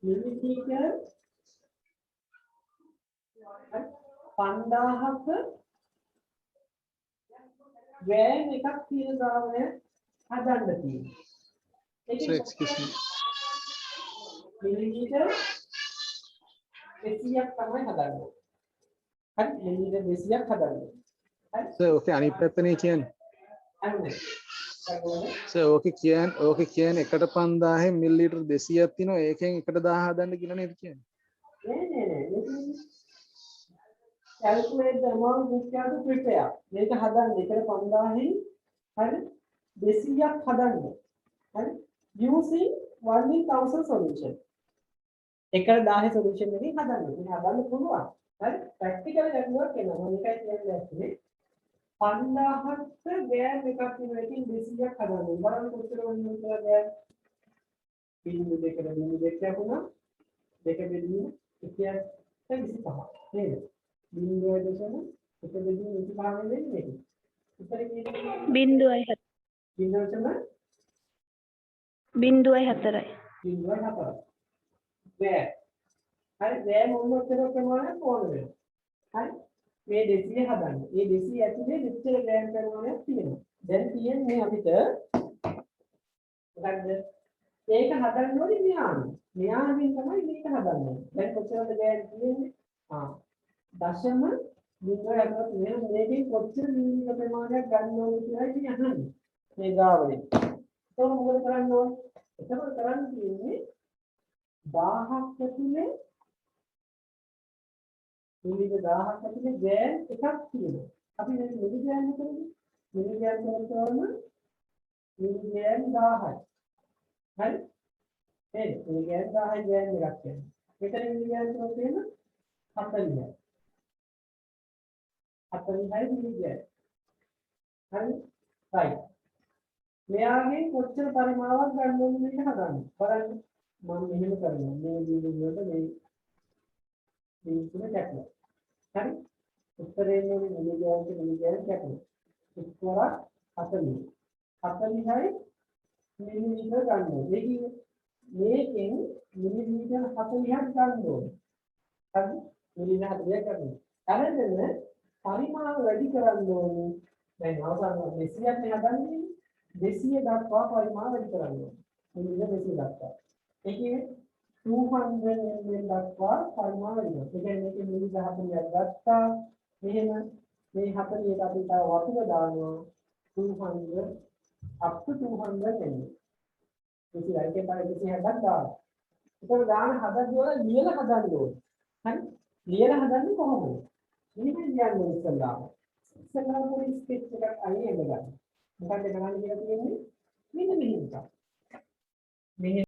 S1: මිලිලීටර් 5000ක වෑන් එකක් තියෙන ගාවනේ හදන්න තියෙන්නේ.
S8: Sir, excuse me.
S1: මිලිලීටර් 200ක් තමයි හදන්නේ. හරි මිලිලීටර් 200ක් හදන්නේ. හරි
S8: Sir, okay අනිත් පැත්තනේ කියන්නේ.
S1: අනේ.
S8: Sir, okay කියන්නේ එකට 5000 මිලිලීටර් 200ක් තියෙනවා. ඒකෙන් එකට 1000 හදන්න කියලා නේද කියන්නේ?
S1: නෑ. Calculate the amount required to prepare. මේක හදන්න එකට 5000 හරි 200ක් හදන්න. හරි using 1 in 1000 solution. එකට 1000 solution එකකින් හදන්න. මේ හදන්න පුළුවන්. හරි ප්‍රැක්ටිකල් ගැටලුවක් එනවා මම එකයි කියන්නේ ඇත්තනේ 5000ට ගෑම් එකක් තියෙනවා ඉතින් 200ක් හදන්න බලන්න කොච්චර වෙනවද කියලා ගෑම් බිඳු දෙකට බිඳු දෙක යපුණා දෙක බෙදීම 125 නේද බිඳුවයි දශම එක බෙදීම 25 වෙන්නේ මේක උත්තර කියන්නේ
S3: බිඳුවයි හත
S1: බිඳුවටම
S3: බිඳුවයි හතරයි
S1: බිඳුවයි 4 ගෑම් හරි ගෑම් මොනතරම් ප්‍රමාණයක් ඕන වෙනවා හරි මේ 200 හදන්න. මේ 200 ඇතුලේ මෙච්චර ග්‍රෑම් ප්‍රමාණයක් තියෙනවා. දැන් තියෙන්නේ අපිට මොකද්ද? ඒක හදන්න ඕනේ මෙයාගෙන්. මෙයාගෙන් තමයි මේක හදන්නේ. දැන් කොච්චරද ග්‍රෑම් තියෙන්නේ? දශම 0.7 මෙන්න මේකෙන් කොච්චර මිලිමීටර ප්‍රමාණයක් ගන්න ඕනේ කියලා ඉතින් අහන්නේ. මේ ගාවනේ. ඒක මොකද කරන්න ඕනේ? එතකොට කරන්න තියෙන්නේ 1000ක් ඇතුලේ මිලිමීටර 1000ක් ඇතුලේ ගෑම් එකක් තියෙනවා. අපි මේ මිලිග්‍රෑම් කරන්නේ මිලිග්‍රෑම් කරනකොටම මිලිග්‍රෑම් 1000යි. හරි? එහෙනම් මිලිග්‍රෑම් 1000යි ගෑම් එකක් කියන්නේ. මෙතන මිලිග්‍රෑම් කරොත් එහෙම 40යි. 40යි මිලිග්‍රෑම්. හරි? right. මෙයාගෙන් කොච්චර පරිමාවක් ගන්න ඕනද මේක හදන්න. බලන්න මම මෙහෙම කරනවා. මේ මිලිග්‍රෑම් වලට මේ තුන කැපුවා. හරි? උත්තරේ මොනේ මිලිග්‍රෑම් කැපුවා. උත්තර 40. 40යි මිලිමීටර ගන්න ඕනේ. මේකෙන් මිලිමීටර 40ක් ගන්න ඕනේ. හරි? මිලිමීටර 40ක් ගන්න ඕනේ. අරගෙන පරිමාණ වැඩි කරන්න ඕනේ. දැන් අවසාන 200ක් නේ හදන්නේ. 200 දක්වා පරිමාණ වැඩි කරන්න ඕනේ. මිලිමීටර 200 දක්වා. ඒ කියන්නේ 200 ml දක්වා පරිමාණ වැඩි කරනවා. ඒ කියන්නේ මේකේ මිලිමීටර 40ක් ගත්තා. මෙහෙම මේ 40ට අපි තව වතුර දානවා 200 up to 200 ml. ඉතින් ඒකේ තමයි 260ක් දානවා. ඒක දාන හදද්දී වල ලියලා හදන්න ඕනේ. හරි? ලියලා හදන්නේ කොහොමද? මෙහෙම කියන්නේ ඉස්සල්ලාම. ඉස්සල්ලාම පොඩි ස්කෙච් එකක් අයින් එන්න ගන්න. මොකක්ද කරන්න කියලා තියෙන්නේ? මෙන්න මෙහෙම එකක්. මෙහෙම